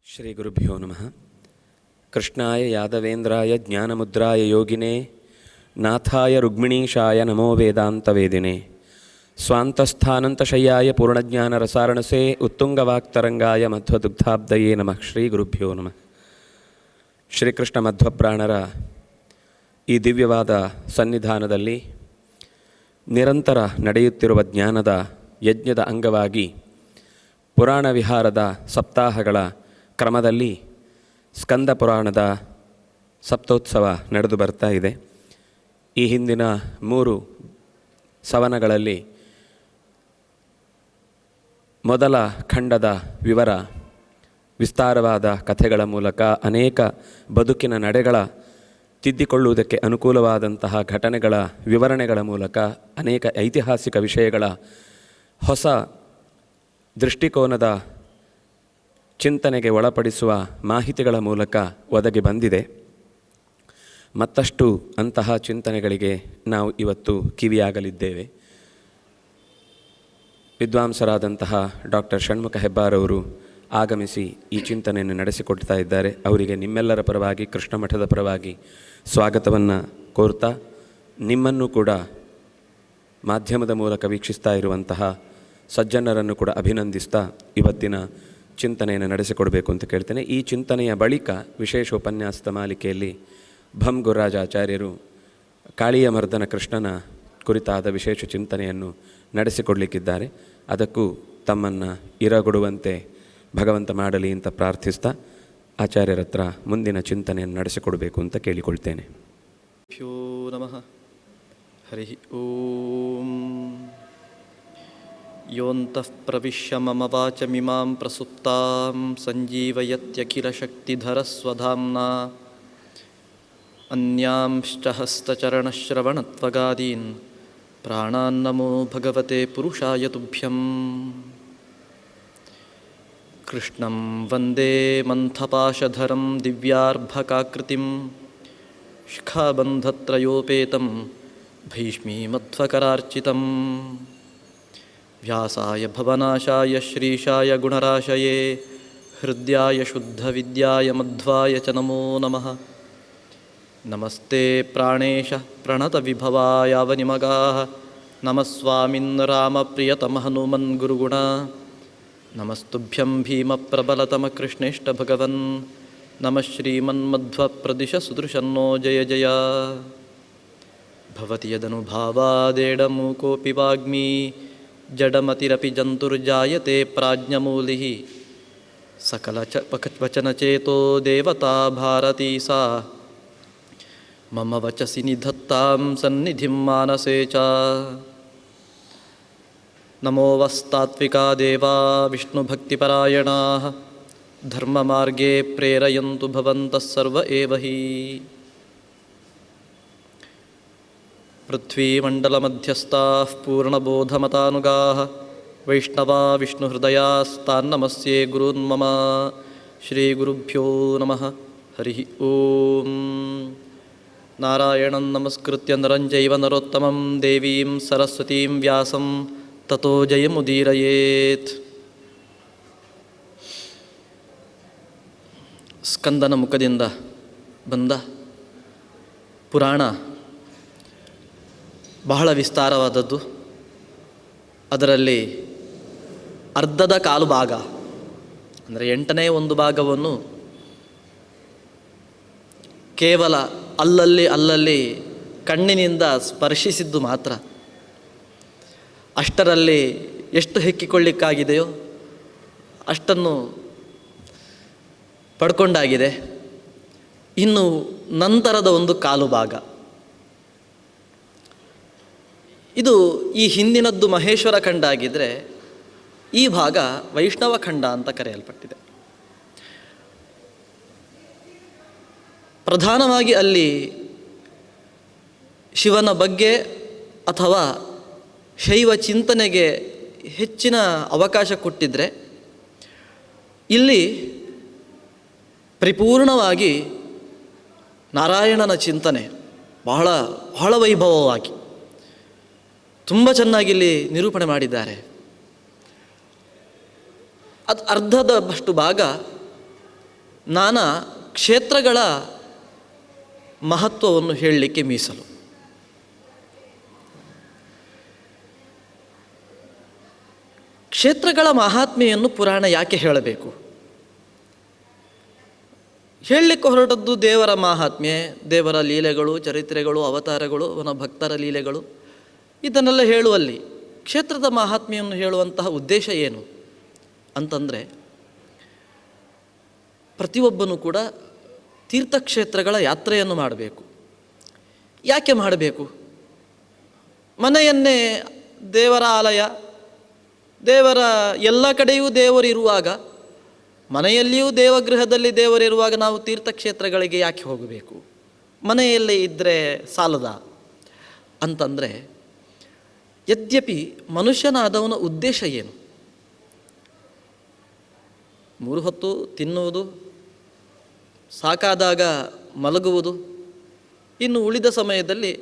ಶ್ರೀ ಗುರುಭ್ಯೋ ನಮಃ. ಕೃಷ್ಣಾಯ ಯಾದವೇಂದ್ರಾಯ ಜ್ಞಾನಮುದ್ರಾಯ ಯೋಗಿನೇ ನಾಥಾಯ ರುಗ್ಮಿಣೀಶಾಯ ನಮೋ ವೇದಾಂತವೇದಿನೇ ಸ್ವಾಂತಸ್ಥಾನಂತಶಯ್ಯಾಯ ಪೂರ್ಣಜ್ಞಾನರಸಾರಣಸೇ ಉತ್ತುಂಗವಾಕ್ತರಂಗಾಯ ಮಧ್ವದುಗ್ಧಾಬ್ದಯೇ ನಮಃ. ಶ್ರೀ ಗುರುಭ್ಯೋ ನಮಃ. ಶ್ರೀಕೃಷ್ಣ ಮಧ್ವಪ್ರಾಣರ ಈ ದಿವ್ಯವಾದ ಸನ್ನಿಧಾನದಲ್ಲಿ ನಿರಂತರ ನಡೆಯುತ್ತಿರುವ ಜ್ಞಾನದ ಯಜ್ಞದ ಅಂಗವಾಗಿ ಪುರಾಣ ವಿಹಾರದ ಸಪ್ತಾಹಗಳ ಕ್ರಮದಲ್ಲಿ ಸ್ಕಂದ ಪುರಾಣದ ಸಪ್ತೋತ್ಸವ ನಡೆದು ಬರ್ತಾ ಇದೆ. ಈ ಹಿಂದಿನ 3 ಸವನಗಳಲ್ಲಿ ಮೊದಲ ಖಂಡದ ವಿವರ, ವಿಸ್ತಾರವಾದ ಕಥೆಗಳ ಮೂಲಕ ಅನೇಕ ಬದುಕಿನ ನಡೆಗಳ ತಿದ್ದಿಕೊಳ್ಳುವುದಕ್ಕೆ ಅನುಕೂಲವಾದಂತಹ ಘಟನೆಗಳ ವಿವರಣೆಗಳ ಮೂಲಕ ಅನೇಕ ಐತಿಹಾಸಿಕ ವಿಷಯಗಳ ಹೊಸ ದೃಷ್ಟಿಕೋನದ ಚಿಂತನೆಗೆ ಒಳಪಡಿಸುವ ಮಾಹಿತಿಗಳ ಮೂಲಕ ಒದಗಿ ಬಂದಿದೆ. ಮತ್ತಷ್ಟು ಅಂತಹ ಚಿಂತನೆಗಳಿಗೆ ನಾವು ಇವತ್ತು ಕಿವಿಯಾಗಲಿದ್ದೇವೆ. ವಿದ್ವಾಂಸರಾದಂತಹ ಡಾಕ್ಟರ್ ಷಣ್ಮುಖ ಹೆಬ್ಬಾರವರು ಆಗಮಿಸಿ ಈ ಚಿಂತನೆಯನ್ನು ನಡೆಸಿಕೊಡ್ತಾ ಇದ್ದಾರೆ. ಅವರಿಗೆ ನಿಮ್ಮೆಲ್ಲರ ಪರವಾಗಿ, ಕೃಷ್ಣ ಮಠದ ಪರವಾಗಿ ಸ್ವಾಗತವನ್ನು ಕೋರ್ತಾ, ನಿಮ್ಮನ್ನು ಕೂಡ ಮಾಧ್ಯಮದ ಮೂಲಕ ವೀಕ್ಷಿಸ್ತಾ ಇರುವಂತಹ ಸಜ್ಜನರನ್ನು ಕೂಡ ಅಭಿನಂದಿಸ್ತಾ ಇವತ್ತಿನ ಚಿಂತನೆಯನ್ನು ನಡೆಸಿಕೊಡಬೇಕು ಅಂತ ಕೇಳ್ತೇನೆ. ಈ ಚಿಂತನೆಯ ಬಳಿಕ ವಿಶೇಷ ಉಪನ್ಯಾಸದ ಮಾಲಿಕೆಯಲ್ಲಿ ಭಂ ಗುರುರಾಜಾಚಾರ್ಯರು ಕಾಳಿಯ ಮರ್ದನ ಕೃಷ್ಣನ ಕುರಿತಾದ ವಿಶೇಷ ಚಿಂತನೆಯನ್ನು ನಡೆಸಿಕೊಡಲಿಕ್ಕಿದ್ದಾರೆ. ಅದಕ್ಕೂ ತಮ್ಮನ್ನು ಇರಗೊಡುವಂತೆ ಭಗವಂತ ಮಾಡಲಿ ಅಂತ ಪ್ರಾರ್ಥಿಸ್ತಾ ಆಚಾರ್ಯರ ಹತ್ರ ಮುಂದಿನ ಚಿಂತನೆಯನ್ನು ನಡೆಸಿಕೊಡಬೇಕು ಅಂತ ಕೇಳಿಕೊಳ್ತೇನೆ. ಭ್ಯೋ ನಮಃ. ಹರಿ ಓಂ. ಯೋಂತಃ ಪ್ರವಿಶ್ಯ ಮಮ ವಾಚಮಿಮಾಂ ಪ್ರಸುಪ್ತಾಂ ಸಂಜೀವಯತ್ಯಖಿಲಶಕ್ತಿಧರಸ್ವಧಾಮ್ನಾ ಅನ್ಯಾಂಶ್ಚ ಹಸ್ತಚರಣಶ್ರವಣತ್ವಗಾದೀನ್ ಪ್ರಾಣಾನ್ನಮೋ ಭಗವತೆ ಪುರುಷಾಯ ತುಭ್ಯಂ. ಕೃಷ್ಣಂ ವಂದೇ ಮಂಥಪಾಶಧರಂ ದಿವ್ಯಾರ್ಭಕಾಕೃತಿಂ ಶಿಖಾಬಂಧತ್ರಯೋಪೇತಂ ಭೈಷ್ಮೀಮಧ್ವಕರಾರ್ಚಿತಂ. ವ್ಯಾಸಾಯ ಭವನಾಶಾಯ ಶ್ರೀಶಾಯ ಗುಣರಾಶಯೇ ಹೃದ್ಯಾಯ ಶುದ್ಧವಿದ್ಯಾಯ ಮಧ್ವಾಯ ಚ ನಮೋ ನಮಃ. ನಮಸ್ತೆ ಪ್ರಾಣೇಶ ಪ್ರಣತವಿಭವಾಯಾವನಿಮಗಾಃ ನಮಸ್ವಾಮಿನ್ ರಾಮಪ್ರಿಯತಮ ಹನುಮನ್ ಗುರುಗುಣ. ನಮಸ್ತುಭ್ಯಂ ಭೀಮಪ್ರಬಲತಮಕೃಷ್ಣೇಷ್ಟ ಭಗವನ್. ನಮಃ ಶ್ರೀಮನ್ಮಧ್ವಪ್ರದಿಶ ಸುದೃಶನ್ನೋ ಜಯ ಜಯ. ಭವತಿ ಯದನುಭಾವಾದೇಡಮೂಕೋऽಪಿ ವಾಗ್ಮೀ ಜಡಮತಿರಪಿ ಜಂತುರ್ಜಾಯತೆ ಪ್ರಾಜ್ಞಮೂಲಿಃ. ಸಕಲವಚನಚೇತೋ ದೇವತಾ ಭಾರತೀ ಸಾ ಮಮ ವಚಸಿ ನಿಧತ್ತಾಂ ಸನ್ನಿಧಿಂ ಮಾನಸೇ ಚ. ನಮೋ ವಸ್ತಾತ್ವಿಕಾ ದೇವಾ ವಿಷ್ಣುಭಕ್ತಿಪರಾಯಣಾಃ ಧರ್ಮಮಾರ್ಗೇ ಪ್ರೇರಯಂತು ಭವಂತಃ ಸರ್ವ ಏವ ಹಿ. ಪೃಥ್ವೀಮಂಡಲಮಧ್ಯಸ್ಥಾಃ ಪೂರ್ಣಬೋಧಮತಾನುಗಾಃ ವೈಷ್ಣವಾ ವಿಷ್ಣುಹೃದಯಾಸ್ತಾನ್ನಮಸ್ಯೆ ಗುರೂನ್ಮಮ. ಶ್ರೀಗುರುಭ್ಯೋ ನಮಃ. ಹರಿ ಓಂ. ನಾರಾಯಣಂ ನಮಸ್ಕೃತ್ಯ ನರಂ ಚೈವ ನರೋತ್ತಮಂ ದೇವೀಂ ಸರಸ್ವತೀಂ ವ್ಯಾಸಂ ತತೋ ಜಯಮುದೀರಯೇತ್. ಸ್ಕಂದನ ಮುಖದಿಂದ ಬಂದ ಪುರಾಣ ಬಹಳ ವಿಸ್ತಾರವಾದದ್ದು. ಅದರಲ್ಲಿ ಅರ್ಧದ ಕಾಲು ಭಾಗ ಅಂದರೆ 8ನೇ 1 ಭಾಗವನ್ನು ಕೇವಲ ಅಲ್ಲಲ್ಲಿ ಕಣ್ಣಿನಿಂದ ಸ್ಪರ್ಶಿಸಿದ್ದು ಮಾತ್ರ. ಅಷ್ಟರಲ್ಲಿ ಎಷ್ಟು ಹೆಕ್ಕಿಕೊಳ್ಳಿಕ್ಕಾಗಿದೆಯೋ ಅಷ್ಟನ್ನು ಪಡ್ಕೊಂಡಾಗಿದೆ. ಇನ್ನು ನಂತರದ 1 ಕಾಲು ಭಾಗ, ಇದು ಈ ಹಿಂದಿನದ್ದು ಮಹೇಶ್ವರ ಖಂಡ ಆಗಿದ್ದರೆ ಈ ಭಾಗ ವೈಷ್ಣವ ಖಂಡ ಅಂತ ಕರೆಯಲ್ಪಟ್ಟಿದೆ. ಪ್ರಧಾನವಾಗಿ ಅಲ್ಲಿ ಶಿವನ ಬಗ್ಗೆ ಅಥವಾ ಶೈವ ಚಿಂತನೆಗೆ ಹೆಚ್ಚಿನ ಅವಕಾಶ ಕೊಟ್ಟಿದ್ದರೆ, ಇಲ್ಲಿ ಪರಿಪೂರ್ಣವಾಗಿ ನಾರಾಯಣನ ಚಿಂತನೆ ಬಹಳ ಬಹಳ ವೈಭವವಾಗಿ ತುಂಬ ಚೆನ್ನಾಗಿ ಇಲ್ಲಿ ನಿರೂಪಣೆ ಮಾಡಿದ್ದಾರೆ. ಅದು ಅರ್ಧದಷ್ಟು ಭಾಗ ನಾನಾ ಕ್ಷೇತ್ರಗಳ ಮಹತ್ವವನ್ನು ಹೇಳಲಿಕ್ಕೆ ಮೀಸಲು. ಕ್ಷೇತ್ರಗಳ ಮಹಾತ್ಮೆಯನ್ನು ಪುರಾಣ ಯಾಕೆ ಹೇಳಬೇಕು? ಹೇಳಲಿಕ್ಕೆ ಹೊರಟದ್ದು ದೇವರ ಮಹಾತ್ಮೆ, ದೇವರ ಲೀಲೆಗಳು, ಚರಿತ್ರೆಗಳು, ಅವತಾರಗಳು, ಅವನ ಭಕ್ತರ ಲೀಲೆಗಳು, ಇದನ್ನೆಲ್ಲ ಹೇಳುವಲ್ಲಿ ಕ್ಷೇತ್ರದ ಮಹಾತ್ಮೆಯನ್ನು ಹೇಳುವಂತಹ ಉದ್ದೇಶ ಏನು ಅಂತಂದರೆ, ಪ್ರತಿಯೊಬ್ಬನೂ ಕೂಡ ತೀರ್ಥಕ್ಷೇತ್ರಗಳ ಯಾತ್ರೆಯನ್ನು ಮಾಡಬೇಕು. ಯಾಕೆ ಮಾಡಬೇಕು? ಮನೆಯನ್ನೇ ದೇವರ ಆಲಯ, ದೇವರ ಎಲ್ಲ ಕಡೆಯೂ ದೇವರಿರುವಾಗ, ಮನೆಯಲ್ಲಿಯೂ ದೇವಗೃಹದಲ್ಲಿ ದೇವರಿರುವಾಗ ನಾವು ತೀರ್ಥಕ್ಷೇತ್ರಗಳಿಗೆ ಯಾಕೆ ಹೋಗಬೇಕು? ಮನೆಯಲ್ಲೇ ಇದ್ದರೆ ಸಾಲದ ಅಂತಂದರೆ, ಯದ್ಯಪಿ ಮನುಷ್ಯನಾದವನ ಉದ್ದೇಶ ಏನು? 3 ಹೊತ್ತು ತಿನ್ನುವುದು, ಸಾಕಾದಾಗ ಮಲಗುವುದು, ಇನ್ನು ಉಳಿದ ಸಮಯದಲ್ಲಿ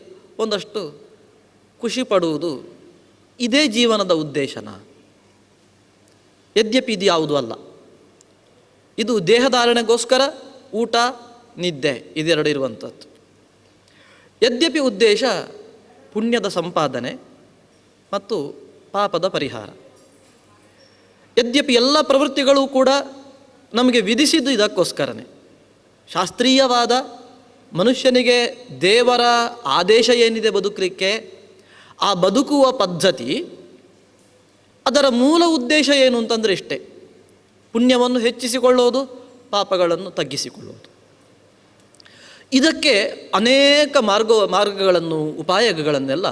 ಒಂದಷ್ಟು ಖುಷಿ ಪಡುವುದು, ಇದೇ ಜೀವನದ ಉದ್ದೇಶನ? ಯದ್ಯಪಿ ಇದು ಯಾವುದೂ ಅಲ್ಲ. ಇದು ದೇಹಧಾರಣೆಗೋಸ್ಕರ ಊಟ, ನಿದ್ದೆ ಇದೆರಡು ಇರುವಂಥದ್ದು. ಯದ್ಯಪಿ ಉದ್ದೇಶ ಪುಣ್ಯದ ಸಂಪಾದನೆ ಮತ್ತು ಪಾಪದ ಪರಿಹಾರ. ಯದ್ಯಪಿ ಎಲ್ಲ ಪ್ರವೃತ್ತಿಗಳು ಕೂಡ ನಮಗೆ ವಿಧಿಸಿದ್ದು ಇದಕ್ಕೋಸ್ಕರನೇ. ಶಾಸ್ತ್ರೀಯವಾದ ಮನುಷ್ಯನಿಗೆ ದೇವರ ಆದೇಶ ಏನಿದೆ ಬದುಕಲಿಕ್ಕೆ, ಆ ಬದುಕುವ ಪದ್ಧತಿ, ಅದರ ಮೂಲ ಉದ್ದೇಶ ಏನು ಅಂತಂದರೆ ಇಷ್ಟೇ: ಪುಣ್ಯವನ್ನು ಹೆಚ್ಚಿಸಿಕೊಳ್ಳೋದು, ಪಾಪಗಳನ್ನು ತಗ್ಗಿಸಿಕೊಳ್ಳೋದು. ಇದಕ್ಕೆ ಅನೇಕ ಮಾರ್ಗಗಳನ್ನು, ಉಪಾಯಗಳನ್ನೆಲ್ಲ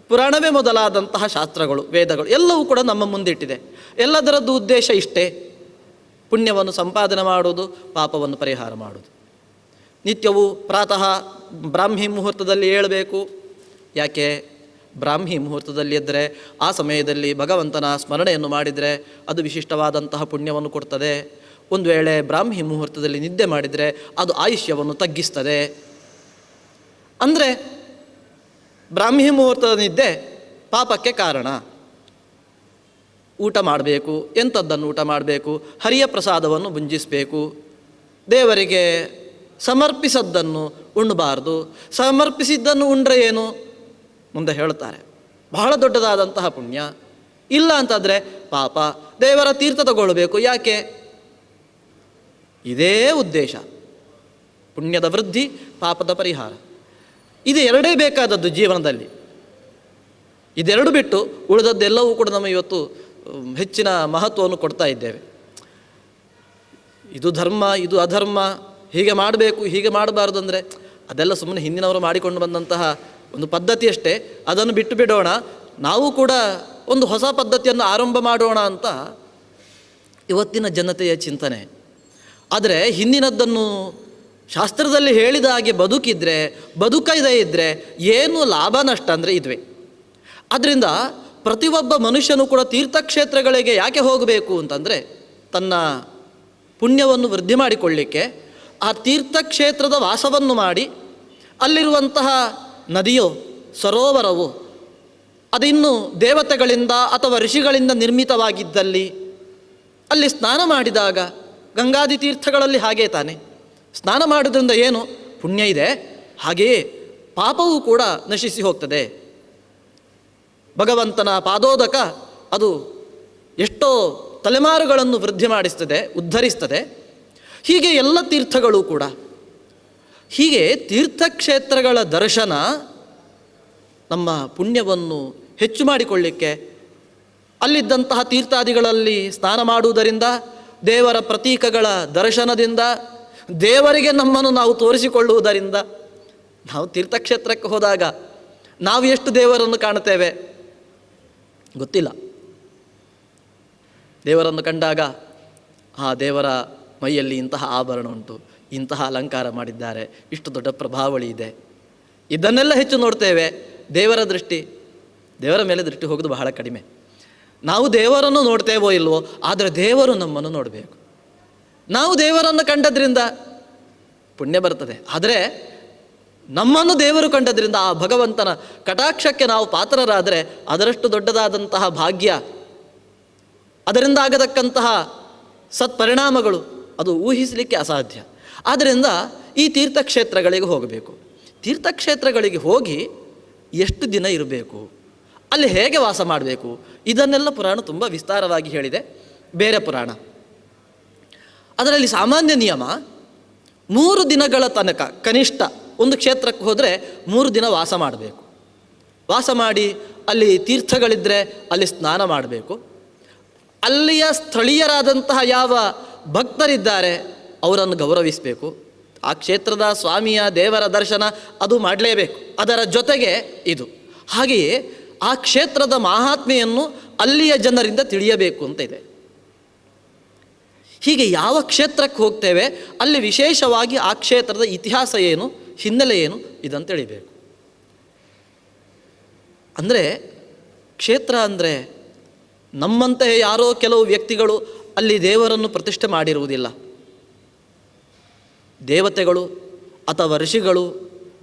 ಪುರಾಣವೇ ಮೊದಲಾದಂತಹ ಶಾಸ್ತ್ರಗಳು, ವೇದಗಳು ಎಲ್ಲವೂ ಕೂಡ ನಮ್ಮ ಮುಂದಿಟ್ಟಿದೆ. ಎಲ್ಲದರದ್ದು ಉದ್ದೇಶ ಇಷ್ಟೇ: ಪುಣ್ಯವನ್ನು ಸಂಪಾದನೆ ಮಾಡೋದು, ಪಾಪವನ್ನು ಪರಿಹಾರ ಮಾಡೋದು. ನಿತ್ಯವೂ ಪ್ರಾತಃ ಬ್ರಾಹ್ಮಿ ಮುಹೂರ್ತದಲ್ಲಿ ಏಳಬೇಕು. ಯಾಕೆ? ಬ್ರಾಹ್ಮಿ ಮುಹೂರ್ತದಲ್ಲಿ ಎದ್ದರೆ ಆ ಸಮಯದಲ್ಲಿ ಭಗವಂತನ ಸ್ಮರಣೆಯನ್ನು ಮಾಡಿದರೆ ಅದು ವಿಶಿಷ್ಟವಾದಂತಹ ಪುಣ್ಯವನ್ನು ಕೊಡ್ತದೆ. ಒಂದು ವೇಳೆ ಬ್ರಾಹ್ಮಿ ಮುಹೂರ್ತದಲ್ಲಿ ನಿದ್ದೆ ಮಾಡಿದರೆ ಅದು ಆಯುಷ್ಯವನ್ನು ತಗ್ಗಿಸ್ತದೆ. ಅಂದರೆ ಬ್ರಾಹ್ಮಿ ಮುಹೂರ್ತದ ನಿದ್ದೆ ಪಾಪಕ್ಕೆ ಕಾರಣ. ಊಟ ಮಾಡಬೇಕು, ಎಂಥದ್ದನ್ನು ಊಟ ಮಾಡಬೇಕು? ಹರಿಯ ಪ್ರಸಾದವನ್ನು ಭುಂಜಿಸಬೇಕು. ದೇವರಿಗೆ ಸಮರ್ಪಿಸದ್ದನ್ನು ಉಣ್ಣಬಾರ್ದು. ಸಮರ್ಪಿಸಿದ್ದನ್ನು ಉಂಡ್ರೆ ಏನು ಮುಂದೆ ಹೇಳ್ತಾರೆ, ಬಹಳ ದೊಡ್ಡದಾದಂತಹ ಪುಣ್ಯ. ಇಲ್ಲ ಅಂತಂದರೆ ಪಾಪ. ದೇವರ ತೀರ್ಥ ತಗೊಳ್ಬೇಕು. ಯಾಕೆ? ಇದೇ ಉದ್ದೇಶ: ಪುಣ್ಯದ ವೃದ್ಧಿ, ಪಾಪದ ಪರಿಹಾರ. ಇದು ಎರಡೇ ಬೇಕಾದದ್ದು ಜೀವನದಲ್ಲಿ. ಇದೆರಡು ಬಿಟ್ಟು ಉಳಿದದ್ದೆಲ್ಲವೂ ಕೂಡ ನಮ್ಮ ಇವತ್ತು ಹೆಚ್ಚಿನ ಮಹತ್ವವನ್ನು ಕೊಡ್ತಾ ಇದ್ದೇವೆ. ಇದು ಧರ್ಮ, ಇದು ಅಧರ್ಮ, ಹೀಗೆ ಮಾಡಬೇಕು, ಹೀಗೆ ಮಾಡಬಾರ್ದು ಅಂದರೆ ಅದೆಲ್ಲ ಸುಮ್ಮನೆ ಹಿಂದಿನವರು ಮಾಡಿಕೊಂಡು ಬಂದಂತಹ ಒಂದು ಪದ್ಧತಿ ಅಷ್ಟೇ. ಅದನ್ನು ಬಿಟ್ಟು ಬಿಡೋಣ, ನಾವು ಕೂಡ ಒಂದು ಹೊಸ ಪದ್ಧತಿಯನ್ನು ಆರಂಭ ಮಾಡೋಣ ಅಂತ ಇವತ್ತಿನ ಜನತೆಯ ಚಿಂತನೆ. ಆದರೆ ಹಿಂದಿನದ್ದನ್ನು ಶಾಸ್ತ್ರದಲ್ಲಿ ಹೇಳಿದ ಹಾಗೆ ಬದುಕದೇ ಇದ್ದರೆ ಏನು ಲಾಭ ನಷ್ಟ ಅಂದರೆ ಇದುವೇ. ಆದ್ದರಿಂದ ಪ್ರತಿಯೊಬ್ಬ ಮನುಷ್ಯನೂ ಕೂಡ ತೀರ್ಥಕ್ಷೇತ್ರಗಳಿಗೆ ಯಾಕೆ ಹೋಗಬೇಕು ಅಂತಂದರೆ, ತನ್ನ ಪುಣ್ಯವನ್ನು ವೃದ್ಧಿ ಮಾಡಿಕೊಳ್ಳಿಕ್ಕೆ. ಆ ತೀರ್ಥಕ್ಷೇತ್ರದ ವಾಸವನ್ನು ಮಾಡಿ ಅಲ್ಲಿರುವಂತಹ ನದಿಯೋ ಸರೋವರವೋ ಅದಿನ್ನು ದೇವತೆಗಳಿಂದ ಅಥವಾ ಋಷಿಗಳಿಂದ ನಿರ್ಮಿತವಾಗಿದ್ದಲ್ಲಿ ಅಲ್ಲಿ ಸ್ನಾನ ಮಾಡಿದಾಗ, ಗಂಗಾದಿ ತೀರ್ಥಗಳಲ್ಲಿ ಹಾಗೇ ತಾನೆ ಸ್ನಾನ ಮಾಡೋದ್ರಿಂದ ಏನು ಪುಣ್ಯ ಇದೆ, ಹಾಗೆಯೇ ಪಾಪವೂ ಕೂಡ ನಶಿಸಿ ಹೋಗ್ತದೆ. ಭಗವಂತನ ಪಾದೋದಕ ಅದು ಎಷ್ಟೋ ತಲೆಮಾರುಗಳನ್ನು ವೃದ್ಧಿ ಮಾಡಿಸ್ತದೆ, ಉದ್ಧರಿಸ್ತದೆ. ಹೀಗೆ ಎಲ್ಲ ತೀರ್ಥಗಳು ಕೂಡ. ಹೀಗೆ ತೀರ್ಥಕ್ಷೇತ್ರಗಳ ದರ್ಶನ ನಮ್ಮ ಪುಣ್ಯವನ್ನು ಹೆಚ್ಚು ಮಾಡಿಕೊಳ್ಳಿಕ್ಕೆ, ಅಲ್ಲಿದ್ದಂತಹ ತೀರ್ಥಾದಿಗಳಲ್ಲಿ ಸ್ನಾನ ಮಾಡುವುದರಿಂದ, ದೇವರ ಪ್ರತೀಕಗಳ ದರ್ಶನದಿಂದ, ದೇವರಿಗೆ ನಮ್ಮನ್ನು ನಾವು ತೋರಿಸಿಕೊಳ್ಳುವುದರಿಂದ, ನಾವು ತೀರ್ಥಕ್ಷೇತ್ರಕ್ಕೆ ಹೋದಾಗ ನಾವು ಎಷ್ಟು ದೇವರನ್ನು ಕಾಣುತ್ತೇವೆ ಗೊತ್ತಿಲ್ಲ. ದೇವರನ್ನು ಕಂಡಾಗ ಆ ದೇವರ ಮೈಯಲ್ಲಿ ಇಂತಹ ಆಭರಣ ಉಂಟು, ಇಂತಹ ಅಲಂಕಾರ ಮಾಡಿದ್ದಾರೆ, ಇಷ್ಟು ದೊಡ್ಡ ಪ್ರಭಾವಳಿ ಇದೆ, ಇದನ್ನೆಲ್ಲ ಹೆಚ್ಚು ನೋಡ್ತೇವೆ. ದೇವರ ಮೇಲೆ ದೃಷ್ಟಿ ಹೋಗೋದು ಬಹಳ ಕಡಿಮೆ. ನಾವು ದೇವರನ್ನು ನೋಡ್ತೇವೋ ಇಲ್ವೋ, ಆದರೆ ದೇವರು ನಮ್ಮನ್ನು ನೋಡಬೇಕು. ನಾವು ದೇವರನ್ನು ಕಂಡದ್ರಿಂದ ಪುಣ್ಯ ಬರ್ತದೆ, ಆದರೆ ನಮ್ಮನ್ನು ದೇವರು ಕಂಡದ್ರಿಂದ ಆ ಭಗವಂತನ ಕಟಾಕ್ಷಕ್ಕೆ ನಾವು ಪಾತ್ರರಾದರೆ ಅದರಷ್ಟು ದೊಡ್ಡದಾದಂತಹ ಭಾಗ್ಯ, ಅದರಿಂದ ಆಗತಕ್ಕಂತಹ ಸತ್ಪರಿಣಾಮಗಳು ಅದು ಊಹಿಸಲಿಕ್ಕೆ ಅಸಾಧ್ಯ. ಆದ್ದರಿಂದ ಈ ತೀರ್ಥಕ್ಷೇತ್ರಗಳಿಗೆ ಹೋಗಬೇಕು. ತೀರ್ಥಕ್ಷೇತ್ರಗಳಿಗೆ ಹೋಗಿ ಎಷ್ಟು ದಿನ ಇರಬೇಕು, ಅಲ್ಲಿ ಹೇಗೆ ವಾಸ ಮಾಡಬೇಕು, ಇದನ್ನೆಲ್ಲ ಪುರಾಣ ತುಂಬ ವಿಸ್ತಾರವಾಗಿ ಹೇಳಿದೆ. ಬೇರೆ ಪುರಾಣ ಅದರಲ್ಲಿ ಸಾಮಾನ್ಯ ನಿಯಮ 3 ದಿನಗಳ ತನಕ ಕನಿಷ್ಠ ಒಂದು ಕ್ಷೇತ್ರಕ್ಕೆ ಹೋದರೆ 3 ದಿನ ವಾಸ ಮಾಡಬೇಕು. ವಾಸ ಮಾಡಿ ಅಲ್ಲಿ ತೀರ್ಥಗಳಿದ್ದರೆ ಅಲ್ಲಿ ಸ್ನಾನ ಮಾಡಬೇಕು. ಅಲ್ಲಿಯ ಸ್ಥಳೀಯರಾದಂತಹ ಯಾವ ಭಕ್ತರಿದ್ದಾರೆ ಅವರನ್ನು ಗೌರವಿಸಬೇಕು. ಆ ಕ್ಷೇತ್ರದ ಸ್ವಾಮಿಯ ದೇವರ ದರ್ಶನ ಅದು ಮಾಡಲೇಬೇಕು. ಅದರ ಜೊತೆಗೆ ಇದು ಹಾಗೆಯೇ ಆ ಕ್ಷೇತ್ರದ ಮಹಾತ್ಮೆಯನ್ನು ಅಲ್ಲಿಯ ಜನರಿಂದ ತಿಳಿಯಬೇಕು ಅಂತ ಇದೆ. ಹೀಗೆ ಯಾವ ಕ್ಷೇತ್ರಕ್ಕೆ ಹೋಗ್ತೇವೆ ಅಲ್ಲಿ ವಿಶೇಷವಾಗಿ ಆ ಕ್ಷೇತ್ರದ ಇತಿಹಾಸ ಏನು, ಹಿನ್ನೆಲೆ ಏನು ಇದನ್ನು ತಿಳಿಬೇಕು. ಅಂದರೆ ಕ್ಷೇತ್ರ ಅಂದರೆ ನಮ್ಮಂತಹ ಯಾರೋ ಕೆಲವು ವ್ಯಕ್ತಿಗಳು ಅಲ್ಲಿ ದೇವರನ್ನು ಪ್ರತಿಷ್ಠೆ ಮಾಡಿರುವುದಿಲ್ಲ. ದೇವತೆಗಳು ಅಥವಾ ಋಷಿಗಳು,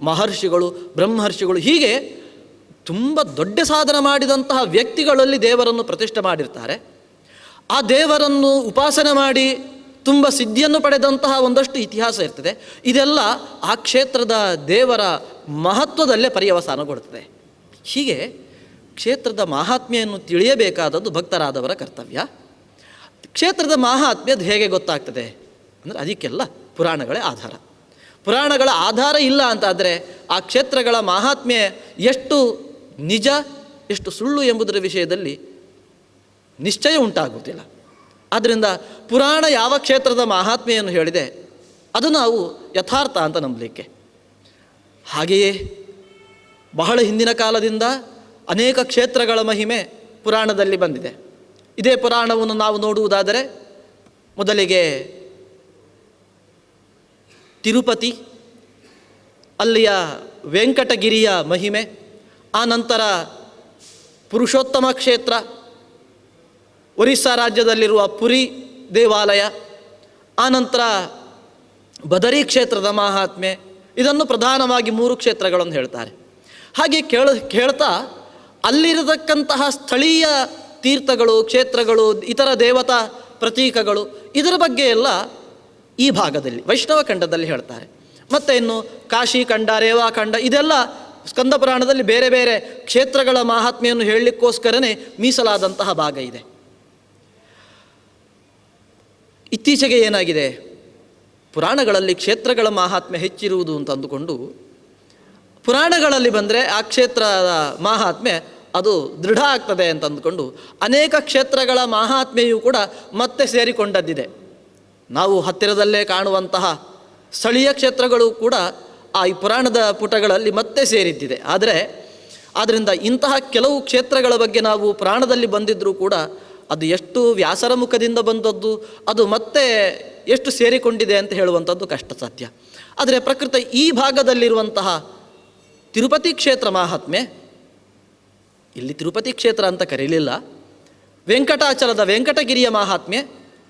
ಮಹರ್ಷಿಗಳು, ಬ್ರಹ್ಮರ್ಷಿಗಳು ಹೀಗೆ ತುಂಬ ದೊಡ್ಡ ಸಾಧನೆ ಮಾಡಿದಂತಹ ವ್ಯಕ್ತಿಗಳಲ್ಲಿ ದೇವರನ್ನು ಪ್ರತಿಷ್ಠೆ ಮಾಡಿರ್ತಾರೆ. ಆ ದೇವರನ್ನು ಉಪಾಸನೆ ಮಾಡಿ ತುಂಬ ಸಿದ್ಧಿಯನ್ನು ಪಡೆದಂತಹ ಒಂದಷ್ಟು ಇತಿಹಾಸ ಇರ್ತದೆ. ಇದೆಲ್ಲ ಆ ಕ್ಷೇತ್ರದ ದೇವರ ಮಹತ್ವದಲ್ಲೇ ಪರ್ಯವಸಾನಗೊಳ್ಳುತ್ತದೆ. ಹೀಗೆ ಕ್ಷೇತ್ರದ ಮಹಾತ್ಮೆಯನ್ನು ತಿಳಿಯಬೇಕಾದದ್ದು ಭಕ್ತರಾದವರ ಕರ್ತವ್ಯ. ಕ್ಷೇತ್ರದ ಮಹಾತ್ಮ್ಯದ ಹೇಗೆ ಗೊತ್ತಾಗ್ತದೆ ಅಂದರೆ ಅದಕ್ಕೆಲ್ಲ ಪುರಾಣಗಳೇ ಆಧಾರ. ಪುರಾಣಗಳ ಆಧಾರ ಇಲ್ಲ ಅಂತಾದರೆ ಆ ಕ್ಷೇತ್ರಗಳ ಮಹಾತ್ಮ್ಯ ಎಷ್ಟು ನಿಜ ಎಷ್ಟು ಸುಳ್ಳು ಎಂಬುದರ ವಿಷಯದಲ್ಲಿ ನಿಶ್ಚಯ ಉಂಟಾಗುವುದಿಲ್ಲ. ಆದ್ದರಿಂದ ಪುರಾಣ ಯಾವ ಕ್ಷೇತ್ರದ ಮಹಾತ್ಮೆಯನ್ನು ಹೇಳಿದೆ ಅದು ನಾವು ಯಥಾರ್ಥ ಅಂತ ನಂಬಲಿಕ್ಕೆ. ಹಾಗೆಯೇ ಬಹಳ ಹಿಂದಿನ ಕಾಲದಿಂದ ಅನೇಕ ಕ್ಷೇತ್ರಗಳ ಮಹಿಮೆ ಪುರಾಣದಲ್ಲಿ ಬಂದಿದೆ. ಇದೇ ಪುರಾಣವನ್ನು ನಾವು ನೋಡುವುದಾದರೆ ಮೊದಲಿಗೆ ತಿರುಪತಿ, ಅಲ್ಲಿಯ ವೆಂಕಟಗಿರಿಯ ಮಹಿಮೆ, ಆನಂತರ ಪುರುಷೋತ್ತಮ ಕ್ಷೇತ್ರ, ಒರಿಸ್ಸಾ ರಾಜ್ಯದಲ್ಲಿರುವ ಪುರಿ ದೇವಾಲಯ, ಆನಂತರ ಬದರಿ ಕ್ಷೇತ್ರದ ಮಹಾತ್ಮೆ. ಇದನ್ನು ಪ್ರಧಾನವಾಗಿ 3 ಕ್ಷೇತ್ರಗಳನ್ನು ಹೇಳ್ತಾರೆ. ಹಾಗೆ ಕೇಳ್ತಾ ಅಲ್ಲಿರತಕ್ಕಂತಹ ಸ್ಥಳೀಯ ತೀರ್ಥಗಳು, ಕ್ಷೇತ್ರಗಳು, ಇತರ ದೇವತಾ ಪ್ರತೀಕಗಳು ಇದರ ಬಗ್ಗೆ ಎಲ್ಲ ಈ ಭಾಗದಲ್ಲಿ ವೈಷ್ಣವ ಖಂಡದಲ್ಲಿ ಹೇಳ್ತಾರೆ. ಮತ್ತು ಇನ್ನು ಕಾಶಿ ಖಂಡ, ರೇವಾಖಂಡ ಇದೆಲ್ಲ ಸ್ಕಂದ ಪುರಾಣದಲ್ಲಿ ಬೇರೆ ಬೇರೆ ಕ್ಷೇತ್ರಗಳ ಮಹಾತ್ಮೆಯನ್ನು ಹೇಳಲಿಕ್ಕೋಸ್ಕರನೇ ಮೀಸಲಾದಂತಹ ಭಾಗ ಇದೆ. ಇತ್ತೀಚೆಗೆ ಏನಾಗಿದೆ, ಪುರಾಣಗಳಲ್ಲಿ ಕ್ಷೇತ್ರಗಳ ಮಹಾತ್ಮೆ ಹೆಚ್ಚಿರುವುದು ಅಂತ ಅಂದುಕೊಂಡು ಪುರಾಣಗಳಲ್ಲಿ ಬಂದರೆ ಆ ಕ್ಷೇತ್ರದ ಮಹಾತ್ಮೆ ಅದು ದೃಢ ಆಗ್ತದೆ ಅಂತ ಅಂದುಕೊಂಡು ಅನೇಕ ಕ್ಷೇತ್ರಗಳ ಮಹಾತ್ಮೆಯೂ ಕೂಡ ಮತ್ತೆ ಸೇರಿಕೊಂಡದ್ದಿದೆ. ನಾವು ಹತ್ತಿರದಲ್ಲೇ ಕಾಣುವಂತಹ ಸ್ಥಳೀಯ ಕ್ಷೇತ್ರಗಳು ಕೂಡ ಈ ಪುರಾಣದ ಪುಟಗಳಲ್ಲಿ ಮತ್ತೆ ಸೇರಿದ್ದಿದೆ. ಆದ್ದರಿಂದ ಇಂತಹ ಕೆಲವು ಕ್ಷೇತ್ರಗಳ ಬಗ್ಗೆ ನಾವು ಪುರಾಣದಲ್ಲಿ ಬಂದಿದ್ದರೂ ಕೂಡ ಅದು ಎಷ್ಟು ವ್ಯಾಸರ ಮುಖದಿಂದ ಬಂದದ್ದು, ಅದು ಮತ್ತೆ ಎಷ್ಟು ಸೇರಿಕೊಂಡಿದೆ ಅಂತ ಹೇಳುವಂಥದ್ದು ಕಷ್ಟ ಸಾಧ್ಯ. ಆದರೆ ಪ್ರಕೃತ ಈ ಭಾಗದಲ್ಲಿರುವಂತಹ ತಿರುಪತಿ ಕ್ಷೇತ್ರ ಮಹಾತ್ಮೆ, ಇಲ್ಲಿ ತಿರುಪತಿ ಕ್ಷೇತ್ರ ಅಂತ ಕರೀಲಿಲ್ಲ, ವೆಂಕಟಾಚಲದ ವೆಂಕಟಗಿರಿಯ ಮಹಾತ್ಮೆ,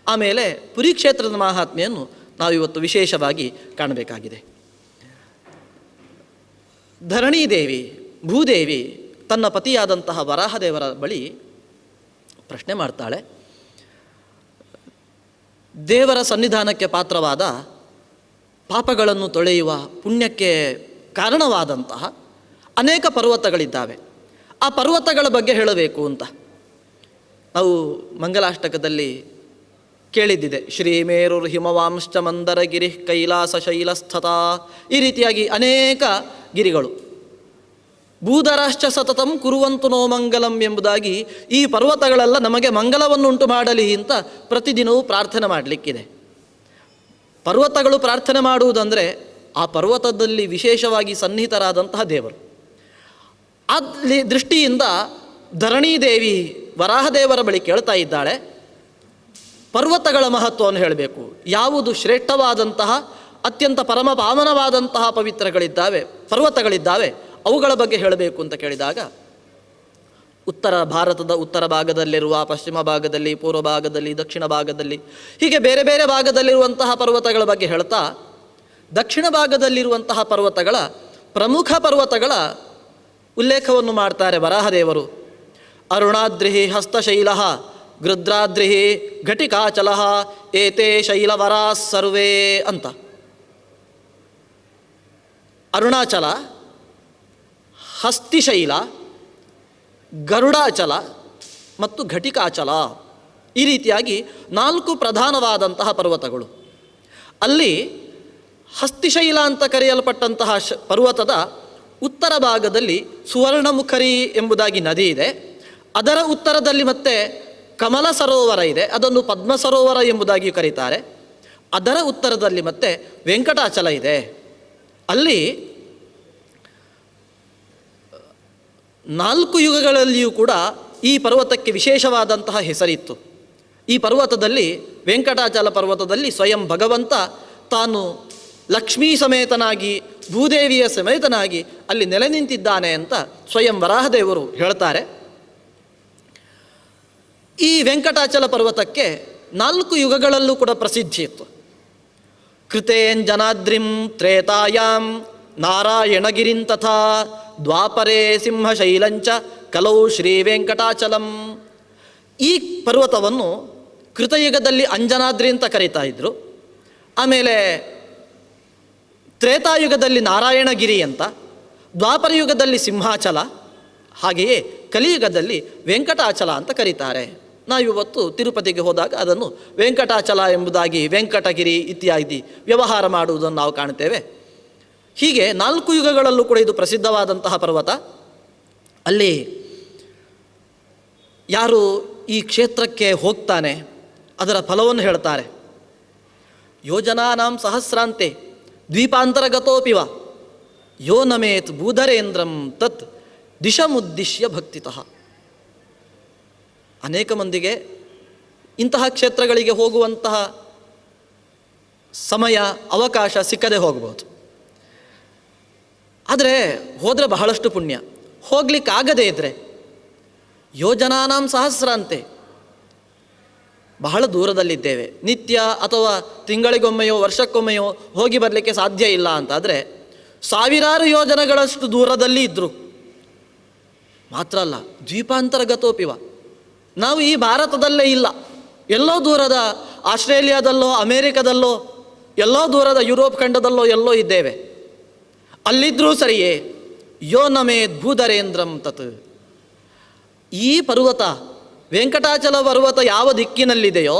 ಆಮೇಲೆ ಪುರಿ ಕ್ಷೇತ್ರದ ಮಹಾತ್ಮೆಯನ್ನು ನಾವಿವತ್ತು ವಿಶೇಷವಾಗಿ ಕಾಣಬೇಕಾಗಿದೆ. ಧರಣೀದೇವಿ, ಭೂದೇವಿ ತನ್ನ ಪತಿಯಾದಂತಹ ವರಾಹದೇವರ ಬಳಿ ಪ್ರಶ್ನೆ ಮಾಡ್ತಾಳೆ. ದೇವರ ಸನ್ನಿಧಾನಕ್ಕೆ ಪಾತ್ರವಾದ, ಪಾಪಗಳನ್ನು ತೊಳೆಯುವ, ಪುಣ್ಯಕ್ಕೆ ಕಾರಣವಾದಂತಹ ಅನೇಕ ಪರ್ವತಗಳಿದ್ದಾವೆ. ಆ ಪರ್ವತಗಳ ಬಗ್ಗೆ ಹೇಳಬೇಕು ಅಂತ ನಾವು ಮಂಗಲಾಷ್ಟಕದಲ್ಲಿ ಕೇಳಿದ್ದಿದೆ. ಶ್ರೀಮೇರುರ್ ಹಿಮವಾಂಶ್ಚ ಮಂದರಗಿರಿ ಕೈಲಾಸ ಶೈಲಸ್ಥತಾ, ಈ ರೀತಿಯಾಗಿ ಅನೇಕ ಗಿರಿಗಳು. ಭೂಧರಾಶ್ಚ ಸತತಂ ಕುರುವಂತು ನೋ ಮಂಗಲಂ ಎಂಬುದಾಗಿ ಈ ಪರ್ವತಗಳೆಲ್ಲ ನಮಗೆ ಮಂಗಲವನ್ನುಂಟು ಮಾಡಲಿ ಅಂತ ಪ್ರತಿದಿನವೂ ಪ್ರಾರ್ಥನೆ ಮಾಡಲಿಕ್ಕಿದೆ. ಪರ್ವತಗಳು ಪ್ರಾರ್ಥನೆ ಮಾಡುವುದಂದರೆ ಆ ಪರ್ವತದಲ್ಲಿ ವಿಶೇಷವಾಗಿ ಸನ್ನಿಹಿತರಾದಂತಹ ದೇವರು. ಅಲ್ಲಿ ದೃಷ್ಟಿಯಿಂದ ಧರಣೀದೇವಿ ವರಾಹದೇವರ ಬಳಿ ಕೇಳ್ತಾ ಇದ್ದಾಳೆ, ಪರ್ವತಗಳ ಮಹತ್ವವನ್ನು ಹೇಳಬೇಕು. ಯಾವುದು ಶ್ರೇಷ್ಠವಾದಂತಹ ಅತ್ಯಂತ ಪರಮ ಪಾವನವಾದಂತಹ ಪವಿತ್ರಗಳಿದ್ದಾವೆ, ಪರ್ವತಗಳಿದ್ದಾವೆ, ಅವುಗಳ ಬಗ್ಗೆ ಹೇಳಬೇಕು ಅಂತ ಕೇಳಿದಾಗ ಉತ್ತರ ಭಾರತದ ಉತ್ತರ ಭಾಗದಲ್ಲಿರುವ, ಪಶ್ಚಿಮ ಭಾಗದಲ್ಲಿ, ಪೂರ್ವ ಭಾಗದಲ್ಲಿ, ದಕ್ಷಿಣ ಭಾಗದಲ್ಲಿ ಹೀಗೆ ಬೇರೆ ಬೇರೆ ಭಾಗದಲ್ಲಿರುವಂತಹ ಪರ್ವತಗಳ ಬಗ್ಗೆ ಹೇಳ್ತಾ ದಕ್ಷಿಣ ಭಾಗದಲ್ಲಿರುವಂತಹ ಪರ್ವತಗಳ ಪ್ರಮುಖ ಪರ್ವತಗಳ ಉಲ್ಲೇಖವನ್ನು ಮಾಡ್ತಾರೆ ವರಾಹದೇವರು. ಅರುಣಾದ್ರಿ ಹಸ್ತಶೈಲ ಗೃದ್ರಾದ್ರಿ ಘಟಿಕಾಚಲ ಏತೆ ಶೈಲವರಾ ಸರ್ವೇ ಅಂತ. ಅರುಣಾಚಲ, ಹಸ್ತಿಶೈಲ, ಗರುಡಾಚಲ ಮತ್ತು ಘಟಿಕಾಚಲ, ಈ ರೀತಿಯಾಗಿ 4 ಪ್ರಧಾನವಾದಂತಹ ಪರ್ವತಗಳು. ಅಲ್ಲಿ ಹಸ್ತಿಶೈಲ ಅಂತ ಕರೆಯಲ್ಪಟ್ಟಂತಹ ಪರ್ವತದ ಉತ್ತರ ಭಾಗದಲ್ಲಿ ಸುವರ್ಣಮುಖರಿ ಎಂಬುದಾಗಿ ನದಿ ಇದೆ. ಅದರ ಉತ್ತರದಲ್ಲಿ ಮತ್ತೆ ಕಮಲ ಸರೋವರ ಇದೆ, ಅದನ್ನು ಪದ್ಮ ಸರೋವರ ಎಂಬುದಾಗಿ ಕರೀತಾರೆ. ಅದರ ಉತ್ತರದಲ್ಲಿ ಮತ್ತೆ ವೆಂಕಟಾಚಲ ಇದೆ. ಅಲ್ಲಿ 4 ಯುಗಗಳಲ್ಲಿಯೂ ಕೂಡ ಈ ಪರ್ವತಕ್ಕೆ ವಿಶೇಷವಾದಂತಹ ಹೆಸರಿತ್ತು. ಈ ಪರ್ವತದಲ್ಲಿ, ವೆಂಕಟಾಚಲ ಪರ್ವತದಲ್ಲಿ ಸ್ವಯಂ ಭಗವಂತ ತಾನು ಲಕ್ಷ್ಮೀ ಸಮೇತನಾಗಿ, ಭೂದೇವಿಯ ಸಮೇತನಾಗಿ ಅಲ್ಲಿ ನೆಲೆ ನಿಂತಿದ್ದಾನೆ ಅಂತ ಸ್ವಯಂ ವರಾಹದೇವರು ಹೇಳ್ತಾರೆ. ಈ ವೆಂಕಟಾಚಲ ಪರ್ವತಕ್ಕೆ 4 ಯುಗಗಳಲ್ಲೂ ಕೂಡ ಪ್ರಸಿದ್ಧಿ ಇತ್ತು. ಕೃತೇಂಜನಾದ್ರಿಂ ತ್ರೇತಾಯಾಂ ನಾರಾಯಣಗಿರಿಂ ತಥಾ ದ್ವಾಪರೇ ಸಿಂಹಶೈಲಂಚ ಕಲೌ ಶ್ರೀ ವೆಂಕಟಾಚಲಂ. ಈ ಪರ್ವತವನ್ನು ಕೃತಯುಗದಲ್ಲಿ ಅಂಜನಾದ್ರಿ ಅಂತ ಕರೀತಾ ಇದ್ರು. ಆಮೇಲೆ ತ್ರೇತಾಯುಗದಲ್ಲಿ ನಾರಾಯಣಗಿರಿ ಅಂತ, ದ್ವಾಪರ ಯುಗದಲ್ಲಿ ಸಿಂಹಾಚಲ, ಹಾಗೆಯೇ ಕಲಿಯುಗದಲ್ಲಿ ವೆಂಕಟಾಚಲ ಅಂತ ಕರೀತಾರೆ. ನಾವಿವತ್ತು ತಿರುಪತಿಗೆ ಹೋದಾಗ ಅದನ್ನು ವೆಂಕಟಾಚಲ ಎಂಬುದಾಗಿ, ವೆಂಕಟಗಿರಿ ಇತ್ಯಾದಿ ವ್ಯವಹಾರ ಮಾಡುವುದನ್ನು ನಾವು ಕಾಣ್ತೇವೆ. ಹೀಗೆ 4 ಯುಗಗಳಲ್ಲೂ ಕೂಡ ಇದು ಪ್ರಸಿದ್ಧವಾದಂತಹ ಪರ್ವತ. ಅಲ್ಲಿ ಯಾರು ಈ ಕ್ಷೇತ್ರಕ್ಕೆ ಹೋಗ್ತಾನೆ ಅದರ ಫಲವನ್ನು ಹೇಳ್ತಾರೆ. ಯೋಜನಾನಾಂ ಸಹಸ್ರಾಂತೆ ದ್ವೀಪಾಂತರಗತೋಪಿವ ಯೋ ನಮೇತ್ ಭೂಧರೇಂದ್ರಂ ತತ್ ದಿಶಮುದ್ದಿಶ್ಯ ಭಕ್ತಿತಃ. ಅನೇಕ ಮಂದಿಗೆ ಇಂತಹ ಕ್ಷೇತ್ರಗಳಿಗೆ ಹೋಗುವಂತಹ ಸಮಯ, ಅವಕಾಶ ಸಿಕ್ಕದೆ ಹೋಗಬಹುದು. ಆದರೆ ಹೋದರೆ ಬಹಳಷ್ಟು ಪುಣ್ಯ. ಹೋಗ್ಲಿಕ್ಕಾಗದೇ ಇದ್ದರೆ ಯೋಜನಾನಾಂ ಸಹಸ್ರಾಂತೆ, ಬಹಳ ದೂರದಲ್ಲಿದ್ದೇವೆ, ನಿತ್ಯ ಅಥವಾ ತಿಂಗಳಿಗೊಮ್ಮೆಯೋ ವರ್ಷಕ್ಕೊಮ್ಮೆಯೋ ಹೋಗಿ ಬರಲಿಕ್ಕೆ ಸಾಧ್ಯ ಇಲ್ಲ ಅಂತಾದರೆ, ಸಾವಿರಾರು ಯೋಜನೆಗಳಷ್ಟು ದೂರದಲ್ಲಿ ಇದ್ದರು ಮಾತ್ರ ಅಲ್ಲ, ದ್ವೀಪಾಂತರಗತೋಪಿವ, ನಾವು ಈ ಭಾರತದಲ್ಲೇ ಇಲ್ಲ, ಎಲ್ಲೋ ದೂರದ ಆಸ್ಟ್ರೇಲಿಯಾದಲ್ಲೋ ಅಮೇರಿಕದಲ್ಲೋ ಎಲ್ಲೋ ದೂರದ ಯುರೋಪ್ ಖಂಡದಲ್ಲೋ ಎಲ್ಲೋ ಇದ್ದೇವೆ, ಅಲ್ಲಿದ್ದರೂ ಸರಿಯೇ ಯೋ ನಮೇದ್ ಭೂಧರೇಂದ್ರಂ ತತ್. ಈ ಪರ್ವತ, ವೆಂಕಟಾಚಲ ಪರ್ವತ ಯಾವ ದಿಕ್ಕಿನಲ್ಲಿದೆಯೋ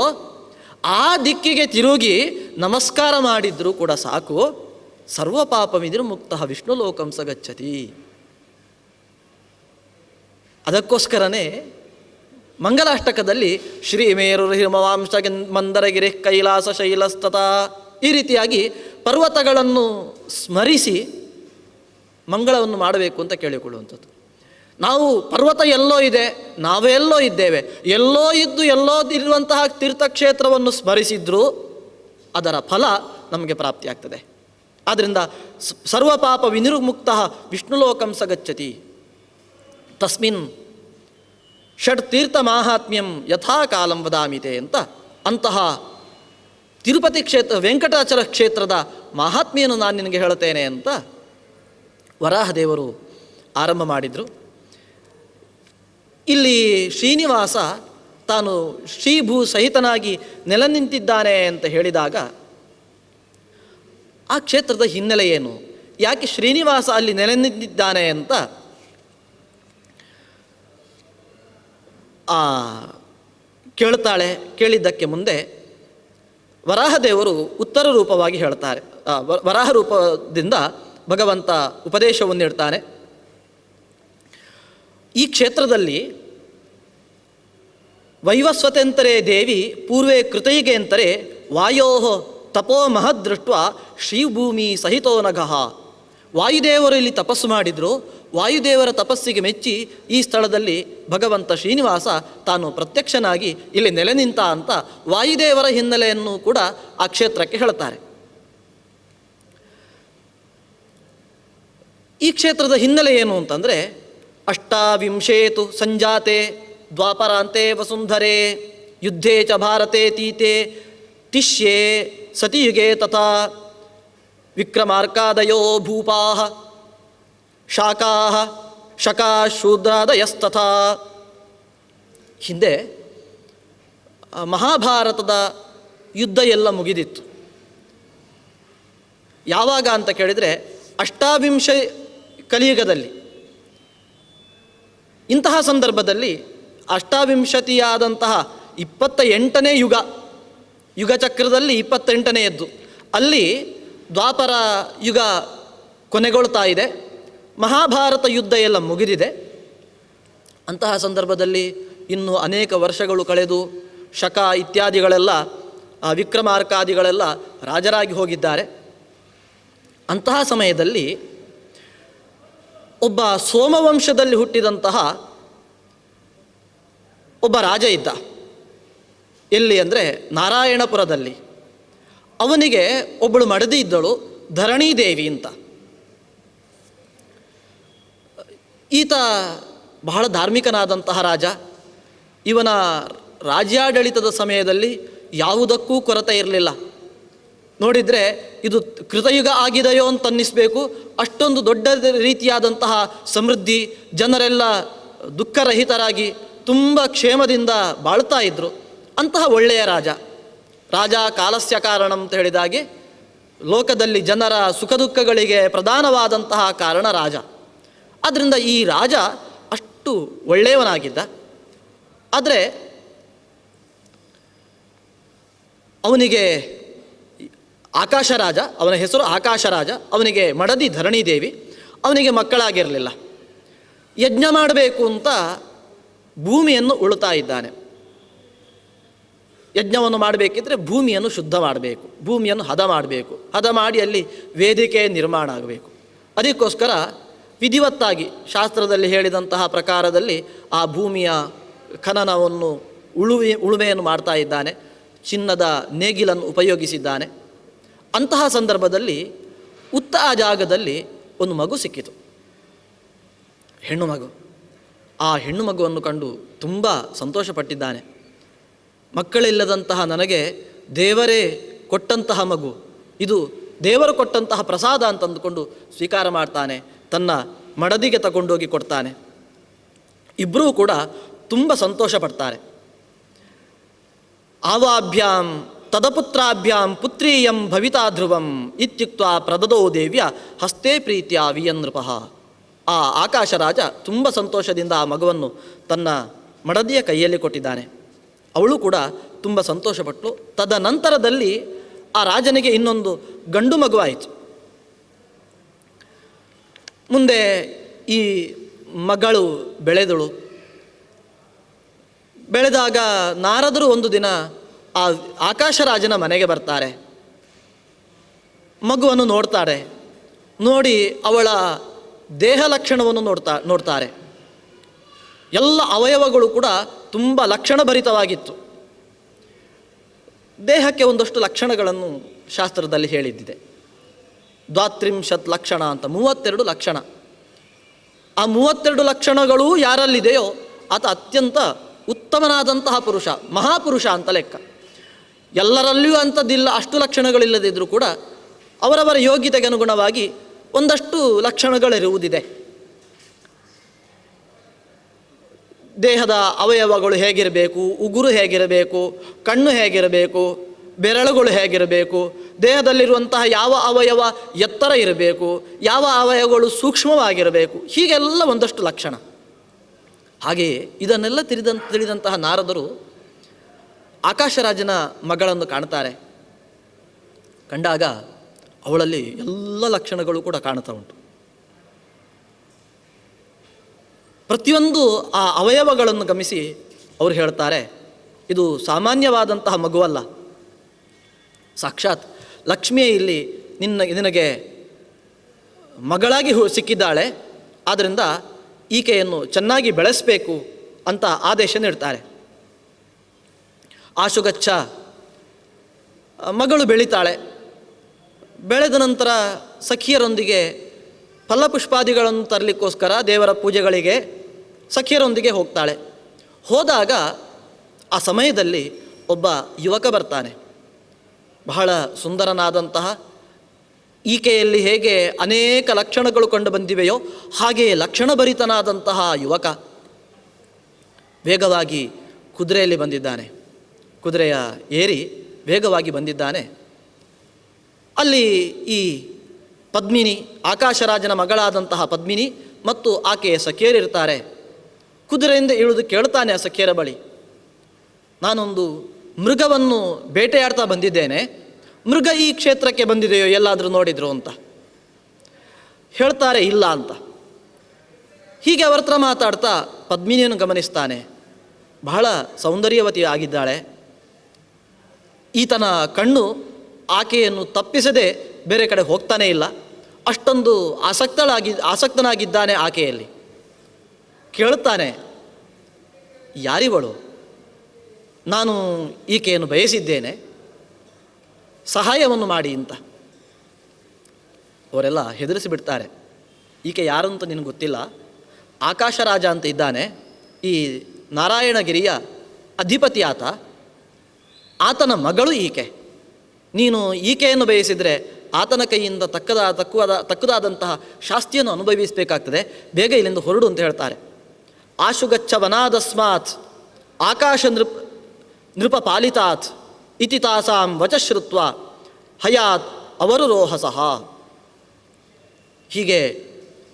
ಆ ದಿಕ್ಕಿಗೆ ತಿರುಗಿ ನಮಸ್ಕಾರ ಮಾಡಿದರೂ ಕೂಡ ಸಾಕು, ಸರ್ವಪಾಪಮಿದಿರು ಮುಕ್ತ ವಿಷ್ಣು ಲೋಕಂ ಸಗಚ್ಚತಿ. ಅದಕ್ಕೋಸ್ಕರನೇ ಮಂಗಲಾಷ್ಟಕದಲ್ಲಿ ಶ್ರೀಮೇರು ಹಿಮವಾಂಶ ಮಂದರಗಿರಿ ಕೈಲಾಸ ಶೈಲಸ್ತತ, ಈ ರೀತಿಯಾಗಿ ಪರ್ವತಗಳನ್ನು ಸ್ಮರಿಸಿ ಮಂಗಳವನ್ನು ಮಾಡಬೇಕು ಅಂತ ಕೇಳಿಕೊಳ್ಳುವಂಥದ್ದು. ನಾವು ಪರ್ವತ ಎಲ್ಲೋ ಇದೆ, ನಾವೆಲ್ಲೋ ಇದ್ದೇವೆ, ಎಲ್ಲೋ ಇದ್ದು ಎಲ್ಲೋ ಇರುವಂತಹ ತೀರ್ಥಕ್ಷೇತ್ರವನ್ನು ಸ್ಮರಿಸಿದ್ರೂ ಅದರ ಫಲ ನಮಗೆ ಪ್ರಾಪ್ತಿಯಾಗ್ತದೆ. ಆದ್ದರಿಂದ ಸರ್ವಪಾಪ ವಿನಿರ್ಮುಕ್ತ ವಿಷ್ಣುಲೋಕಂ ಸಗಚ್ಚತಿ. ತಸ್ಮಿನ್ ಷಡ್ ತೀರ್ಥ ಮಾಹಾತ್ಮ್ಯಂ ಯಥಾಕಾಲಂ ವದಾಮಿತೆ ಅಂತ, ಅಂತಹ ತಿರುಪತಿ ಕ್ಷೇತ್ರ, ವೆಂಕಟಾಚಲ ಕ್ಷೇತ್ರದ ಮಾಹಾತ್ಮ್ಯವನ್ನು ನಾನು ನಿನಗೆ ಹೇಳುತ್ತೇನೆ ಅಂತ ವರಾಹದೇವರು ಆರಂಭ ಮಾಡಿದರು. ಇಲ್ಲಿ ಶ್ರೀನಿವಾಸ ತಾನು ಶ್ರೀಭೂ ಸಹಿತನಾಗಿ ನೆಲೆ ನಿಂತಿದ್ದಾನೆ ಅಂತ ಹೇಳಿದಾಗ ಆ ಕ್ಷೇತ್ರದ ಹಿನ್ನೆಲೆ ಏನು, ಯಾಕೆ ಶ್ರೀನಿವಾಸ ಅಲ್ಲಿ ನೆಲೆ ನಿಂತಿದ್ದಾನೆ ಅಂತ ಕೇಳ್ತಾಳೆ. ಕೇಳಿದ್ದಕ್ಕೆ ಮುಂದೆ ವರಾಹದೇವರು ಉತ್ತರ ರೂಪವಾಗಿ ಹೇಳ್ತಾರೆ. ವರಾಹ ರೂಪದಿಂದ ಭಗವಂತ ಉಪದೇಶವನ್ನು ನೀಡ್ತಾನೆ. ಈ ಕ್ಷೇತ್ರದಲ್ಲಿ ವೈವಸ್ವತೆಂತರೇ ದೇವಿ ಪೂರ್ವೇ ಕೃತೈಗೆ ಅಂತಾರೆ ವಾಯೋ ತಪೋ ಮಹದೃಷ್ಟ ಶ್ರೀಭೂಮಿ ಸಹಿತೋ ನಗಃ. ವಾಯುದೇವರು ಇಲ್ಲಿ ತಪಸ್ಸು ಮಾಡಿದರು. ವಾಯುದೇವರ ತಪಸ್ಸಿಗೆ ಮೆಚ್ಚಿ ಈ ಸ್ಥಳದಲ್ಲಿ ಭಗವಂತ ಶ್ರೀನಿವಾಸ ತಾನು ಪ್ರತ್ಯಕ್ಷನಾಗಿ ಇಲ್ಲಿ ನೆಲೆ ನಿಂತ ಅಂತ ವಾಯುದೇವರ ಹಿನ್ನೆಲೆಯನ್ನು ಕೂಡ ಆ ಕ್ಷೇತ್ರಕ್ಕೆ ಹೇಳ್ತಾರೆ. ಈ ಕ್ಷೇತ್ರದ ಹಿನ್ನೆಲೆ ಏನು ಅಂತಂದರೆ, ಅಷ್ಟಾವಿಂಶೇತು ಸಂಜಾತೆ ದ್ವಾಪರಾಂತೆ ವಸುಂಧರೆ ಯುದ್ಧೇ ಚ ಭಾರತೆ ತೀತೆ ತಿಷ್ಯೆ ಸತಿಯುಗೆ ತಥಾ ವಿಕ್ರಮಾರ್ಕಾದಯೋ ಭೂಪಾಃ ಶಾಖಾಃ ಶಕಾ ಶೂದ್ರಾದಯಸ್ತಥಾ. ಹಿಂದೆ ಮಹಾಭಾರತದ ಯುದ್ಧ ಎಲ್ಲ ಮುಗಿದಿತ್ತು. ಯಾವಾಗ ಅಂತ ಕೇಳಿದರೆ ಅಷ್ಟಾವಿಂಶ ಕಲಿಯುಗದಲ್ಲಿ. ಇಂತಹ ಸಂದರ್ಭದಲ್ಲಿ ಅಷ್ಟಾವಿಂಶತಿಯಾದಂತಹ 28ನೇ ಯುಗಚಕ್ರದಲ್ಲಿ 28ನೇಯದ್ದು. ಅಲ್ಲಿ ದ್ವಾಪರ ಯುಗ ಕೊನೆಗೊಳ್ತಾ ಇದೆ, ಮಹಾಭಾರತ ಯುದ್ಧ ಎಲ್ಲ ಮುಗಿದಿದೆ. ಅಂತಹ ಸಂದರ್ಭದಲ್ಲಿ ಇನ್ನು ಅನೇಕ ವರ್ಷಗಳು ಕಳೆದು ಶಕ ಇತ್ಯಾದಿಗಳೆಲ್ಲ ವಿಕ್ರಮಾರ್ಕಾದಿಗಳೆಲ್ಲ ರಾಜರಾಗಿ ಹೋಗಿದ್ದಾರೆ. ಅಂತಹ ಸಮಯದಲ್ಲಿ ಒಬ್ಬ ಸೋಮವಂಶದಲ್ಲಿ ಹುಟ್ಟಿದಂತಹ ಒಬ್ಬ ರಾಜ ಇದ್ದ. ಎಲ್ಲಿ ಅಂದರೆ ನಾರಾಯಣಪುರದಲ್ಲಿ. ಅವನಿಗೆ ಒಬ್ಬಳು ಮಡದಿ ಇದ್ದಳು, ಧರಣೀದೇವಿ ಅಂತ. ಈತ ಬಹಳ ಧಾರ್ಮಿಕನಾದಂತಹ ರಾಜ. ಇವನ ರಾಜ್ಯಾಡಳಿತದ ಸಮಯದಲ್ಲಿ ಯಾವುದಕ್ಕೂ ಕೊರತೆ ಇರಲಿಲ್ಲ. ನೋಡಿದರೆ ಇದು ಕೃತಯುಗ ಆಗಿದೆಯೋ ಅಂತ ಅನ್ನಿಸಬೇಕು, ಅಷ್ಟೊಂದು ದೊಡ್ಡ ರೀತಿಯಾದಂತಹ ಸಮೃದ್ಧಿ, ಜನರೆಲ್ಲ ದುಃಖರಹಿತರಾಗಿ ತುಂಬ ಕ್ಷೇಮದಿಂದ ಬಾಳ್ತಾ ಇದ್ದರು. ಅಂತಹ ಒಳ್ಳೆಯ ರಾಜ ಕಾಲಸ್ಯ ಕಾರಣ ಅಂತ ಹೇಳಿದಾಗೆ ಲೋಕದಲ್ಲಿ ಜನರ ಸುಖ ದುಃಖಗಳಿಗೆ ಪ್ರಧಾನವಾದಂತಹ ಕಾರಣ ರಾಜ. ಆದ್ದರಿಂದ ಈ ರಾಜ ಅಷ್ಟು ಒಳ್ಳೆಯವನಾಗಿದ್ದ. ಆದರೆ ಅವನಿಗೆ ಆಕಾಶ ರಾಜ, ಅವನ ಹೆಸರು ಆಕಾಶ ರಾಜ, ಅವನಿಗೆ ಮಡದಿ ಧರಣೀದೇವಿ. ಅವನಿಗೆ ಮಕ್ಕಳಾಗಿರಲಿಲ್ಲ. ಯಜ್ಞ ಮಾಡಬೇಕು ಅಂತ ಭೂಮಿಯನ್ನು ಉಳುತ್ತಾ ಇದ್ದಾನೆ. ಯಜ್ಞವನ್ನು ಮಾಡಬೇಕಿದ್ರೆ ಭೂಮಿಯನ್ನು ಶುದ್ಧ ಮಾಡಬೇಕು, ಭೂಮಿಯನ್ನು ಹದ ಮಾಡಬೇಕು, ಹದ ಮಾಡಿ ಅಲ್ಲಿ ವೇದಿಕೆ ನಿರ್ಮಾಣ ಆಗಬೇಕು. ಅದಕ್ಕೋಸ್ಕರ ವಿಧಿವತ್ತಾಗಿ ಶಾಸ್ತ್ರದಲ್ಲಿ ಹೇಳಿದಂತಹ ಪ್ರಕಾರದಲ್ಲಿ ಆ ಭೂಮಿಯ ಖನನವನ್ನು ಉಳುಮೆಯನ್ನು ಮಾಡ್ತಾ ಇದ್ದಾನೆ. ಚಿನ್ನದ ನೇಗಿಲನ್ನು ಉಪಯೋಗಿಸಿದ್ದಾನೆ. ಅಂತಹ ಸಂದರ್ಭದಲ್ಲಿ ಆ ಜಾಗದಲ್ಲಿ ಒಂದು ಮಗು ಸಿಕ್ಕಿತು, ಹೆಣ್ಣು ಮಗು. ಆ ಹೆಣ್ಣು ಮಗುವನ್ನು ಕಂಡು ತುಂಬ ಸಂತೋಷಪಟ್ಟಿದ್ದಾನೆ. ಮಕ್ಕಳಿಲ್ಲದಂತಹ ನನಗೆ ದೇವರೇ ಕೊಟ್ಟಂತಹ ಮಗು, ಇದು ದೇವರು ಕೊಟ್ಟಂತಹ ಪ್ರಸಾದ ಅಂತಂದುಕೊಂಡು ಸ್ವೀಕಾರ ಮಾಡ್ತಾನೆ. ತನ್ನ ಮಡದಿಗೆ ತಗೊಂಡೋಗಿ ಕೊಡ್ತಾನೆ. ಇಬ್ಬರೂ ಕೂಡ ತುಂಬ ಸಂತೋಷ ಪಡ್ತಾರೆ. ಆವಾಭ್ಯಾಂ ತದಪುತ್ರಾಭ್ಯಾಂ ಪುತ್ರೀಯಂ ಭವಿತಾ ಧ್ರುವಂ ಇತ್ಯುಕ್ತ ಪ್ರದದೋ ದೇವ್ಯ ಹಸ್ತೆ ಪ್ರೀತ್ಯ ವಿಯನೃಪಃ. ಆ ಆಕಾಶ ರಾಜ ತುಂಬ ಸಂತೋಷದಿಂದ ಆ ಮಗುವನ್ನು ತನ್ನ ಮಡದಿಯ ಕೈಯಲ್ಲಿ ಕೊಟ್ಟಿದ್ದಾನೆ. ಅವಳು ಕೂಡ ತುಂಬ ಸಂತೋಷಪಟ್ಟಳು. ತದನಂತರದಲ್ಲಿ ಆ ರಾಜನಿಗೆ ಇನ್ನೊಂದು ಗಂಡು ಮಗುವಾಯಿತು. ಮುಂದೆ ಈ ಮಗಳು ಬೆಳೆದಾಗ ನಾರದರು ಒಂದು ದಿನ ಆ ಆಕಾಶರಾಜನ ಮನೆಗೆ ಬರ್ತಾರೆ. ಮಗುವನ್ನು ನೋಡ್ತಾರೆ. ನೋಡಿ ಅವಳ ದೇಹ ಲಕ್ಷಣವನ್ನು ನೋಡ್ತಾರೆ. ಎಲ್ಲ ಅವಯವಗಳು ಕೂಡ ತುಂಬ ಲಕ್ಷಣಭರಿತವಾಗಿತ್ತು. ದೇಹಕ್ಕೆ ಒಂದಷ್ಟು ಲಕ್ಷಣಗಳನ್ನು ಶಾಸ್ತ್ರದಲ್ಲಿ ಹೇಳಿದ್ದಿದೆ. 32 ಲಕ್ಷಣ ಅಂತ, 32 ಲಕ್ಷಣ. ಆ 32 ಲಕ್ಷಣಗಳು ಯಾರಲ್ಲಿದೆಯೋ ಆತ ಅತ್ಯಂತ ಉತ್ತಮನಾದಂತಹ ಪುರುಷ, ಮಹಾಪುರುಷ ಅಂತ ಲೆಕ್ಕ. ಎಲ್ಲರಲ್ಲಿಯೂ ಅಂಥದ್ದಿಲ್ಲ, ಅಷ್ಟು ಲಕ್ಷಣಗಳಿಲ್ಲದಿದ್ದರೂ ಕೂಡ ಅವರವರ ಯೋಗ್ಯತೆಗೆ ಅನುಗುಣವಾಗಿ ಒಂದಷ್ಟು ಲಕ್ಷಣಗಳಿರುವುದಿದೆ. ದೇಹದ ಅವಯವಗಳು ಹೇಗಿರಬೇಕು, ಉಗುರು ಹೇಗಿರಬೇಕು, ಕಣ್ಣು ಹೇಗಿರಬೇಕು, ಬೆರಳುಗಳು ಹೇಗಿರಬೇಕು, ದೇಹದಲ್ಲಿರುವಂತಹ ಯಾವ ಅವಯವ ಎತ್ತರ ಇರಬೇಕು, ಯಾವ ಅವಯವಗಳು ಸೂಕ್ಷ್ಮವಾಗಿರಬೇಕು, ಹೀಗೆಲ್ಲ ಒಂದಷ್ಟು ಲಕ್ಷಣ. ಹಾಗೆಯೇ ಇದನ್ನೆಲ್ಲ ತಿಳಿದಂತಹ ನಾರದರು ಆಕಾಶರಾಜನ ಮಗಳನ್ನು ಕಾಣ್ತಾರೆ. ಕಂಡಾಗ ಅವಳಲ್ಲಿ ಎಲ್ಲ ಲಕ್ಷಣಗಳು ಕೂಡ ಕಾಣ್ತಾ ಉಂಟು. ಪ್ರತಿಯೊಂದು ಆ ಅವಯವಗಳನ್ನು ಗಮನಿಸಿ ಅವರು ಹೇಳ್ತಾರೆ, ಇದು ಸಾಮಾನ್ಯವಾದಂತಹ ಮಗುವಲ್ಲ, ಸಾಕ್ಷಾತ್ ಲಕ್ಷ್ಮಿಯೇ ಇಲ್ಲಿ ನಿನಗೆ ಮಗಳಾಗಿ ಸಿಕ್ಕಿದ್ದಾಳೆ. ಆದ್ದರಿಂದ ಈಕೆಯನ್ನು ಚೆನ್ನಾಗಿ ಬೆಳೆಸಬೇಕು ಅಂತ ಆದೇಶ ನೀಡ್ತಾರೆ. ಆಶುಗಚ್ಚ ಮಗಳು ಬೆಳೀತಾಳೆ. ಬೆಳೆದ ನಂತರ ಸಖಿಯರೊಂದಿಗೆ ಫಲಪುಷ್ಪಾದಿಗಳನ್ನು ತರಲಿಕ್ಕೋಸ್ಕರ ದೇವರ ಪೂಜೆಗಳಿಗೆ ಸಖಿಯರೊಂದಿಗೆ ಹೋಗ್ತಾಳೆ. ಹೋದಾಗ ಆ ಸಮಯದಲ್ಲಿ ಒಬ್ಬ ಯುವಕ ಬರ್ತಾನೆ. ಬಹಳ ಸುಂದರನಾದಂತಹ, ಈಕೆಯಲ್ಲಿ ಹೇಗೆ ಅನೇಕ ಲಕ್ಷಣಗಳು ಕಂಡು ಬಂದಿವೆಯೋ ಹಾಗೆಯೇ ಲಕ್ಷಣಭರಿತನಾದಂತಹ ಯುವಕ ವೇಗವಾಗಿ ಕುದುರೆಯಲ್ಲಿ ಬಂದಿದ್ದಾನೆ. ಕುದುರೆಯ ಏರಿ ವೇಗವಾಗಿ ಬಂದಿದ್ದಾನೆ. ಅಲ್ಲಿ ಈ ಪದ್ಮಿನಿ, ಆಕಾಶರಾಜನ ಮಗಳಾದಂತಹ ಪದ್ಮಿನಿ ಮತ್ತು ಆಕೆಯ ಸಖಿಯರಿರ್ತಾರೆ. ಕುದುರೆಯಿಂದ ಇಳಿದು ಕೇಳ್ತಾನೆ ಆ ಸಖಿಯರ ಬಳಿ, ನಾನೊಂದು ಮೃಗವನ್ನು ಬೇಟೆಯಾಡ್ತಾ ಬಂದಿದ್ದೇನೆ, ಮೃಗ ಈ ಕ್ಷೇತ್ರಕ್ಕೆ ಬಂದಿದೆಯೋ ಎಲ್ಲಾದರೂ ನೋಡಿದ್ರು ಅಂತ. ಹೇಳ್ತಾರೆ ಇಲ್ಲ ಅಂತ. ಹೀಗೆ ಅವರ ಹತ್ರ ಮಾತಾಡ್ತಾ ಪದ್ಮಿನಿಯನ್ನು ಗಮನಿಸ್ತಾನೆ. ಬಹಳ ಸೌಂದರ್ಯವತಿ ಆಗಿದ್ದಾಳೆ. ಈತನ ಕಣ್ಣು ಆಕೆಯನ್ನು ತಪ್ಪಿಸದೆ ಬೇರೆ ಕಡೆ ಹೋಗ್ತಾನೇ ಇಲ್ಲ. ಅಷ್ಟೊಂದು ಆಸಕ್ತನಾಗಿದ್ದಾನೆ ಆಕೆಯಲ್ಲಿ. ಕೇಳುತ್ತಾನೆ, ಯಾರಿವಳು? ನಾನು ಈಕೆಯನ್ನು ಬಯಸಿದ್ದೇನೆ, ಸಹಾಯವನ್ನು ಮಾಡಿ ಅಂತ. ಅವರೆಲ್ಲ ಹೆದರಿಸಿಬಿಡ್ತಾರೆ. ಈಕೆ ಯಾರು ಅಂತ ನಿನಗೆ ಗೊತ್ತಿಲ್ಲ, ಆಕಾಶರಾಜ ಅಂತ ಇದ್ದಾನೆ, ಈ ನಾರಾಯಣಗಿರಿಯ ಅಧಿಪತಿ ಆತ, ಆತನ ಮಗಳು ಈಕೆ. ನೀನು ಈಕೆಯನ್ನು ಬಯಸಿದರೆ ಆತನ ಕೈಯಿಂದ ತಕ್ಕದಾದಂತಹ ಶಾಸ್ತಿಯನ್ನು ಅನುಭವಿಸಬೇಕಾಗ್ತದೆ, ಬೇಗ ಇಲ್ಲಿಂದ ಹೊರಡು ಅಂತ ಹೇಳ್ತಾರೆ. ಆಶುಗಚ್ಚ ವನಾದಸ್ಮಾತ್ ಆಕಾಶ ನೃಪ ಪಾಲಿತಾತ್ ಇತಿ ತಾಸಾಂ ವಚಶ್ರುತ್ವ ಹಯಾತ್ ಅವರು ರೋಹಸಃ. ಹೀಗೆ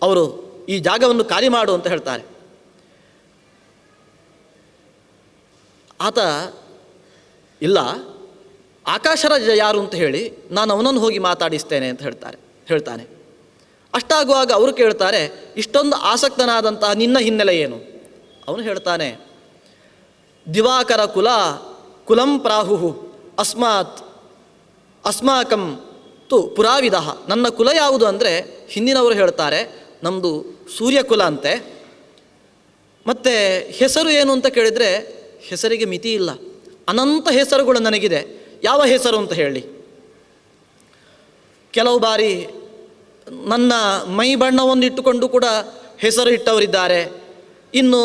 ಅವರು ಈ ಜಾಗವನ್ನು ಖಾಲಿ ಮಾಡು ಅಂತ ಹೇಳ್ತಾರೆ. ಆತ ಇಲ್ಲ, ಆಕಾಶರಾಜ ಯಾರು ಅಂತ ಹೇಳಿ ನಾನು ಅವನನ್ನು ಹೋಗಿ ಮಾತಾಡಿಸ್ತೇನೆ ಅಂತ ಹೇಳ್ತಾನೆ. ಅಷ್ಟಾಗುವಾಗ ಅವರು ಕೇಳ್ತಾರೆ, ಇಷ್ಟೊಂದು ಆಸಕ್ತನಾದಂತಹ ನಿನ್ನ ಹಿನ್ನೆಲೆ ಏನು? ಅವನು ಹೇಳ್ತಾನೆ, ದಿವಾಕರ ಕುಲಂ ಪ್ರಾಹು ಅಸ್ಮಾಕಂ ತು ಪುರಾವಿದ. ನನ್ನ ಕುಲ ಯಾವುದು ಅಂದರೆ ಹಿಂದಿನವರು ಹೇಳ್ತಾರೆ ನಮ್ಮದು ಸೂರ್ಯಕುಲ ಅಂತೆ. ಮತ್ತು ಹೆಸರು ಏನು ಅಂತ ಕೇಳಿದರೆ ಹೆಸರಿಗೆ ಮಿತಿ ಇಲ್ಲ, ಅನಂತ ಹೆಸರುಗಳು ನನಗಿದೆ. ಯಾವ ಹೆಸರು ಅಂತ ಹೇಳಿ? ಕೆಲವು ಬಾರಿ ನನ್ನ ಮೈ ಬಣ್ಣವನ್ನು ಇಟ್ಟುಕೊಂಡು ಕೂಡ ಹೆಸರು ಇಟ್ಟವರಿದ್ದಾರೆ, ಇನ್ನು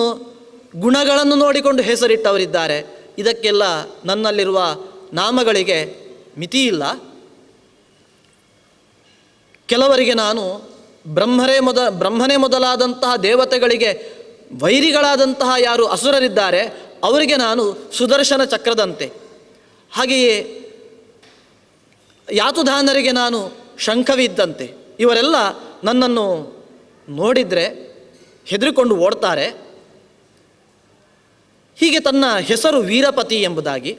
ಗುಣಗಳನ್ನು ನೋಡಿಕೊಂಡು ಹೆಸರಿಟ್ಟವರಿದ್ದಾರೆ. ಇದಕ್ಕೆಲ್ಲ ನನ್ನಲ್ಲಿರುವ ನಾಮಗಳಿಗೆ ಮಿತಿ ಇಲ್ಲ. ಕೆಲವರಿಗೆ ನಾನು ಬ್ರಹ್ಮನೇ ಮೊದಲಾದಂತಹ ದೇವತೆಗಳಿಗೆ ವೈರಿಗಳಾದಂತಹ ಯಾರು ಅಸುರರಿದ್ದಾರೆ ಅವರಿಗೆ ನಾನು ಸುದರ್ಶನ ಚಕ್ರದಂತೆ, ಹಾಗೆಯೇ ಯಾತುಧಾನರಿಗೆ ನಾನು ಶಂಖವಿದ್ದಂತೆ. ಇವರೆಲ್ಲ ನನ್ನನ್ನು ನೋಡಿದರೆ ಹೆದರಿಕೊಂಡು ಓಡ್ತಾರೆ. ಹೀಗೆ ತನ್ನ ಹೆಸರು ವೀರಪತಿ ಎಂಬುದಾಗಿ,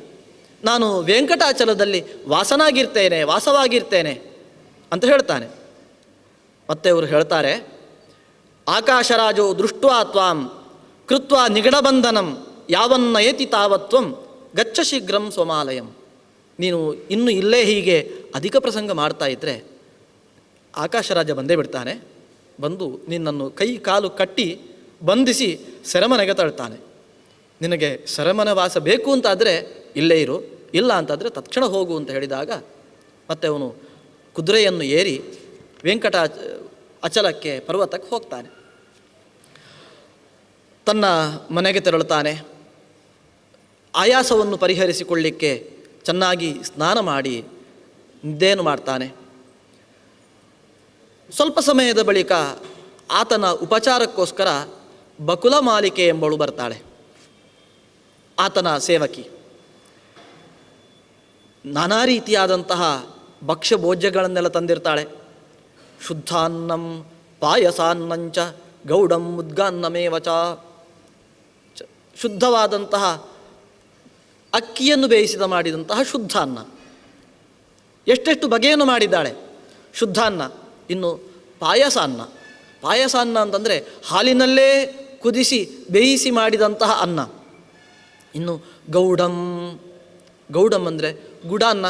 ನಾನು ವೆಂಕಟಾಚಲದಲ್ಲಿ ವಾಸವಾಗಿರ್ತೇನೆ ಅಂತ ಹೇಳ್ತಾನೆ. ಮತ್ತೆ ಅವರು ಹೇಳ್ತಾರೆ, ಆಕಾಶರಾಜೋ ದೃಷ್ಟ್ವಾ ತ್ವಾಂ ಕೃತ್ವಾ ನಿಗಡಬಂಧನಂ ಯಾವನ್ನಯತಿ ತಾವತ್ವಂ ಗಚ್ಚ ಶೀಘ್ರಂ ಸ್ವಮಾಲಯಂ. ನೀನು ಇನ್ನು ಇಲ್ಲೇ ಹೀಗೆ ಅಧಿಕ ಪ್ರಸಂಗ ಮಾಡ್ತಾ ಇದ್ದರೆ ಆಕಾಶರಾಜ ಬಂದೇ ಬಿಡ್ತಾನೆ. ಬಂದು ನಿನ್ನನ್ನು ಕೈ ಕಾಲು ಕಟ್ಟಿ ಬಂಧಿಸಿ ಸೆರೆಮನೆಗೆ ತಳ್ತಾನೆ. ನಿನಗೆ ಸೆರೆಮನೆ ವಾಸ ಬೇಕು ಅಂತಾದರೆ ಇಲ್ಲೇ ಇರು, ಇಲ್ಲ ಅಂತಾದರೆ ತಕ್ಷಣ ಹೋಗು ಅಂತ ಹೇಳಿದಾಗ ಮತ್ತೆ ಅವನು ಕುದುರೆಯನ್ನು ಏರಿ ಅಚಲಕ್ಕೆ ಪರ್ವತಕ್ಕೆ ಹೋಗ್ತಾನೆ. ತನ್ನ ಮನೆಗೆ ತೆರಳುತ್ತಾನೆ. ಆಯಾಸವನ್ನು ಪರಿಹರಿಸಿಕೊಳ್ಳಿಕ್ಕೆ ಚೆನ್ನಾಗಿ ಸ್ನಾನ ಮಾಡಿ ನಿದ್ದೆಯನ್ನು ಮಾಡ್ತಾನೆ. ಸ್ವಲ್ಪ ಸಮಯದ ಬಳಿಕ ಆತನ ಉಪಚಾರಕ್ಕೋಸ್ಕರ ಬಕುಲ ಮಾಲಿಕೆ ಎಂಬಳು ಬರ್ತಾಳೆ, ಆತನ ಸೇವಕಿ. ನಾನಾ ರೀತಿಯಾದಂತಹ ಭಕ್ಷ್ಯ ಭೋಜ್ಯಗಳನ್ನೆಲ್ಲ ತಂದಿರ್ತಾಳೆ. ಶುದ್ಧಾನ್ನಂ ಪಾಯಸಾನ್ನಂಚ ಗೌಡಂ ಮುದ್ಗಾನ್ನಮೇವಚ. ಶುದ್ಧವಾದಂತಹ ಅಕ್ಕಿಯನ್ನು ಬೇಯಿಸಿದ ಮಾಡಿದಂತಹ ಶುದ್ಧಾನ್ನ, ಎಷ್ಟೆಷ್ಟು ಬಗೆಯನ್ನು ಮಾಡಿದ್ದಾಳೆ. ಶುದ್ಧಾನ್ನ, ಇನ್ನು ಪಾಯಸಾನ್ನ ಅಂತಂದರೆ ಹಾಲಿನಲ್ಲೇ ಕುದಿಸಿ ಬೇಯಿಸಿ ಮಾಡಿದಂತಹ ಅನ್ನ. ಇನ್ನು ಗೌಡಂ ಅಂದರೆ ಗುಡಾನ್ನ,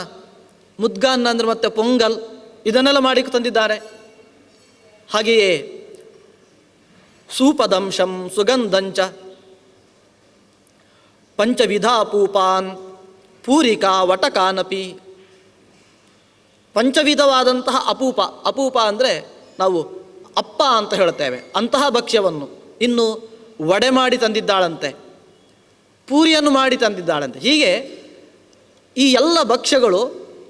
ಮುದ್ಗಾನ್ನ ಅಂದರೆ ಮತ್ತೆ ಪೊಂಗಲ್, ಇದನ್ನೆಲ್ಲ ಮಾಡಿ ತಂದಿದ್ದಾರೆ. ಹಾಗೆಯೇ ಸೂಪದಂಶಂ ಸುಗಂಧಂಚ ಪಂಚವಿಧಾ ಪೂಪಾನ್ ಪೂರಿಕಾ ವಟಕಾನಪಿ. ಪಂಚವಿಧವಾದಂತಹ ಅಪೂಪ ಅಂದರೆ ನಾವು ಅಪ್ಪ ಅಂತ ಹೇಳ್ತೇವೆ, ಅಂತಹ ಭಕ್ಷ್ಯವನ್ನು. ಇನ್ನು ವಡೆ ಮಾಡಿ ತಂದಿದ್ದಾಳಂತೆ, ಪೂರಿಯನ್ನು ಮಾಡಿ ತಂದಿದ್ದಾಳಂತೆ. ಹೀಗೆ ಈ ಎಲ್ಲ ಭಕ್ಷ್ಯಗಳು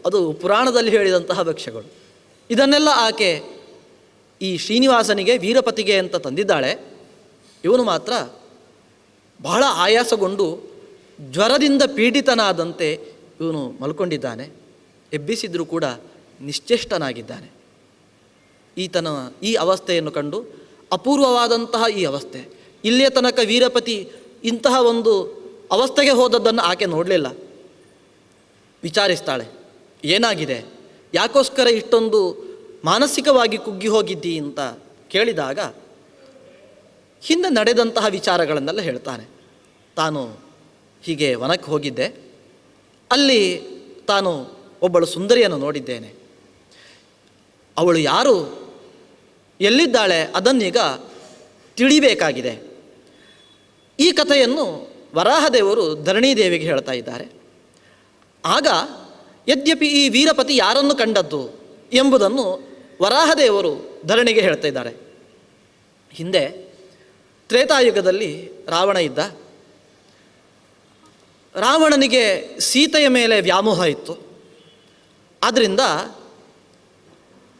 ಅದು ಪುರಾಣದಲ್ಲಿ ಹೇಳಿದಂತಹ ಭಕ್ಷ್ಯಗಳು. ಇದನ್ನೆಲ್ಲ ಆಕೆ ಈ ಶ್ರೀನಿವಾಸನಿಗೆ ವೀರಪತಿಗೆ ಅಂತ ತಂದಿದ್ದಾಳೆ. ಇವನು ಮಾತ್ರ ಬಹಳ ಆಯಾಸಗೊಂಡು ಜ್ವರದಿಂದ ಪೀಡಿತನಾದಂತೆ ಇವನು ಮಲ್ಕೊಂಡಿದ್ದಾನೆ. ಎಬ್ಬಿಸಿದ್ರೂ ಕೂಡ ನಿಶ್ಚೇಷ್ಟನಾಗಿದ್ದಾನೆ. ಈತನ ಈ ಅವಸ್ಥೆಯನ್ನು ಕಂಡು, ಅಪೂರ್ವವಾದಂತಹ ಈ ಅವಸ್ಥೆ, ಇಲ್ಲಿಯ ತನಕ ವೀರಪತಿ ಇಂತಹ ಒಂದು ಅವಸ್ಥೆಗೆ ಹೋದದ್ದನ್ನು ಆಕೆ ನೋಡಲಿಲ್ಲ. ವಿಚಾರಿಸ್ತಾಳೆ, ಏನಾಗಿದೆ, ಯಾಕೋಸ್ಕರ ಇಷ್ಟೊಂದು ಮಾನಸಿಕವಾಗಿ ಕುಗ್ಗಿ ಹೋಗಿದ್ದಿ ಅಂತ ಕೇಳಿದಾಗ ಹಿಂದೆ ನಡೆದಂತಹ ವಿಚಾರಗಳನ್ನೆಲ್ಲ ಹೇಳ್ತಾನೆ. ತಾನು ಹೀಗೆ ವನಕ್ಕೆ ಹೋಗಿದ್ದೆ, ಅಲ್ಲಿ ತಾನು ಒಬ್ಬಳು ಸುಂದರಿಯನ್ನು ನೋಡಿದ್ದೇನೆ. ಅವಳು ಯಾರು, ಎಲ್ಲಿದ್ದಾಳೆ ಅದನ್ನೀಗ ತಿಳಿಬೇಕಾಗಿದೆ. ಈ ಕಥೆಯನ್ನು ವರಾಹದೇವರು ಧರಣಿದೇವಿಗೆ ಹೇಳ್ತಾ ಇದ್ದಾರೆ. ಆಗ ಯದ್ಯಪಿ ಈ ವೀರಪತಿ ಯಾರನ್ನು ಕಂಡದ್ದು ಎಂಬುದನ್ನು ವರಾಹದೇವರು ಧರಣಿಗೆ ಹೇಳ್ತಾ ಇದ್ದಾರೆ. ಹಿಂದೆ ತ್ರೇತಾಯುಗದಲ್ಲಿ ರಾವಣ ಇದ್ದ. ರಾವಣನಿಗೆ ಸೀತೆಯ ಮೇಲೆ ವ್ಯಾಮೋಹ ಇತ್ತು. ಆದ್ದರಿಂದ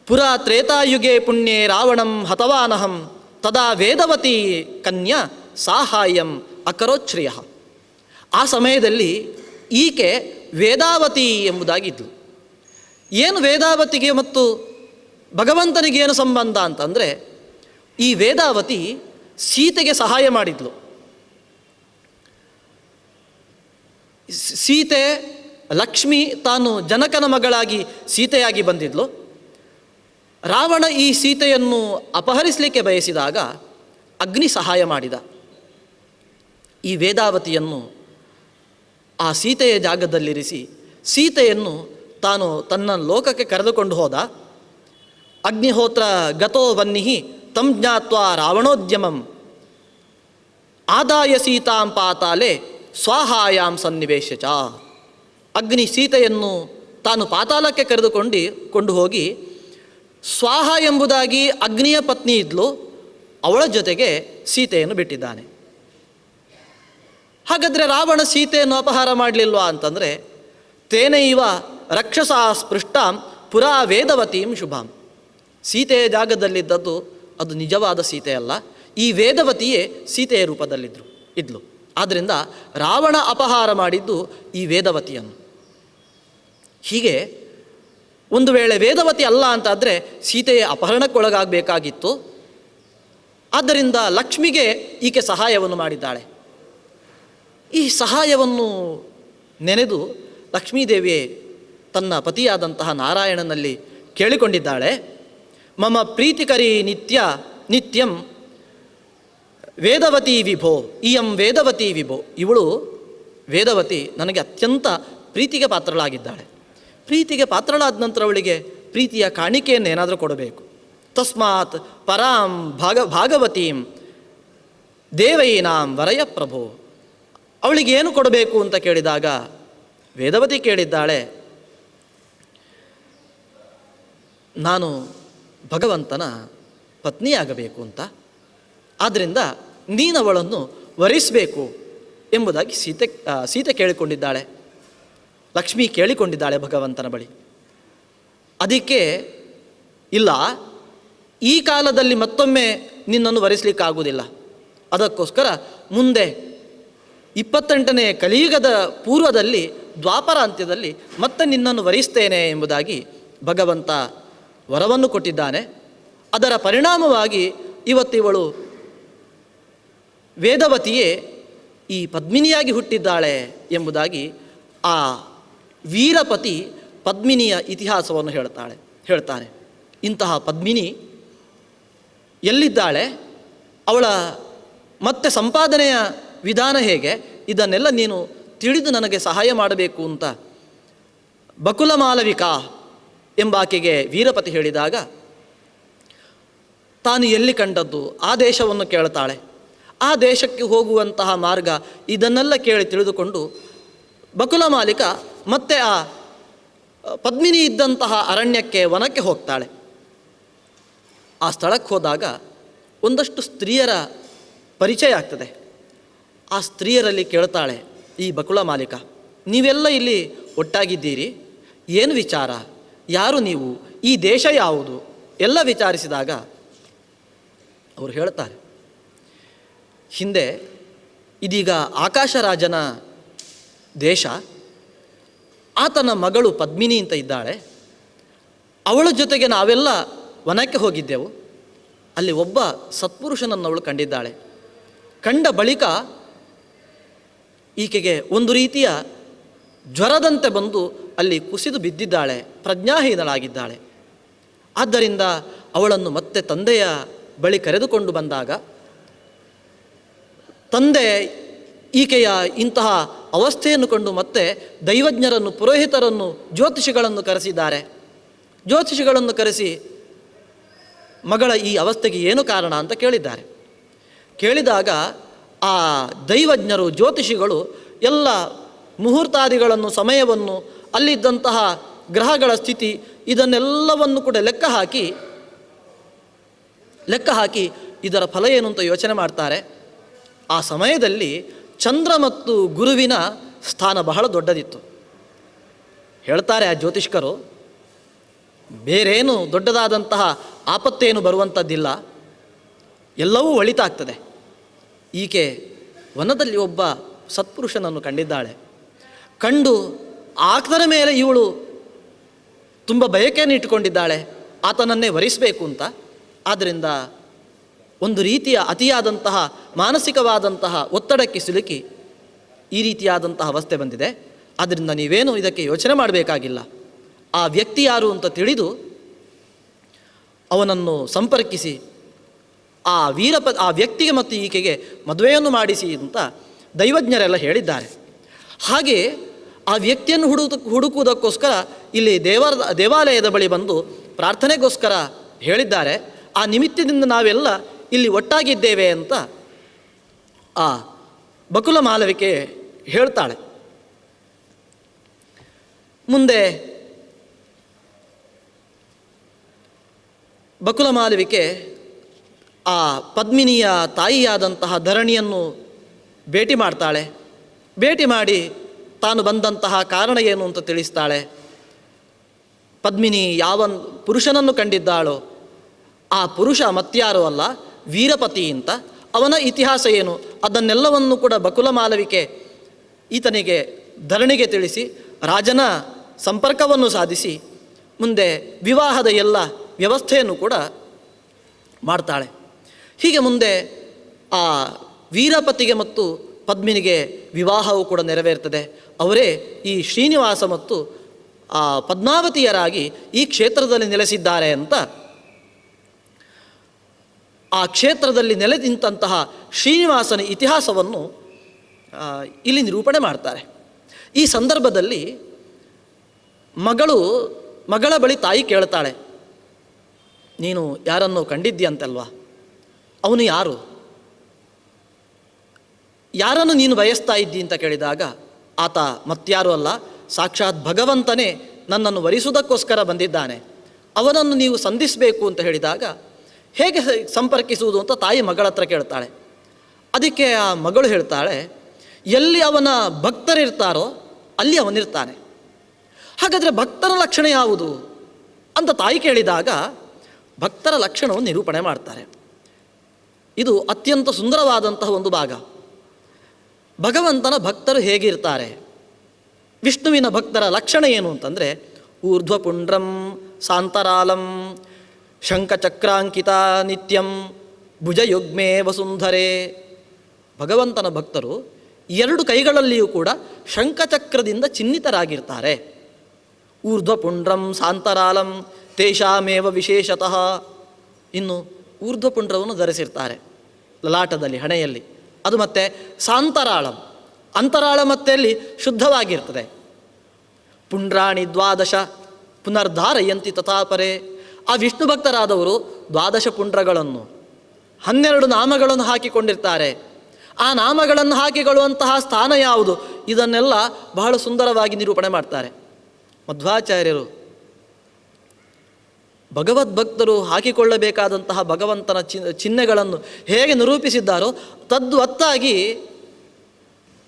ಪುರಾ ತ್ರೇತಾಯುಗೆ ಪುಣ್ಯೆ ರಾವಣಂ ಹತವಾನಹಂ ತದಾ ವೇದವತಿ ಕನ್ಯಾ ಸಾಹಾಯಂ ಅಕರೋಚ್ಛ್ರಿಯ. ಆ ಸಮಯದಲ್ಲಿ ಈಕೆ ವೇದಾವತಿ ಎಂಬುದಾಗಿದ್ಲು. ಏನು ವೇದಾವತಿಗೆ ಮತ್ತು ಭಗವಂತನಿಗೆ ಏನು ಸಂಬಂಧ ಅಂತಂದರೆ, ಈ ವೇದಾವತಿ ಸೀತೆಗೆ ಸಹಾಯ ಮಾಡಿದ್ಲು. ಸೀತೆ ಲಕ್ಷ್ಮಿ ತಾನು ಜನಕನ ಮಗಳಾಗಿ ಸೀತೆಯಾಗಿ ಬಂದಿದ್ಲು. ರಾವಣ ಈ ಸೀತೆಯನ್ನು ಅಪಹರಿಸಲಿಕ್ಕೆ ಬಯಸಿದಾಗ ಅಗ್ನಿ ಸಹಾಯ ಮಾಡಿದ. ಈ ವೇದಾವತಿಯನ್ನು ಆ ಸೀತೆಯ ಜಾಗದಲ್ಲಿರಿಸಿ ಸೀತೆಯನ್ನು ತಾನು ತನ್ನ ಲೋಕಕ್ಕೆ ಕರೆದುಕೊಂಡು ಹೋದ. ಅಗ್ನಿಹೋತ್ರ ಗತೋ ವನ್ನಿಹಿ ತಂ ಜ್ಞಾತ್ವಾ ರಾವಣೋದ್ಯಮಂ ಆದಾಯ ಸೀತಾಂ ಪಾತಾಲೆ ಸ್ವಾಹಾಯಾಂ ಸನ್ನಿವೇಶ ಚ. ಅಗ್ನಿ ಸೀತೆಯನ್ನು ತಾನು ಪಾತಾಳಕ್ಕೆ ಕೊಂಡು ಹೋಗಿ ಸ್ವಾಹ ಎಂಬುದಾಗಿ ಅಗ್ನಿಯ ಪತ್ನಿ ಇದ್ಲು, ಅವಳ ಜೊತೆಗೆ ಸೀತೆಯನ್ನು ಬಿಟ್ಟಿದ್ದಾನೆ. ಹಾಗಾದರೆ ರಾವಣ ಸೀತೆಯನ್ನು ಅಪಹಾರ ಮಾಡಲಿಲ್ವಾ ಅಂತಂದರೆ, ತೇನೈವ ರಕ್ಷಸಾ ಸ್ಪೃಷ್ಟಾಂ ಪುರಾ ವೇದವತೀಂ ಶುಭಾಂ. ಸೀತೆಯ ಜಾಗದಲ್ಲಿದ್ದದ್ದು ಅದು ನಿಜವಾದ ಸೀತೆ ಅಲ್ಲ, ಈ ವೇದವತಿಯೇ ಸೀತೆಯ ಇದ್ಲು. ಆದ್ದರಿಂದ ರಾವಣ ಅಪಹಾರ ಮಾಡಿದ್ದು ಈ ವೇದವತಿಯನ್ನು. ಹೀಗೆ ಒಂದು ವೇಳೆ ವೇದವತಿ ಅಲ್ಲ ಅಂತಾದರೆ ಸೀತೆಯ ಅಪಹರಣಕ್ಕೊಳಗಾಗಬೇಕಾಗಿತ್ತು. ಆದ್ದರಿಂದ ಲಕ್ಷ್ಮಿಗೆ ಈಕೆ ಸಹಾಯವನ್ನು ಮಾಡಿದ್ದಾಳೆ. ಈ ಸಹಾಯವನ್ನು ನೆನೆದು ಲಕ್ಷ್ಮೀದೇವಿಯೇ ತನ್ನ ಪತಿಯಾದಂತಹ ನಾರಾಯಣನಲ್ಲಿ ಕೇಳಿಕೊಂಡಿದ್ದಾಳೆ. ಮಮ ಪ್ರೀತಿಕರಿ ನಿತ್ಯಂ ವೇದವತಿ ವಿಭೋ ಇಯಂ ವೇದವತಿ ವಿಭೋ. ಇವಳು ವೇದವತಿ ನನಗೆ ಅತ್ಯಂತ ಪ್ರೀತಿಗೆ ಪಾತ್ರಳಾಗಿದ್ದಾಳೆ. ಪ್ರೀತಿಗೆ ಪಾತ್ರಳಾದ ನಂತರ ಅವಳಿಗೆ ಪ್ರೀತಿಯ ಕಾಣಿಕೆಯನ್ನು ಏನಾದರೂ ಕೊಡಬೇಕು. ತಸ್ಮಾತ್ ಪರಾಂ ಭಾಗವತೀಂ ದೇವೈನಾಂ ವರಯ ಪ್ರಭೋ. ಅವಳಿಗೆ ಏನು ಕೊಡಬೇಕು ಅಂತ ಕೇಳಿದಾಗ ವೇದವತಿ ಕೇಳಿದ್ದಾಳೆ, ನಾನು ಭಗವಂತನ ಪತ್ನಿಯಾಗಬೇಕು ಅಂತ, ಆದ್ದರಿಂದ ನೀನವಳನ್ನು ವರಿಸಬೇಕು ಎಂಬುದಾಗಿ ಸೀತೆ ಕೇಳಿಕೊಂಡಿದ್ದಾಳೆ. ಲಕ್ಷ್ಮಿ ಕೇಳಿಕೊಂಡಿದ್ದಾಳೆ ಭಗವಂತನ ಬಳಿ. ಅದಕ್ಕೆ ಇಲ್ಲ, ಈ ಕಾಲದಲ್ಲಿ ಮತ್ತೊಮ್ಮೆ ನಿನ್ನನ್ನು ವರಿಸಲಿಕ್ಕಾಗುವುದಿಲ್ಲ, ಅದಕ್ಕೋಸ್ಕರ ಮುಂದೆ 28ನೇ ಕಲಿಯುಗದ ಪೂರ್ವದಲ್ಲಿ ದ್ವಾಪರ ಅಂತ್ಯದಲ್ಲಿ ಮತ್ತೆ ನಿನ್ನನ್ನು ವರಿಸ್ತೇನೆ ಎಂಬುದಾಗಿ ಭಗವಂತ ವರವನ್ನು ಕೊಟ್ಟಿದ್ದಾನೆ. ಅದರ ಪರಿಣಾಮವಾಗಿ ಇವತ್ತಿವಳು ವೇದವತಿಯೇ ಈ ಪದ್ಮಿನಿಯಾಗಿ ಹುಟ್ಟಿದ್ದಾಳೆ ಎಂಬುದಾಗಿ ಆ ವೀರಪತಿ ಪದ್ಮಿನಿಯ ಇತಿಹಾಸವನ್ನು ಹೇಳ್ತಾನೆ. ಇಂತಹ ಪದ್ಮಿನಿ ಎಲ್ಲಿದ್ದಾಳೆ, ಅವಳ ಮತ್ತೆ ಸಂಪಾದನೆಯ ವಿಧಾನ ಹೇಗೆ, ಇದನ್ನೆಲ್ಲ ನೀನು ತಿಳಿದು ನನಗೆ ಸಹಾಯ ಮಾಡಬೇಕು ಅಂತ ಬಕುಲ ಮಾಲವಿಕಾ ಎಂಬಾಕೆಗೆ ವೀರಪತಿ ಹೇಳಿದಾಗ ತಾನು ಎಲ್ಲಿ ಕಂಡದ್ದು ಆ ದೇಶವನ್ನು ಕೇಳ್ತಾಳೆ. ಆ ದೇಶಕ್ಕೆ ಹೋಗುವಂತಹ ಮಾರ್ಗ ಇದನ್ನೆಲ್ಲ ಕೇಳಿ ತಿಳಿದುಕೊಂಡು ಬಕುಲ ಮಾಲಿಕ ಮತ್ತೆ ಆ ಪದ್ಮಿನಿ ಇದ್ದಂತಹ ಅರಣ್ಯಕ್ಕೆ ವನಕ್ಕೆ ಹೋಗ್ತಾಳೆ. ಆ ಸ್ಥಳಕ್ಕೆ ಹೋದಾಗ ಒಂದಷ್ಟು ಸ್ತ್ರೀಯರ ಪರಿಚಯ ಆಗ್ತದೆ. ಆ ಸ್ತ್ರೀಯರಲ್ಲಿ ಕೇಳ್ತಾಳೆ ಈ ಬಕುಳ ಮಾಲಿಕ, ನೀವೆಲ್ಲ ಇಲ್ಲಿ ಒಟ್ಟಾಗಿದ್ದೀರಿ, ಏನು ವಿಚಾರ, ಯಾರು ನೀವು, ಈ ದೇಶ ಯಾವುದು ಎಲ್ಲ ವಿಚಾರಿಸಿದಾಗ ಅವರು ಹೇಳ್ತಾರೆ, ಹಿಂದೆ ಇದೀಗ ಆಕಾಶರಾಜನ ದೇಶ. ಆತನ ಮಗಳು ಪದ್ಮಿನಿ ಅಂತ ಇದ್ದಾಳೆ. ಅವಳ ಜೊತೆಗೆ ನಾವೆಲ್ಲ ವನಕ್ಕೆ ಹೋಗಿದ್ದೆವು. ಅಲ್ಲಿ ಒಬ್ಬ ಸತ್ಪುರುಷನನ್ನು ಅವಳು ಕಂಡಿದ್ದಾಳೆ. ಕಂಡ ಬಳಿಕ ಈಕೆಗೆ ಒಂದು ರೀತಿಯ ಜ್ವರದಂತೆ ಬಂದು ಅಲ್ಲಿ ಕುಸಿದು ಬಿದ್ದಿದ್ದಾಳೆ, ಪ್ರಜ್ಞಾಹೀನಳಾಗಿದ್ದಾಳೆ. ಆದ್ದರಿಂದ ಅವಳನ್ನು ಮತ್ತೆ ತಂದೆಯ ಬಳಿ ಕರೆದುಕೊಂಡು ಬಂದಾಗ ತಂದೆ ಈಕೆಯ ಇಂತಹ ಅವಸ್ಥೆಯನ್ನು ಕಂಡು ಮತ್ತೆ ದೈವಜ್ಞರನ್ನು, ಪುರೋಹಿತರನ್ನು, ಜ್ಯೋತಿಷಿಗಳನ್ನು ಕರೆಸಿದ್ದಾರೆ. ಜ್ಯೋತಿಷಿಗಳನ್ನು ಕರೆಸಿ ಮಗಳ ಈ ಅವಸ್ಥೆಗೆ ಏನು ಕಾರಣ ಅಂತ ಕೇಳಿದ್ದಾರೆ. ಕೇಳಿದಾಗ ಆ ದೈವಜ್ಞರು, ಜ್ಯೋತಿಷಿಗಳು ಎಲ್ಲ ಮುಹೂರ್ತಾದಿಗಳನ್ನು, ಸಮಯವನ್ನು, ಅಲ್ಲಿದ್ದಂತಹ ಗ್ರಹಗಳ ಸ್ಥಿತಿ ಇದನ್ನೆಲ್ಲವನ್ನು ಕೂಡ ಲೆಕ್ಕ ಹಾಕಿ ಇದರ ಫಲ ಏನು ಅಂತ ಯೋಚನೆ ಮಾಡ್ತಾರೆ. ಆ ಸಮಯದಲ್ಲಿ ಚಂದ್ರ ಮತ್ತು ಗುರುವಿನ ಸ್ಥಾನ ಬಹಳ ದೊಡ್ಡದಿತ್ತು. ಹೇಳ್ತಾರೆ ಆ ಜ್ಯೋತಿಷ್ಕರು, ಬೇರೇನು ದೊಡ್ಡದಾದಂತಹ ಆಪತ್ತೇನು ಬರುವಂಥದ್ದಿಲ್ಲ, ಎಲ್ಲವೂ ಒಳಿತಾಗ್ತದೆ. ಈಕೆ ವನದಲ್ಲಿ ಒಬ್ಬ ಸತ್ಪುರುಷನನ್ನು ಕಂಡಿದ್ದಾಳೆ. ಕಂಡು ಆತನ ಮೇಲೆ ಇವಳು ತುಂಬ ಬಯಕೆಯನ್ನು ಇಟ್ಟುಕೊಂಡಿದ್ದಾಳೆ, ಆತನನ್ನೇ ವರಿಸಬೇಕು ಅಂತ. ಆದ್ದರಿಂದ ಒಂದು ರೀತಿಯ ಅತಿಯಾದಂತಹ ಮಾನಸಿಕವಾದಂತಹ ಒತ್ತಡಕ್ಕೆ ಸಿಲುಕಿ ಈ ರೀತಿಯಾದಂತಹ ಅವಸ್ಥೆ ಬಂದಿದೆ. ಆದ್ದರಿಂದ ನೀವೇನು ಇದಕ್ಕೆ ಯೋಚನೆ ಮಾಡಬೇಕಾಗಿಲ್ಲ. ಆ ವ್ಯಕ್ತಿ ಯಾರು ಅಂತ ತಿಳಿದು ಅವನನ್ನು ಸಂಪರ್ಕಿಸಿ ಆ ವ್ಯಕ್ತಿಗೆ ಮತ್ತು ಈಕೆಗೆ ಮದುವೆಯನ್ನು ಮಾಡಿಸಿ ಅಂತ ದೈವಜ್ಞರೆಲ್ಲ ಹೇಳಿದ್ದಾರೆ. ಹಾಗೆ ಆ ವ್ಯಕ್ತಿಯನ್ನು ಹುಡುಕುವುದಕ್ಕೋಸ್ಕರ ಇಲ್ಲಿ ದೇವಾಲಯದ ಬಳಿ ಬಂದು ಪ್ರಾರ್ಥನೆಗೋಸ್ಕರ ಹೇಳಿದ್ದಾರೆ. ಆ ನಿಮಿತ್ತದಿಂದ ನಾವೆಲ್ಲ ಇಲ್ಲಿ ಒಟ್ಟಾಗಿದ್ದೇವೆ ಅಂತ ಆ ಬಕುಲ ಮಾಲವಿಕೆ ಹೇಳ್ತಾಳೆ. ಮುಂದೆ ಬಕುಲ ಮಾಲವಿಕೆ ಆ ಪದ್ಮಿನಿಯ ತಾಯಿಯಾದಂತಹ ಧರಣಿಯನ್ನು ಭೇಟಿ ಮಾಡ್ತಾಳೆ. ಭೇಟಿ ಮಾಡಿ ತಾನು ಬಂದಂತಹ ಕಾರಣ ಏನು ಅಂತ ತಿಳಿಸ್ತಾಳೆ. ಪದ್ಮಿನಿ ಯಾವ ಪುರುಷನನ್ನು ಕಂಡಿದ್ದಾಳೋ ಆ ಪುರುಷ ಮತ್ಯಾರೋ ಅಲ್ಲ, ವೀರಪತಿ ಅಂತ. ಅವನ ಇತಿಹಾಸ ಏನು ಅದನ್ನೆಲ್ಲವನ್ನು ಕೂಡ ಬಕುಲ ಮಾಲವಿಕೆ ಈತನಿಗೆ, ಧರಣಿಗೆ ತಿಳಿಸಿ ರಾಜನ ಸಂಪರ್ಕವನ್ನು ಸಾಧಿಸಿ ಮುಂದೆ ವಿವಾಹದ ಎಲ್ಲ ವ್ಯವಸ್ಥೆಯನ್ನು ಕೂಡ ಮಾಡ್ತಾಳೆ. ಹೀಗೆ ಮುಂದೆ ಆ ವೀರಪತಿಗೆ ಮತ್ತು ಪದ್ಮಿನಿಗೆ ವಿವಾಹವೂ ಕೂಡ ನೆರವೇರ್ತದೆ. ಅವರೇ ಈ ಶ್ರೀನಿವಾಸ ಮತ್ತು ಆ ಪದ್ಮಾವತಿಯರಾಗಿ ಈ ಕ್ಷೇತ್ರದಲ್ಲಿ ನೆಲೆಸಿದ್ದಾರೆ ಅಂತ ಆ ಕ್ಷೇತ್ರದಲ್ಲಿ ನೆಲೆ ನಿಂತಹ ಶ್ರೀನಿವಾಸನ ಇತಿಹಾಸವನ್ನು ಇಲ್ಲಿ ನಿರೂಪಣೆ ಮಾಡ್ತಾರೆ. ಈ ಸಂದರ್ಭದಲ್ಲಿ ಮಗಳ ಬಳಿ ತಾಯಿ ಕೇಳ್ತಾಳೆ, ನೀನು ಯಾರನ್ನು ಕಂಡಿದ್ದೀಯಂತಲ್ವಾ, ಅವನು ಯಾರು, ಯಾರನ್ನು ನೀನು ಬಯಸ್ತಾ ಇದ್ದಿ ಅಂತ ಕೇಳಿದಾಗ ಆತ ಮತ್ಯಾರೂ ಅಲ್ಲ, ಸಾಕ್ಷಾತ್ ಭಗವಂತನೇ ನನ್ನನ್ನು ವರಿಸುವುದಕ್ಕೋಸ್ಕರ ಬಂದಿದ್ದಾನೆ, ಅವನನ್ನು ನೀವು ಸಂಧಿಸಬೇಕು ಅಂತ ಹೇಳಿದಾಗ ಹೇಗೆ ಸಂಪರ್ಕಿಸುವುದು ಅಂತ ತಾಯಿ ಮಗಳ ಹತ್ರ ಕೇಳ್ತಾಳೆ. ಅದಕ್ಕೆ ಆ ಮಗಳು ಹೇಳ್ತಾಳೆ, ಎಲ್ಲಿ ಅವನ ಭಕ್ತರಿರ್ತಾರೋ ಅಲ್ಲಿ ಅವನಿರ್ತಾನೆ. ಹಾಗಾದರೆ ಭಕ್ತರ ಲಕ್ಷಣ ಯಾವುದು ಅಂತ ತಾಯಿ ಕೇಳಿದಾಗ ಭಕ್ತರ ಲಕ್ಷಣವನ್ನು ನಿರೂಪಣೆ ಮಾಡ್ತಾರೆ. ಇದು ಅತ್ಯಂತ ಸುಂದರವಾದಂತಹ ಒಂದು ಭಾಗ. ಭಗವಂತನ ಭಕ್ತರು ಹೇಗಿರ್ತಾರೆ, ವಿಷ್ಣುವಿನ ಭಕ್ತರ ಲಕ್ಷಣ ಏನು ಅಂತಂದರೆ ಊರ್ಧ್ವಪುಂಡ್ರಂ ಸಾಂತರಾಲಂ ಶಂಖಚಕ್ರಾಂಕಿತ ನಿತ್ಯಂ ಭುಜಯುಗ್ಮೇ ವಸುಂಧರೆ. ಭಗವಂತನ ಭಕ್ತರು ಎರಡು ಕೈಗಳಲ್ಲಿಯೂ ಕೂಡ ಶಂಖಚಕ್ರದಿಂದ ಚಿಹ್ನಿತರಾಗಿರ್ತಾರೆ. ಊರ್ಧ್ವಪುಂಡ್ರಂ ಸಾಂತರಾಲಂ ತೇಷಾಮೇವ ವಿಶೇಷತಃ. ಇನ್ನು ಊರ್ಧ್ವಪುಂಡ್ರವನ್ನು ಧರಿಸಿರ್ತಾರೆ ಲಲಾಟದಲ್ಲಿ, ಹಣೆಯಲ್ಲಿ. ಅದು ಮತ್ತೆ ಸಾಂತರಾಳಂ, ಅಂತರಾಳ ಮತ್ತೆಯಲ್ಲಿ ಶುದ್ಧವಾಗಿರ್ತದೆ. ಪುಂಡ್ರಾಣಿ ದ್ವಾದಶ ಪುನರ್ಧಾರಯಂತಿ ತಥಾಪರೆ. ಆ ವಿಷ್ಣು ಭಕ್ತರಾದವರು ದ್ವಾದಶ ಪುಂಡ್ರಗಳನ್ನು 12 ನಾಮಗಳನ್ನು ಹಾಕಿಕೊಂಡಿರ್ತಾರೆ. ಆ ನಾಮಗಳನ್ನು ಹಾಕಿಕೊಳ್ಳುವಂತಹ ಸ್ಥಾನ ಯಾವುದು, ಇದನ್ನೆಲ್ಲ ಬಹಳ ಸುಂದರವಾಗಿ ನಿರೂಪಣೆ ಮಾಡ್ತಾರೆ ಮಧ್ವಾಚಾರ್ಯರು. ಭಗವದ್ಭಕ್ತರು ಹಾಕಿಕೊಳ್ಳಬೇಕಾದಂತಹ ಭಗವಂತನ ಚಿಹ್ನೆಗಳನ್ನು ಹೇಗೆ ನಿರೂಪಿಸಿದ್ದಾರೋ ತದ್ವತ್ತಾಗಿ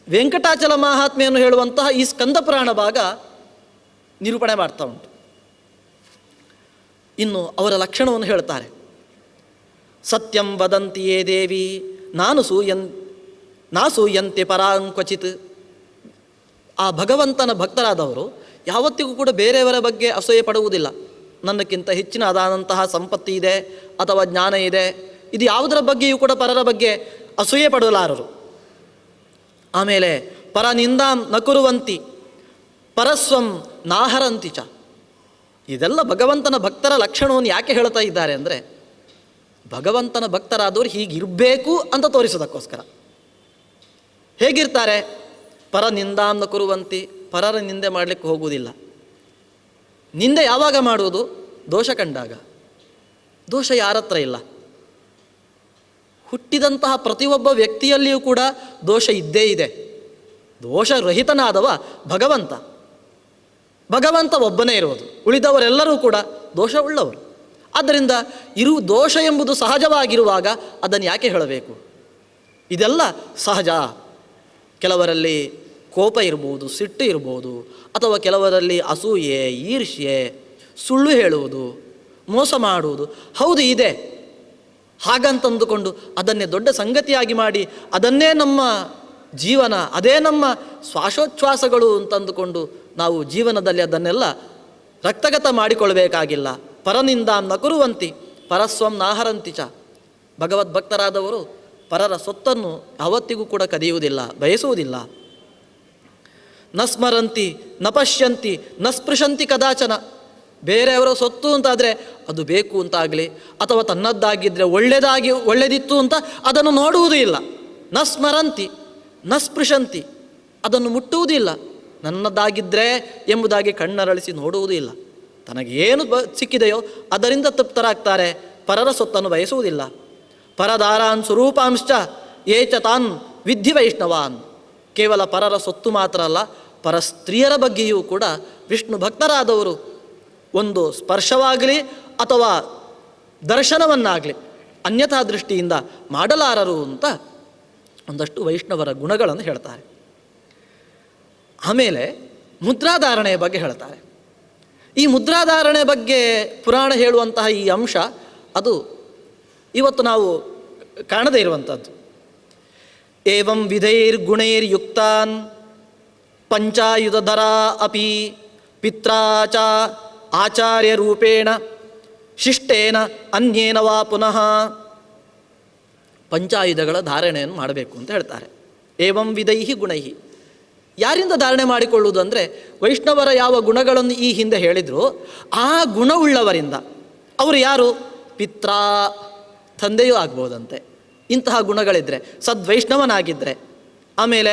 ವೆಂಕಟಾಚಲ ಮಹಾತ್ಮೆಯನ್ನು ಹೇಳುವಂತಹ ಈ ಸ್ಕಂದ ಪುರಾಣ ಭಾಗ ನಿರೂಪಣೆ ಮಾಡ್ತಾ ಉಂಟು. ಇನ್ನು ಅವರ ಲಕ್ಷಣವನ್ನು ಹೇಳ್ತಾರೆ. ಸತ್ಯಂ ವದಂತಿಯೇ ದೇವಿ ನಾ ಸೂಯಂತೆ ಪರಾಂಕ್ವಚಿತ್. ಆ ಭಗವಂತನ ಭಕ್ತರಾದವರು ಯಾವತ್ತಿಗೂ ಕೂಡ ಬೇರೆಯವರ ಬಗ್ಗೆ ಅಸೂಯೆ ಪಡುವುದಿಲ್ಲ. ನನ್ನಕ್ಕಿಂತ ಹೆಚ್ಚಿನದಾದಂತಹ ಸಂಪತ್ತಿ ಇದೆ ಅಥವಾ ಜ್ಞಾನ ಇದೆ, ಇದು ಯಾವುದರ ಬಗ್ಗೆಯೂ ಕೂಡ ಪರರ ಬಗ್ಗೆ ಅಸೂಯೆ ಪಡಲಾರರು. ಆಮೇಲೆ ಪರನಿಂದಾಂ ನಕುರುವಂತಿ ಪರಸ್ವಂ ನಾಹರಂತಿ ಚ. ಇದೆಲ್ಲ ಭಗವಂತನ ಭಕ್ತರ ಲಕ್ಷಣವನ್ನು ಯಾಕೆ ಹೇಳ್ತಾ ಇದ್ದಾರೆ ಅಂದರೆ, ಭಗವಂತನ ಭಕ್ತರಾದವರು ಹೀಗಿರಬೇಕು ಅಂತ ತೋರಿಸೋದಕ್ಕೋಸ್ಕರ. ಹೇಗಿರ್ತಾರೆ? ಪರನಿಂದಾಂ ನಕುರುವಂತಿ, ಪರರ ನಿಂದೆ ಮಾಡಲಿಕ್ಕೆ ಹೋಗುವುದಿಲ್ಲ. ನಿಂದೆ ಯಾವಾಗ ಮಾಡುವುದು? ದೋಷ ಕಂಡಾಗ. ದೋಷ ಯಾರ ಹತ್ರ ಇಲ್ಲ? ಹುಟ್ಟಿದಂತಹ ಪ್ರತಿಯೊಬ್ಬ ವ್ಯಕ್ತಿಯಲ್ಲಿಯೂ ಕೂಡ ದೋಷ ಇದ್ದೇ ಇದೆ. ದೋಷರಹಿತನಾದವ ಭಗವಂತ. ಭಗವಂತ ಒಬ್ಬನೇ ಇರುವುದು, ಉಳಿದವರೆಲ್ಲರೂ ಕೂಡ ದೋಷ ಉಳ್ಳವರು. ಆದ್ದರಿಂದ ದೋಷ ಎಂಬುದು ಸಹಜವಾಗಿರುವಾಗ ಅದನ್ನು ಯಾಕೆ ಹೇಳಬೇಕು? ಇದೆಲ್ಲ ಸಹಜ. ಕೆಲವರಲ್ಲಿ ಕೋಪ ಇರ್ಬೋದು, ಸಿಟ್ಟು ಇರ್ಬೋದು, ಅಥವಾ ಕೆಲವರಲ್ಲಿ ಅಸೂಯೆ, ಈರ್ಷ್ಯೆ, ಸುಳ್ಳು ಹೇಳುವುದು, ಮೋಸ ಮಾಡುವುದು, ಹೌದು ಇದೆ. ಹಾಗಂತಂದುಕೊಂಡು ಅದನ್ನೇ ದೊಡ್ಡ ಸಂಗತಿಯಾಗಿ ಮಾಡಿ ಅದನ್ನೇ ನಮ್ಮ ಜೀವನ, ಅದೇ ನಮ್ಮ ಶ್ವಾಸೋಚ್ಛ್ವಾಸಗಳು ಅಂತಂದುಕೊಂಡು ನಾವು ಜೀವನದಲ್ಲಿ ಅದನ್ನೆಲ್ಲ ರಕ್ತಗತ ಮಾಡಿಕೊಳ್ಬೇಕಾಗಿಲ್ಲ. ಪರನಿಂದಾಂ ನಕುರುವಂತಿ ಪರಸ್ವಂ ನಾಹರಂತಿ ಚ. ಭಗವದ್ಭಕ್ತರಾದವರು ಪರರ ಸೊತ್ತನ್ನು ಯಾವತ್ತಿಗೂ ಕೂಡ ಕದಿಯುವುದಿಲ್ಲ, ಬಯಸುವುದಿಲ್ಲ. ನ ಸ್ಮರಂತಿ ನ ಪಶ್ಯಂತಿ ನ ಸ್ಪೃಶಂತಿ ಕದಾಚನ. ಬೇರೆಯವರ ಸೊತ್ತು ಅಂತಾದರೆ ಅದು ಬೇಕು ಅಂತಾಗಲಿ, ಅಥವಾ ತನ್ನದ್ದಾಗಿದ್ದರೆ ಒಳ್ಳೆದಿತ್ತು ಅಂತ ಅದನ್ನು ನೋಡುವುದೂ ಇಲ್ಲ. ನ ಸ್ಮರಂತಿ ನ ಸ್ಪೃಶಂತಿ, ಅದನ್ನು ಮುಟ್ಟುವುದಿಲ್ಲ. ನನ್ನದಾಗಿದ್ದರೆ ಎಂಬುದಾಗಿ ಕಣ್ಣರಳಿಸಿ ನೋಡುವುದೂ ಇಲ್ಲ. ತನಗೇನು ಸಿಕ್ಕಿದೆಯೋ ಅದರಿಂದ ತೃಪ್ತರಾಗ್ತಾರೆ, ಪರರ ಸೊತ್ತನ್ನು ಬಯಸುವುದಿಲ್ಲ. ಪರದಾರಾನ್ ಸ್ವರೂಪಾಂಶ್ಚ ಏಚ ತಾನ್ ವಿದ್ಧಿ ವೈಷ್ಣವಾನ್. ಕೇವಲ ಪರರ ಸೊತ್ತು ಮಾತ್ರ ಅಲ್ಲ, ಪರ ಸ್ತ್ರೀಯರ ಬಗ್ಗೆಯೂ ಕೂಡ ವಿಷ್ಣು ಭಕ್ತರಾದವರು ಒಂದು ಸ್ಪರ್ಶವಾಗಲಿ ಅಥವಾ ದರ್ಶನವನ್ನಾಗಲಿ ಅನ್ಯಥಾ ದೃಷ್ಟಿಯಿಂದ ಮಾಡಲಾರರು ಅಂತ ಒಂದಷ್ಟು ವೈಷ್ಣವರ ಗುಣಗಳನ್ನು ಹೇಳ್ತಾರೆ. ಆಮೇಲೆ ಮುದ್ರಾಧಾರಣೆಯ ಬಗ್ಗೆ ಹೇಳ್ತಾರೆ. ಈ ಮುದ್ರಾಧಾರಣೆ ಬಗ್ಗೆ ಪುರಾಣ ಹೇಳುವಂತಹ ಈ ಅಂಶ ಅದು ಇವತ್ತು ನಾವು ಕಾಣದೇ ಇರುವಂಥದ್ದು. ಏವಂ ವಿಧೈರ್ಗುಣೈರ್ಯುಕ್ತಾನ್ ಪಂಚಾಯುಧಧರಾ ಅಪಿ ಪಿತ್ರಾಚ ಆಚಾರ್ಯ ರೂಪೇಣ ಶಿಷ್ಟೇನ ಅನ್ಯೇನ ವಾ ಪುನಃ. ಪಂಚಾಯುಧಗಳ ಧಾರಣೆಯನ್ನು ಮಾಡಬೇಕು ಅಂತ ಹೇಳ್ತಾರೆ. ಏವಂ ವಿಧೈಹಿ ಗುಣೈಹಿ. ಯಾರಿಂದ ಧಾರಣೆ ಮಾಡಿಕೊಳ್ಳುವುದು ಅಂದರೆ, ವೈಷ್ಣವರ ಯಾವ ಗುಣಗಳನ್ನು ಈ ಹಿಂದೆ ಹೇಳಿದ್ರು ಆ ಗುಣವುಳ್ಳವರಿಂದ. ಅವರು ಯಾರು? ಪಿತ್ರ, ತಂದೆಯೂ ಆಗ್ಬೋದಂತೆ ಇಂತಹ ಗುಣಗಳಿದ್ದರೆ, ಸದ್ವೈಷ್ಣವನಾಗಿದ್ದರೆ. ಆಮೇಲೆ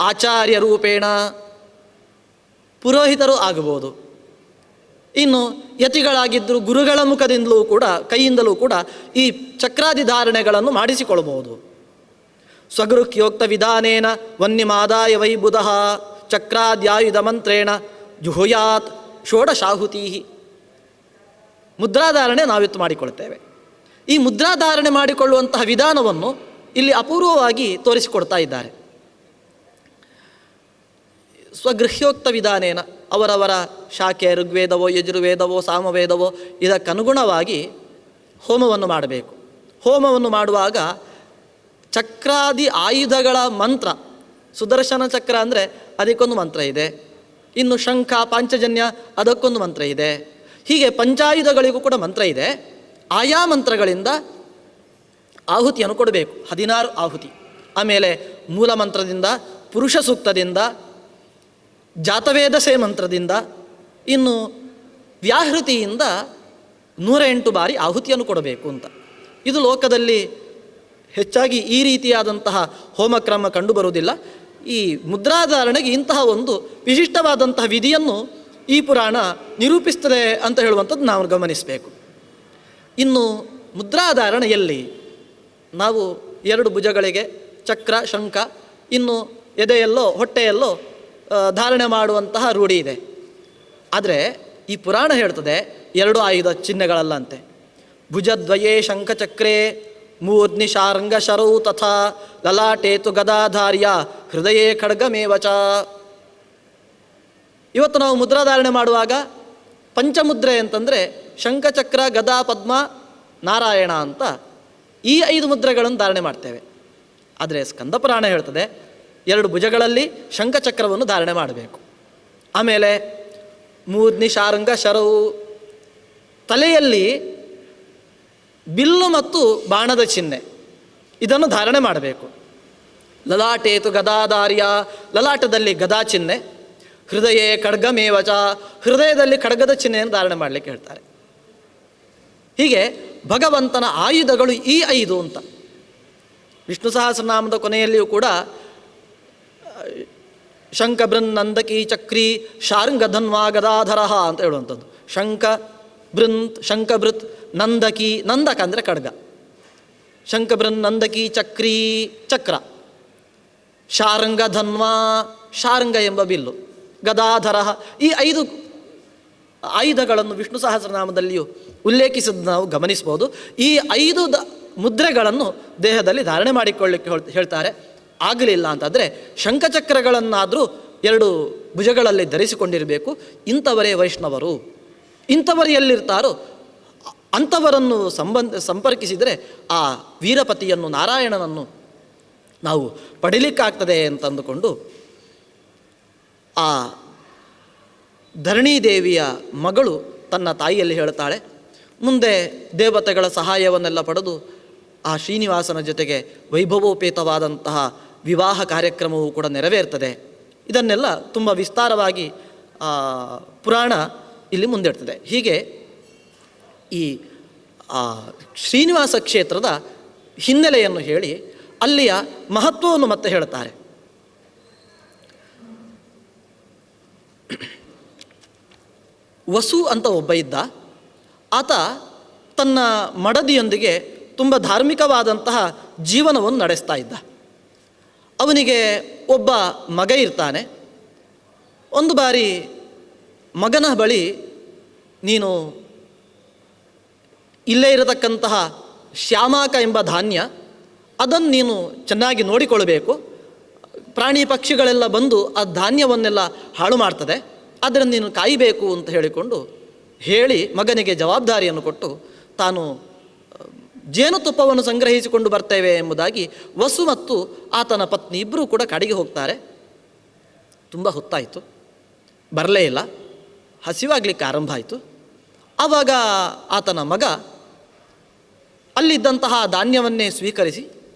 ಆಚಾರ್ಯ ರೂಪೇಣ, ಪುರೋಹಿತರು ಆಗಬಹುದು. ಇನ್ನು ಯತಿಗಳಾಗಿದ್ದರೂ ಗುರುಗಳ ಮುಖದಿಂದಲೂ ಕೂಡ, ಕೈಯಿಂದಲೂ ಕೂಡ ಈ ಚಕ್ರಾದಿ ಧಾರಣೆಗಳನ್ನು ಮಾಡಿಸಿಕೊಳ್ಳಬಹುದು. ಸ್ವಗೃಹ್ಯೋಕ್ತ ವಿಧಾನೇನ ವನ್ಯಮಾದಾಯ ವೈ ಬುಧಃ ಚಕ್ರಾದ್ಯಾಯುಧ ಮಂತ್ರೇಣ ಜುಹುಯಾತ್ ಷೋಡಶಾಹುತಿ. ಮುದ್ರಾಧಾರಣೆ ನಾವಿತ್ತು ಮಾಡಿಕೊಳ್ತೇವೆ. ಈ ಮುದ್ರಾಧಾರಣೆ ಮಾಡಿಕೊಳ್ಳುವಂತಹ ವಿಧಾನವನ್ನು ಇಲ್ಲಿ ಅಪೂರ್ವವಾಗಿ ತೋರಿಸಿಕೊಡ್ತಾ ಇದ್ದಾರೆ. ಸ್ವಗೃಹ್ಯೋಕ್ತ ವಿಧಾನೇನ, ಅವರವರ ಶಾಖೆ ಋಗ್ವೇದವೋ ಯಜುರ್ವೇದವೋ ಸಾಮವೇದವೋ ಇದಕ್ಕನುಗುಣವಾಗಿ ಹೋಮವನ್ನು ಮಾಡಬೇಕು. ಹೋಮವನ್ನು ಮಾಡುವಾಗ ಚಕ್ರಾದಿ ಆಯುಧಗಳ ಮಂತ್ರ, ಸುದರ್ಶನ ಚಕ್ರ ಅಂದರೆ ಅದಕ್ಕೊಂದು ಮಂತ್ರ ಇದೆ, ಇನ್ನು ಶಂಖ ಪಾಂಚಜನ್ಯ ಅದಕ್ಕೊಂದು ಮಂತ್ರ ಇದೆ. ಹೀಗೆ ಪಂಚಾಯುಧಗಳಿಗೂ ಕೂಡ ಮಂತ್ರ ಇದೆ. ಆಯಾ ಮಂತ್ರಗಳಿಂದ ಆಹುತಿಯನ್ನು ಕೊಡಬೇಕು, 16 ಆಹುತಿ. ಆಮೇಲೆ ಮೂಲ ಮಂತ್ರದಿಂದ, ಪುರುಷ ಸೂಕ್ತದಿಂದ, ಜಾತವೇದಸೆ ಮಂತ್ರದಿಂದ, ಇನ್ನು ವ್ಯಾಹೃತಿಯಿಂದ 108 ಬಾರಿ ಆಹುತಿಯನ್ನು ಕೊಡಬೇಕು ಅಂತ. ಇದು ಲೋಕದಲ್ಲಿ ಹೆಚ್ಚಾಗಿ ಈ ರೀತಿಯಾದಂತಹ ಹೋಮಕ್ರಮ ಕಂಡುಬರುವುದಿಲ್ಲ. ಈ ಮುದ್ರಾಧಾರಣೆಗೆ ಇಂತಹ ಒಂದು ವಿಶಿಷ್ಟವಾದಂತಹ ವಿಧಿಯನ್ನು ಈ ಪುರಾಣ ನಿರೂಪಿಸ್ತದೆ ಅಂತ ಹೇಳುವಂಥದ್ದು ನಾವು ಗಮನಿಸಬೇಕು. ಇನ್ನು ಮುದ್ರಾಧಾರಣೆ ಎಲ್ಲಿ? ನಾವು 2 ಭುಜಗಳಿಗೆ ಚಕ್ರ, ಶಂಖ, ಇನ್ನು ಎದೆಯಲ್ಲೋ ಹೊಟ್ಟೆಯಲ್ಲೋ ಧಾರಣೆ ಮಾಡುವಂತಹ ರೂಢಿ ಇದೆ. ಆದರೆ ಈ ಪುರಾಣ ಹೇಳ್ತದೆ 2 ಆಯುಧ ಚಿಹ್ನೆಗಳಲ್ಲಂತೆ. ಭುಜದ್ವಯೇ ಶಂಖಚಕ್ರೇ ಮೂರ್ಧ್ನಿ ಶಾರಂಗ ಶರೌ ತಥಾ ಲಲಾಟೇತು ಗದಾಧಾರ್ಯ ಹೃದಯೇ ಖಡ್ಗಮೇವಚ. ಇವತ್ತು ನಾವು ಮುದ್ರಾಧಾರಣೆ ಮಾಡುವಾಗ ಪಂಚಮುದ್ರೆ ಅಂತಂದರೆ ಶಂಖಚಕ್ರ ಗದಾ ಪದ್ಮ ನಾರಾಯಣ ಅಂತ ಈ 5 ಮುದ್ರೆಗಳನ್ನು ಧಾರಣೆ ಮಾಡ್ತೇವೆ. ಆದರೆ ಸ್ಕಂದ ಪುರಾಣ ಹೇಳ್ತದೆ 2 ಭುಜಗಳಲ್ಲಿ ಶಂಖಚಕ್ರವನ್ನು ಧಾರಣೆ ಮಾಡಬೇಕು. ಆಮೇಲೆ ಮೂರ್ಧ್ನಿ ಶಾರಂಗ ಶರವು, ತಲೆಯಲ್ಲಿ ಬಿಲ್ಲು ಮತ್ತು ಬಾಣದ ಚಿಹ್ನೆ ಇದನ್ನು ಧಾರಣೆ ಮಾಡಬೇಕು. ಲಲಾಟೇತು ಗದಾಧಾರ್ಯ, ಲಲಾಟದಲ್ಲಿ ಗದಾ ಚಿಹ್ನೆ. ಹೃದಯೇ ಖಡ್ಗಮೇವಚ, ಹೃದಯದಲ್ಲಿ ಖಡ್ಗದ ಚಿಹ್ನೆಯನ್ನು ಧಾರಣೆ ಮಾಡಲಿಕ್ಕೆ ಹೇಳ್ತಾರೆ. ಹೀಗೆ ಭಗವಂತನ ಆಯುಧಗಳು ಈ 5 ಅಂತ. ವಿಷ್ಣು ಸಹಸ್ರನಾಮದ ಕೊನೆಯಲ್ಲಿಯೂ ಕೂಡ ಶಂಖ ಬೃನ್ ನಂದಕಿ ಚಕ್ರಿ ಶಾರ್ಂಗ ಧನ್ವಾ ಗದಾಧರ ಅಂತ ಹೇಳುವಂಥದ್ದು. ಶಂಖ ಬೃತ್ ನಂದಕಿ, ನಂದಕ ಅಂದರೆ ಖಡ್ಗ, ಶಂಖ ಬೃನ್ ನಂದಕಿ ಚಕ್ರಿ ಚಕ್ರ, ಶಾರಂಗ ಧನ್ವಾ ಶಾರಂಗ ಎಂಬ ಬಿಲ್ಲು, ಗದಾಧರ, ಈ 5 ಆಯುಧಗಳನ್ನು ವಿಷ್ಣು ಸಹಸ್ರನಾಮದಲ್ಲಿಯೂ ಉಲ್ಲೇಖಿಸಿದ್ದು ನಾವು ಗಮನಿಸ್ಬೋದು. ಈ 5 ಮುದ್ರೆಗಳನ್ನು ದೇಹದಲ್ಲಿ ಧಾರಣೆ ಮಾಡಿಕೊಳ್ಳಿಕ್ಕೆ ಹೇಳ್ತಾರೆ. ಆಗಲಿಲ್ಲ ಅಂತಂದರೆ ಶಂಖಚಕ್ರಗಳನ್ನಾದರೂ 2 ಭುಜಗಳಲ್ಲಿ ಧರಿಸಿಕೊಂಡಿರಬೇಕು. ಇಂಥವರೇ ವೈಷ್ಣವರು. ಇಂಥವರು ಎಲ್ಲಿರ್ತಾರೋ ಅಂಥವರನ್ನು ಸಂಪರ್ಕಿಸಿದರೆ ಆ ವೀರಪತಿಯನ್ನು, ನಾರಾಯಣನನ್ನು ನಾವು ಪಡಿಲಿಕ್ಕಾಗ್ತದೆ ಅಂತಂದುಕೊಂಡು ಆ ಧರಣೀದೇವಿಯ ಮಗಳು ತನ್ನ ತಾಯಿಯಲ್ಲಿ ಹೇಳ್ತಾಳೆ. ಮುಂದೆ ದೇವತೆಗಳ ಸಹಾಯವನ್ನೆಲ್ಲ ಪಡೆದು ಆ ಶ್ರೀನಿವಾಸನ ಜೊತೆಗೆ ವೈಭವೋಪೇತವಾದಂತಹ ವಿವಾಹ ಕಾರ್ಯಕ್ರಮವೂ ಕೂಡ ನೆರವೇರ್ತದೆ. ಇದನ್ನೆಲ್ಲ ತುಂಬ ವಿಸ್ತಾರವಾಗಿ ಪುರಾಣ ಇಲ್ಲಿ ಮುಂದಿಡ್ತದೆ. ಹೀಗೆ ಈ ಶ್ರೀನಿವಾಸ ಕ್ಷೇತ್ರದ ಹಿನ್ನೆಲೆಯನ್ನು ಹೇಳಿ ಅಲ್ಲಿಯ ಮಹತ್ವವನ್ನು ಮತ್ತೆ ಹೇಳ್ತಾರೆ. ವಸು ಅಂತ ಒಬ್ಬ ಇದ್ದ. ಆತ ತನ್ನ ಮಡದಿಯೊಂದಿಗೆ ತುಂಬ ಧಾರ್ಮಿಕವಾದಂತಹ ಜೀವನವನ್ನು ನಡೆಸ್ತಾ ಇದ್ದ. ಅವನಿಗೆ ಒಬ್ಬ ಮಗ ಇರ್ತಾನೆ. ಒಂದು ಬಾರಿ ಮಗನ ಬಳಿ, ನೀನು ಇಲ್ಲೇ ಇರತಕ್ಕಂತಹ ಶ್ಯಾಮಾಕ ಎಂಬ ಧಾನ್ಯ, ಅದನ್ನು ನೀನು ಚೆನ್ನಾಗಿ ನೋಡಿಕೊಳ್ಬೇಕು. ಪ್ರಾಣಿ ಪಕ್ಷಿಗಳೆಲ್ಲ ಬಂದು ಆ ಧಾನ್ಯವನ್ನೆಲ್ಲ ಹಾಳು ಮಾಡ್ತದೆ, ಆದ್ದರಿಂದ ನೀನು ಕಾಯಬೇಕು ಅಂತ ಹೇಳಿ ಮಗನಿಗೆ ಜವಾಬ್ದಾರಿಯನ್ನು ಕೊಟ್ಟು ತಾನು ಜೇನುತುಪ್ಪವನ್ನು ಸಂಗ್ರಹಿಸಿಕೊಂಡು ಬರ್ತೇವೆ ಎಂಬುದಾಗಿ ವಸು ಮತ್ತು ಆತನ ಪತ್ನಿ ಇಬ್ಬರೂ ಕೂಡ ಕಾಡಿಗೆ ಹೋಗ್ತಾರೆ. ತುಂಬ ಹೊತ್ತಾಯಿತು, ಬರಲೇ ಇಲ್ಲ. ಹಸಿವಾಗಲಿಕ್ಕೆ ಆರಂಭ ಆಯಿತು. ಆವಾಗ ಆತನ ಮಗ ಅಲ್ಲಿದ್ದಂತಹ ಧಾನ್ಯವನ್ನೇ ಸ್ವೀಕರಿಸಿ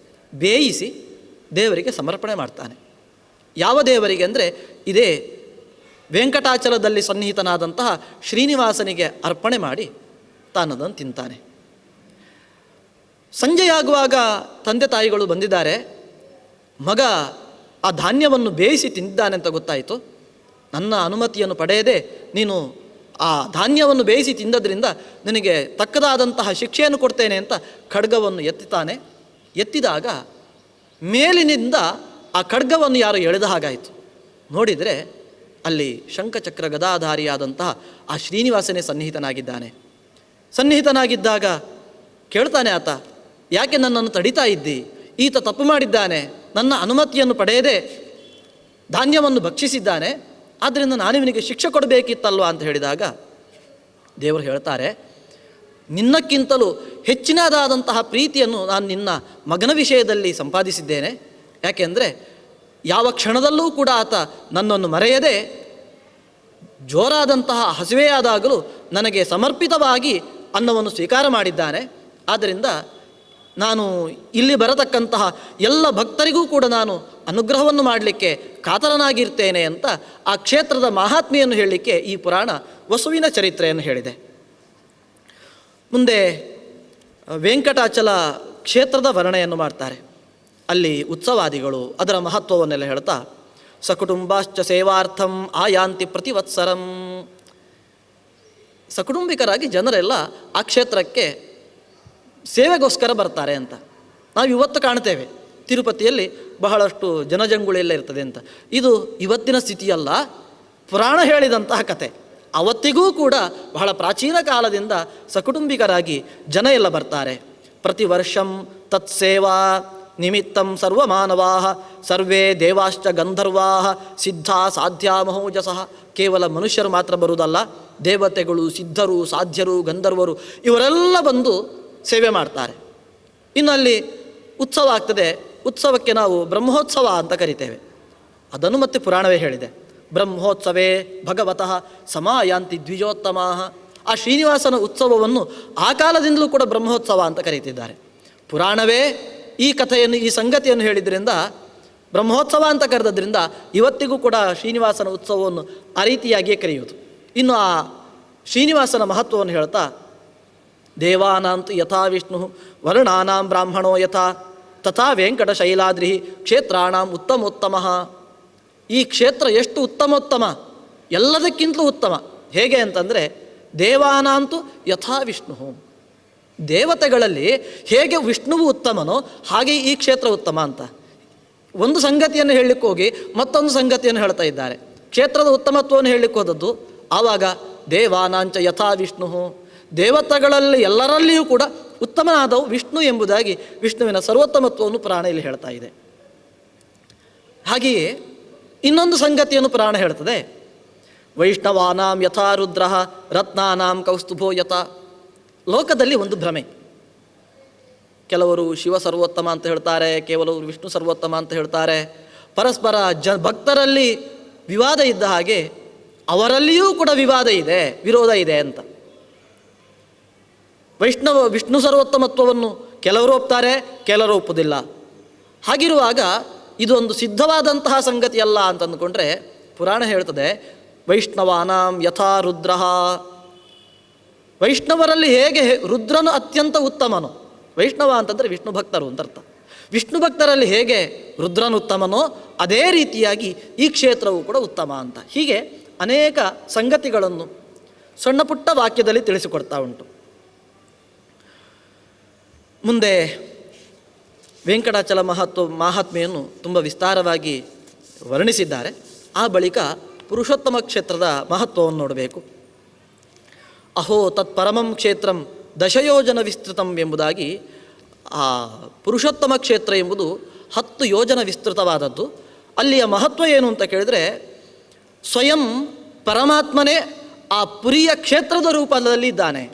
ಬೇಯಿಸಿ ದೇವರಿಗೆ ಸಮರ್ಪಣೆ ಮಾಡ್ತಾನೆ. ಯಾವ ದೇವರಿಗೆ ಅಂದರೆ ಇದೇ ವೆಂಕಟಾಚಲದಲ್ಲಿ ಸನ್ನಿಹಿತನಾದಂತಹ ಶ್ರೀನಿವಾಸನಿಗೆ ಅರ್ಪಣೆ ಮಾಡಿ ತಾನದನ್ನು ತಿಂತಾನೆ. ಸಂಜೆಯಾಗುವಾಗ ತಂದೆ ತಾಯಿಗಳು ಬಂದಿದ್ದಾರೆ. ಮಗ ಆ ಧಾನ್ಯವನ್ನು ಬೇಯಿಸಿ ತಿಂದಿದ್ದಾನೆ ಅಂತ ಗೊತ್ತಾಯಿತು. ನನ್ನ ಅನುಮತಿಯನ್ನು ಪಡೆಯದೆ ನೀನು ಆ ಧಾನ್ಯವನ್ನು ಬೇಯಿಸಿ ತಿಂದದ್ರಿಂದ ನಿನಗೆ ತಕ್ಕದಾದಂತಹ ಶಿಕ್ಷೆಯನ್ನು ಕೊಡ್ತೇನೆ ಅಂತ ಖಡ್ಗವನ್ನು ಎತ್ತುತ್ತಾನೆ. ಎತ್ತಿದಾಗ ಮೇಲಿನಿಂದ ಆ ಖಡ್ಗವನ್ನು ಯಾರು ಎಳೆದ ಹಾಗಾಯಿತು. ನೋಡಿದರೆ ಅಲ್ಲಿ ಶಂಖಚಕ್ರ ಗದಾಧಾರಿಯಾದಂತಹ ಆ ಶ್ರೀನಿವಾಸನೇ ಸನ್ನಿಹಿತನಾಗಿದ್ದಾಗ ಕೇಳ್ತಾನೆ ಆತ, ಯಾಕೆ ನನ್ನನ್ನು ತಡಿತಾ ಇದ್ದಿ? ಈತ ತಪ್ಪು ಮಾಡಿದ್ದಾನೆ, ನನ್ನ ಅನುಮತಿಯನ್ನು ಪಡೆಯದೆ ಧಾನ್ಯವನ್ನು ಭಕ್ಷಿಸಿದ್ದಾನೆ, ಆದ್ದರಿಂದ ನಾನು ಇವನಿಗೆ ಶಿಕ್ಷೆ ಕೊಡಬೇಕಿತ್ತಲ್ವ ಅಂತ ಹೇಳಿದಾಗ ದೇವರು ಹೇಳ್ತಾರೆ, ನಿನ್ನಕ್ಕಿಂತಲೂ ಹೆಚ್ಚಿನದಾದಂತಹ ಪ್ರೀತಿಯನ್ನು ನಾನು ನಿನ್ನ ಮಗನ ವಿಷಯದಲ್ಲಿ ಸಂಪಾದಿಸಿದ್ದೇನೆ. ಯಾಕೆಂದರೆ ಯಾವ ಕ್ಷಣದಲ್ಲೂ ಕೂಡ ಆತ ನನ್ನನ್ನು ಮರೆಯದೆ ಜೋರಾದಂತಹ ಹಸಿವೆಯಾದಾಗಲೂ ನನಗೆ ಸಮರ್ಪಿತವಾಗಿ ಅನ್ನವನ್ನು ಸ್ವೀಕಾರ ಮಾಡಿದ್ದಾನೆ. ಆದ್ದರಿಂದ ನಾನು ಇಲ್ಲಿ ಬರತಕ್ಕಂತಹ ಎಲ್ಲ ಭಕ್ತರಿಗೂ ಕೂಡ ನಾನು ಅನುಗ್ರಹವನ್ನು ಮಾಡಲಿಕ್ಕೆ ಕಾತರನಾಗಿರ್ತೇನೆ ಅಂತ ಆ ಕ್ಷೇತ್ರದ ಮಹಾತ್ಮೆಯನ್ನು ಹೇಳಲಿಕ್ಕೆ ಈ ಪುರಾಣ ವಸುವಿನ ಚರಿತ್ರೆಯನ್ನು ಹೇಳಿದೆ. ಮುಂದೆ ವೆಂಕಟಾಚಲ ಕ್ಷೇತ್ರದ ವರ್ಣನೆಯನ್ನು ಮಾಡ್ತಾರೆ. ಅಲ್ಲಿ ಉತ್ಸವಾದಿಗಳು ಅದರ ಮಹತ್ವವನ್ನೆಲ್ಲ ಹೇಳ್ತಾ, ಸಕುಟುಂಬಾಶ್ಚ ಸೇವಾರ್ಥಂ ಆಯಾಂತಿ ಪ್ರತಿವತ್ಸರಂ. ಸಕುಟುಂಬಿಕರಾಗಿ ಜನರೆಲ್ಲ ಆ ಕ್ಷೇತ್ರಕ್ಕೆ ಸೇವೆಗೋಸ್ಕರ ಬರ್ತಾರೆ ಅಂತ ನಾವು ಇವತ್ತು ಕಾಣ್ತೇವೆ. ತಿರುಪತಿಯಲ್ಲಿ ಬಹಳಷ್ಟು ಜನಜಂಗುಳಿ ಎಲ್ಲ ಇರ್ತದೆ ಅಂತ. ಇದು ಇವತ್ತಿನ ಸ್ಥಿತಿಯಲ್ಲ, ಪುರಾಣ ಹೇಳಿದಂತಹ ಕತೆ. ಅವತ್ತಿಗೂ ಕೂಡ ಬಹಳ ಪ್ರಾಚೀನ ಕಾಲದಿಂದ ಸಕುಟುಂಬಿಕರಾಗಿ ಜನ ಎಲ್ಲ ಬರ್ತಾರೆ. ಪ್ರತಿ ವರ್ಷಂ ತತ್ಸೇವಾ ನಿಮಿತ್ತಂ ಸರ್ವಮಾನವಾ ಸರ್ವೇ ದೇವಾಶ್ಚ ಗಂಧರ್ವಾ ಸಿದ್ಧಾ ಸಾಧ್ಯಾ ಮಹೋಜಸಃ. ಕೇವಲ ಮನುಷ್ಯರು ಮಾತ್ರ ಬರುವುದಲ್ಲ, ದೇವತೆಗಳು, ಸಿದ್ಧರು, ಸಾಧ್ಯರು, ಗಂಧರ್ವರು ಇವರೆಲ್ಲ ಬಂದು ಸೇವೆ ಮಾಡ್ತಾರೆ. ಇನ್ನು ಅಲ್ಲಿ ಉತ್ಸವ ಆಗ್ತದೆ. ಉತ್ಸವಕ್ಕೆ ನಾವು ಬ್ರಹ್ಮೋತ್ಸವ ಅಂತ ಕರಿತೇವೆ. ಅದನ್ನು ಮತ್ತೆ ಪುರಾಣವೇ ಹೇಳಿದೆ. ಬ್ರಹ್ಮೋತ್ಸವೇ ಭಗವತಃ ಸಮಾಯಾಂತಿ ದ್ವಿಜೋತ್ತಮ. ಆ ಶ್ರೀನಿವಾಸನ ಉತ್ಸವವನ್ನು ಆ ಕಾಲದಿಂದಲೂ ಕೂಡ ಬ್ರಹ್ಮೋತ್ಸವ ಅಂತ ಕರೀತಿದ್ದಾರೆ. ಪುರಾಣವೇ ಈ ಕಥೆಯನ್ನು, ಈ ಸಂಗತಿಯನ್ನು ಹೇಳಿದ್ರಿಂದ, ಬ್ರಹ್ಮೋತ್ಸವ ಅಂತ ಕರೆದದ್ರಿಂದ ಇವತ್ತಿಗೂ ಕೂಡ ಶ್ರೀನಿವಾಸನ ಉತ್ಸವವನ್ನು ಆ ರೀತಿಯಾಗಿಯೇ ಕರೆಯುವುದು. ಇನ್ನು ಆ ಶ್ರೀನಿವಾಸನ ಮಹತ್ವವನ್ನು ಹೇಳ್ತಾ, ದೇವಾನಾಂತು ಯಥಾ ವಿಷ್ಣು ವರ್ಣಾನಾಂ ಬ್ರಾಹ್ಮಣೋ ಯಥಾ ತಥಾ ವೆಂಕಟಶೈಲಾದ್ರಿ ಕ್ಷೇತ್ರಾಣಾಂ ಉತ್ತಮೋತ್ತಮ. ಈ ಕ್ಷೇತ್ರ ಎಷ್ಟು ಉತ್ತಮೋತ್ತಮ, ಎಲ್ಲದಕ್ಕಿಂತಲೂ ಉತ್ತಮ. ಹೇಗೆ ಅಂತಂದರೆ, ದೇವಾನಾಂತು ಯಥಾ ವಿಷ್ಣು, ದೇವತೆಗಳಲ್ಲಿ ಹೇಗೆ ವಿಷ್ಣುವು ಉತ್ತಮನೋ ಹಾಗೆ ಈ ಕ್ಷೇತ್ರ ಉತ್ತಮ ಅಂತ. ಒಂದು ಸಂಗತಿಯನ್ನು ಹೇಳಲಿಕ್ಕೆ ಹೋಗಿ ಮತ್ತೊಂದು ಸಂಗತಿಯನ್ನು ಹೇಳ್ತಾ ಇದ್ದಾರೆ. ಕ್ಷೇತ್ರದ ಉತ್ತಮತ್ವವನ್ನು ಹೇಳಲಿಕ್ಕೆ ಹೋದದ್ದು, ಆವಾಗ ದೇವಾನಾಂಚ ಯಥಾ ವಿಷ್ಣು, ದೇವತೆಗಳಲ್ಲಿ ಎಲ್ಲರಲ್ಲಿಯೂ ಕೂಡ ಉತ್ತಮನಾದವು ವಿಷ್ಣು ಎಂಬುದಾಗಿ ವಿಷ್ಣುವಿನ ಸರ್ವೋತ್ತಮತ್ವವನ್ನು ಪುರಾಣ ಇಲ್ಲಿ ಹೇಳ್ತಾ ಇದೆ. ಹಾಗೆಯೇ ಇನ್ನೊಂದು ಸಂಗತಿಯನ್ನು ಪುರಾಣ ಹೇಳ್ತದೆ. ವೈಷ್ಣವಾನಾಂ ಯಥಾ ರುದ್ರ ರತ್ನಾನಾಂ ಕೌಸ್ತುಭೋ ಯಥಾ. ಲೋಕದಲ್ಲಿ ಒಂದು ಭ್ರಮೆ, ಕೆಲವರು ಶಿವ ಸರ್ವೋತ್ತಮ ಅಂತ ಹೇಳ್ತಾರೆ, ಕೆಲವರು ವಿಷ್ಣು ಸರ್ವೋತ್ತಮ ಅಂತ ಹೇಳ್ತಾರೆ. ಪರಸ್ಪರ ಭಕ್ತರಲ್ಲಿ ವಿವಾದ ಇದ್ದ ಹಾಗೆ ಅವರಲ್ಲಿಯೂ ಕೂಡ ವಿವಾದ ಇದೆ, ವಿರೋಧ ಇದೆ ಅಂತ. ವಿಷ್ಣು ಸರ್ವೋತ್ತಮತ್ವವನ್ನು ಕೆಲವರು ಒಪ್ತಾರೆ, ಕೆಲವರು ಒಪ್ಪುವುದಿಲ್ಲ. ಹಾಗಿರುವಾಗ ಇದು ಒಂದು ಸಿದ್ಧವಾದಂತಹ ಸಂಗತಿಯಲ್ಲ ಅಂತ ಅಂದುಕೊಂಡ್ರೆ ಪುರಾಣ ಹೇಳ್ತದೆ, ವೈಷ್ಣವಾನಾಂ ಯಥಾ ರುದ್ರ. ವೈಷ್ಣವರಲ್ಲಿ ಹೇಗೆ ರುದ್ರನು ಅತ್ಯಂತ ಉತ್ತಮನೋ, ವೈಷ್ಣವ ಅಂತಂದರೆ ವಿಷ್ಣು ಭಕ್ತರು ಅಂತ ಅರ್ಥ. ವಿಷ್ಣು ಭಕ್ತರಲ್ಲಿ ಹೇಗೆ ರುದ್ರನು ಉತ್ತಮನೋ ಅದೇ ರೀತಿಯಾಗಿ ಈ ಕ್ಷೇತ್ರವು ಕೂಡ ಉತ್ತಮ ಅಂತ. ಹೀಗೆ ಅನೇಕ ಸಂಗತಿಗಳನ್ನು ಸಣ್ಣ ಪುಟ್ಟ ವಾಕ್ಯದಲ್ಲಿ ತಿಳಿಸಿಕೊಡ್ತಾ ಉಂಟು. ಮುಂದೆ ವೆಂಕಟಾಚಲ ಮಹಾತ್ಮೆಯನ್ನು ತುಂಬ ವಿಸ್ತಾರವಾಗಿ ವರ್ಣಿಸಿದ್ದಾರೆ. ಆ ಬಳಿಕ ಪುರುಷೋತ್ತಮ ಕ್ಷೇತ್ರದ ಮಹತ್ವವನ್ನು ನೋಡಬೇಕು. ಅಹೋ ತತ್ ಪರಮಂ ಕ್ಷೇತ್ರಂ ದಶಯೋಜನ ವಿಸ್ತೃತಂ ಎಂಬುದಾಗಿ, ಆ ಪುರುಷೋತ್ತಮ ಕ್ಷೇತ್ರ ಎಂಬುದು 10 ಯೋಜನ ವಿಸ್ತೃತವಾದದ್ದು. ಅಲ್ಲಿಯ ಮಹತ್ವ ಏನು ಅಂತ ಕೇಳಿದರೆ, ಸ್ವಯಂ ಪರಮಾತ್ಮನೇ ಆ ಪುರಿಯ ಕ್ಷೇತ್ರದ ರೂಪದಲ್ಲಿ ಇದ್ದಾನೆ.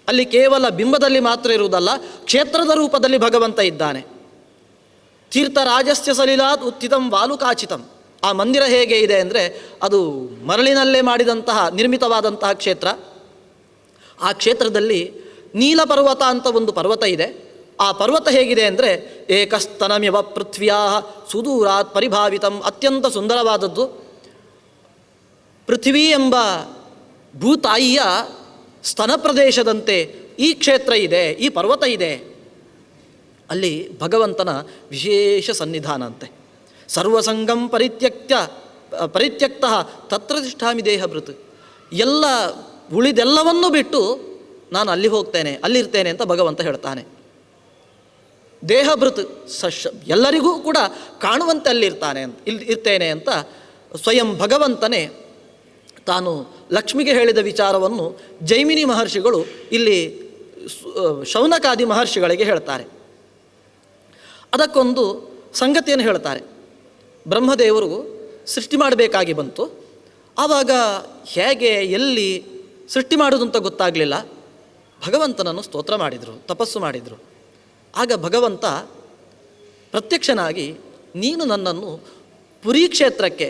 ಅಲ್ಲಿ ಕೇವಲ ಬಿಂಬದಲ್ಲಿ ಮಾತ್ರ ಇರುವುದಲ್ಲ, ಕ್ಷೇತ್ರದ ರೂಪದಲ್ಲಿ ಭಗವಂತ ಇದ್ದಾನೆ. ತೀರ್ಥರಾಜಸ್ಯ ಸಲಿಲಾತ್ ಉತ್ಥಿತಂ ವಾಲುಕಾಚಿತಂ. ಆ ಮಂದಿರ ಹೇಗೆ ಇದೆ ಅಂದರೆ, ಅದು ಮರಳಿನಲ್ಲೇ ಮಾಡಿದಂತಹ ನಿರ್ಮಿತವಾದಂತಹ ಕ್ಷೇತ್ರ. ಆ ಕ್ಷೇತ್ರದಲ್ಲಿ ನೀಲ ಪರ್ವತ ಅಂತ ಒಂದು ಪರ್ವತ ಇದೆ. ಆ ಪರ್ವತ ಹೇಗಿದೆ ಅಂದರೆ, ಏಕಸ್ತನಮಿವ ಪೃಥ್ವ್ಯಾ ಸುದೂರಾತ್ ಪರಿಭಾವಿತಂ, ಅತ್ಯಂತ ಸುಂದರವಾದದ್ದು. ಪೃಥ್ವಿ ಎಂಬ ಭೂತಾಯಿಯ ಸ್ತನ ಪ್ರದೇಶದಂತೆ ಈ ಕ್ಷೇತ್ರ ಇದೆ, ಈ ಪರ್ವತ ಇದೆ. ಅಲ್ಲಿ ಭಗವಂತನ ವಿಶೇಷ ಸನ್ನಿಧಾನ ಅಂತೆ. ಸರ್ವಸಂಗಂ ಪರಿತ್ಯಕ್ತ ತತ್ರ ತಿಷ್ಠಾಮಿ ದೇಹಭೃತ್. ಎಲ್ಲ ಉಳಿದೆಲ್ಲವನ್ನೂ ಬಿಟ್ಟು ನಾನು ಅಲ್ಲಿ ಹೋಗ್ತೇನೆ, ಅಲ್ಲಿರ್ತೇನೆ ಅಂತ ಭಗವಂತ ಹೇಳ್ತಾನೆ. ದೇಹಭೃತ್ ಎಲ್ಲರಿಗೂ ಕೂಡ ಕಾಣುವಂತೆ ಅಲ್ಲಿರ್ತಾನೆ ಅಂತ, ಇರ್ತೇನೆ ಅಂತ ಸ್ವಯಂ ಭಗವಂತನೇ ತಾನು ಲಕ್ಷ್ಮಿಗೆ ಹೇಳಿದ ವಿಚಾರವನ್ನು ಜೈಮಿನಿ ಮಹರ್ಷಿಗಳು ಇಲ್ಲಿ ಶೌನಕಾದಿ ಮಹರ್ಷಿಗಳಿಗೆ ಹೇಳ್ತಾರೆ. ಅದಕ್ಕೊಂದು ಸಂಗತಿಯನ್ನು ಹೇಳ್ತಾರೆ. ಬ್ರಹ್ಮದೇವರು ಸೃಷ್ಟಿ ಮಾಡಬೇಕಾಗಿ ಬಂತು. ಆವಾಗ ಹೇಗೆ ಎಲ್ಲಿ ಸೃಷ್ಟಿ ಮಾಡೋದು ಅಂತ ಗೊತ್ತಾಗಲಿಲ್ಲ. ಭಗವಂತನನ್ನು ಸ್ತೋತ್ರ ಮಾಡಿದರು, ತಪಸ್ಸು ಮಾಡಿದರು. ಆಗ ಭಗವಂತ ಪ್ರತ್ಯಕ್ಷನಾಗಿ, ನೀನು ನನ್ನನ್ನು ಪುರಿ ಕ್ಷೇತ್ರಕ್ಕೆ,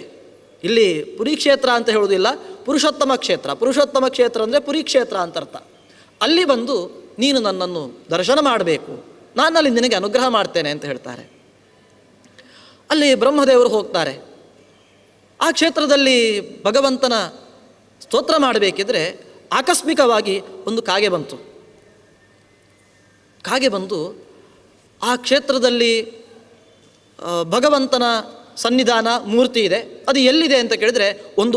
ಇಲ್ಲಿ ಪುರಿ ಕ್ಷೇತ್ರ ಅಂತ ಹೇಳುವುದಿಲ್ಲ, ಪುರುಷೋತ್ತಮ ಕ್ಷೇತ್ರ. ಪುರುಷೋತ್ತಮ ಕ್ಷೇತ್ರ ಅಂದರೆ ಪುರಿ ಕ್ಷೇತ್ರ ಅಂತ ಅರ್ಥ. ಅಲ್ಲಿ ಬಂದು ನೀನು ನನ್ನನ್ನು ದರ್ಶನ ಮಾಡಬೇಕು, ನಾನಲ್ಲಿ ನಿನಗೆ ಅನುಗ್ರಹ ಮಾಡ್ತೇನೆ ಅಂತ ಹೇಳ್ತಾರೆ. ಅಲ್ಲಿ ಬ್ರಹ್ಮದೇವರು ಹೋಗ್ತಾರೆ. ಆ ಕ್ಷೇತ್ರದಲ್ಲಿ ಭಗವಂತನ ಸ್ತೋತ್ರ ಮಾಡಬೇಕಿದ್ರೆ ಆಕಸ್ಮಿಕವಾಗಿ ಒಂದು ಕಾಗೆ ಬಂತು. ಕಾಗೆ ಬಂದು ಆ ಕ್ಷೇತ್ರದಲ್ಲಿ ಭಗವಂತನ ಸನ್ನಿಧಾನ ಮೂರ್ತಿ ಇದೆ. ಅದು ಎಲ್ಲಿದೆ ಅಂತ ಕೇಳಿದರೆ, ಒಂದು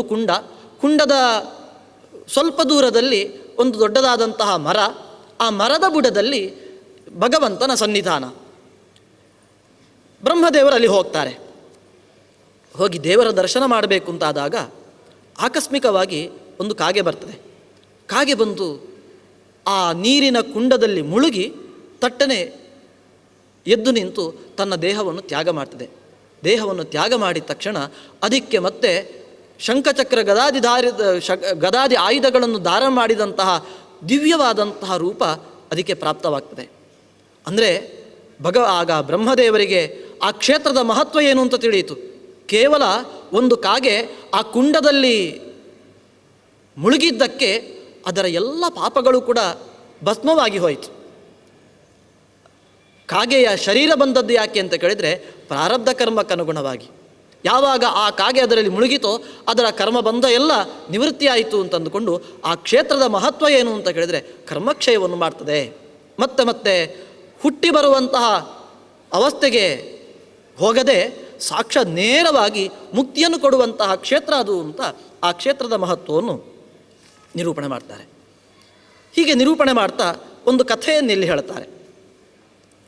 ಕುಂಡದ ಸ್ವಲ್ಪ ದೂರದಲ್ಲಿ ಒಂದು ದೊಡ್ಡದಾದಂತಹ ಮರ, ಆ ಮರದ ಬುಡದಲ್ಲಿ ಭಗವಂತನ ಸನ್ನಿಧಾನ. ಬ್ರಹ್ಮದೇವರು ಅಲ್ಲಿ ಹೋಗ್ತಾರೆ. ಹೋಗಿ ದೇವರ ದರ್ಶನ ಮಾಡಬೇಕು ಅಂತಾದಾಗ ಆಕಸ್ಮಿಕವಾಗಿ ಒಂದು ಕಾಗೆ ಬರ್ತದೆ. ಕಾಗೆ ಬಂದು ಆ ನೀರಿನ ಕುಂಡದಲ್ಲಿ ಮುಳುಗಿ ತಟ್ಟನೆ ಎದ್ದು ನಿಂತು ತನ್ನ ದೇಹವನ್ನು ತ್ಯಾಗ ಮಾಡ್ತದೆ. ದೇಹವನ್ನು ತ್ಯಾಗ ಮಾಡಿದ ತಕ್ಷಣ ಅದಕ್ಕೆ ಮತ್ತೆ ಶಂಖಚಕ್ರ ಗದಾದಿ ಆಯುಧಗಳನ್ನು ಧಾರಣ ಮಾಡಿದಂತಹ ದಿವ್ಯವಾದಂತಹ ರೂಪ ಅದಕ್ಕೆ ಪ್ರಾಪ್ತವಾಗ್ತದೆ. ಅಂದರೆ ಆಗ ಬ್ರಹ್ಮದೇವರಿಗೆ ಆ ಕ್ಷೇತ್ರದ ಮಹತ್ವ ಏನು ಅಂತ ತಿಳಿಯಿತು. ಕೇವಲ ಒಂದು ಕಾಗೆ ಆ ಕುಂಡದಲ್ಲಿ ಮುಳುಗಿದ್ದಕ್ಕೆ ಅದರ ಎಲ್ಲ ಪಾಪಗಳು ಕೂಡ ಭಸ್ಮವಾಗಿ ಹೋಯಿತು. ಕಾಗೆಯ ಶರೀರ ಬಂದದ್ದು ಯಾಕೆ ಅಂತ ಕೇಳಿದರೆ ಪ್ರಾರಬ್ಧ ಕರ್ಮಕ್ಕನುಗುಣವಾಗಿ. ಯಾವಾಗ ಆ ಕಾಗೆ ಅದರಲ್ಲಿ ಮುಳುಗಿತೋ ಅದರ ಕರ್ಮ ಬಂಧ ಎಲ್ಲ ನಿವೃತ್ತಿಯಾಯಿತು ಅಂತಂದುಕೊಂಡು ಆ ಕ್ಷೇತ್ರದ ಮಹತ್ವ ಏನು ಅಂತ ಕೇಳಿದರೆ ಕರ್ಮಕ್ಷಯವನ್ನು ಮಾಡ್ತದೆ. ಮತ್ತೆ ಮತ್ತೆ ಹುಟ್ಟಿ ಬರುವಂತಹ ಅವಸ್ಥೆಗೆ ಹೋಗದೆ ಸಾಕ್ಷಾತ್ ನೇರವಾಗಿ ಮುಕ್ತಿಯನ್ನು ಕೊಡುವಂತಹ ಕ್ಷೇತ್ರ ಅದು ಅಂತ ಆ ಕ್ಷೇತ್ರದ ಮಹತ್ವವನ್ನು ನಿರೂಪಣೆ ಮಾಡ್ತಾರೆ. ಹೀಗೆ ನಿರೂಪಣೆ ಮಾಡ್ತಾ ಒಂದು ಕಥೆಯನ್ನು ಇಲ್ಲಿ ಹೇಳ್ತಾರೆ.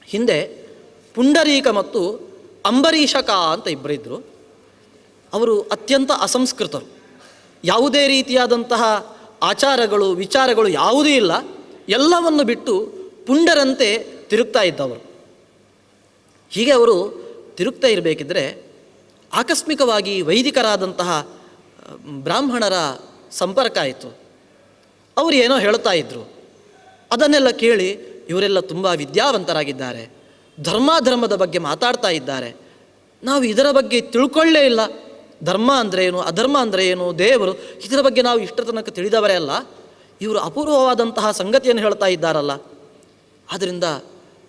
ಹಿಂದೆ ಪುಂಡರೀಕ ಮತ್ತು ಅಂಬರೀಷಕ ಅಂತ ಇಬ್ಬರಿದ್ದರು. ಅವರು ಅತ್ಯಂತ ಅಸಂಸ್ಕೃತರು. ಯಾವುದೇ ರೀತಿಯಾದಂತಹ ಆಚಾರಗಳು ವಿಚಾರಗಳು ಯಾವುದೂ ಇಲ್ಲ. ಎಲ್ಲವನ್ನು ಬಿಟ್ಟು ಪುಂಡರಂತೆ ತಿರುಗ್ತಾ ಇದ್ದವರು. ಹೀಗೆ ಅವರು ತಿರುಗ್ತಾ ಇರಬೇಕಿದ್ರೆ ಆಕಸ್ಮಿಕವಾಗಿ ವೈದಿಕರಾದಂತಹ ಬ್ರಾಹ್ಮಣರ ಸಂಪರ್ಕ ಆಯಿತು. ಅವರು ಏನೋ ಹೇಳ್ತಾ ಇದ್ದರು. ಅದನ್ನೆಲ್ಲ ಕೇಳಿ ಇವರೆಲ್ಲ ತುಂಬ ವಿದ್ಯಾವಂತರಾಗಿದ್ದಾರೆ, ಧರ್ಮಾಧರ್ಮದ ಬಗ್ಗೆ ಮಾತಾಡ್ತಾ ಇದ್ದಾರೆ, ನಾವು ಇದರ ಬಗ್ಗೆ ತಿಳ್ಕೊಳ್ಳೇ ಇಲ್ಲ. ಧರ್ಮ ಅಂದರೆ ಏನು, ಅಧರ್ಮ ಅಂದರೆ ಏನು, ದೇವರು, ಇದರ ಬಗ್ಗೆ ನಾವು ಇಷ್ಟರ ತನಕ ತಿಳಿದವರೇ ಅಲ್ಲ. ಇವರು ಅಪೂರ್ವವಾದಂತಹ ಸಂಗತಿಯನ್ನು ಹೇಳ್ತಾ ಇದ್ದಾರಲ್ಲ, ಆದ್ದರಿಂದ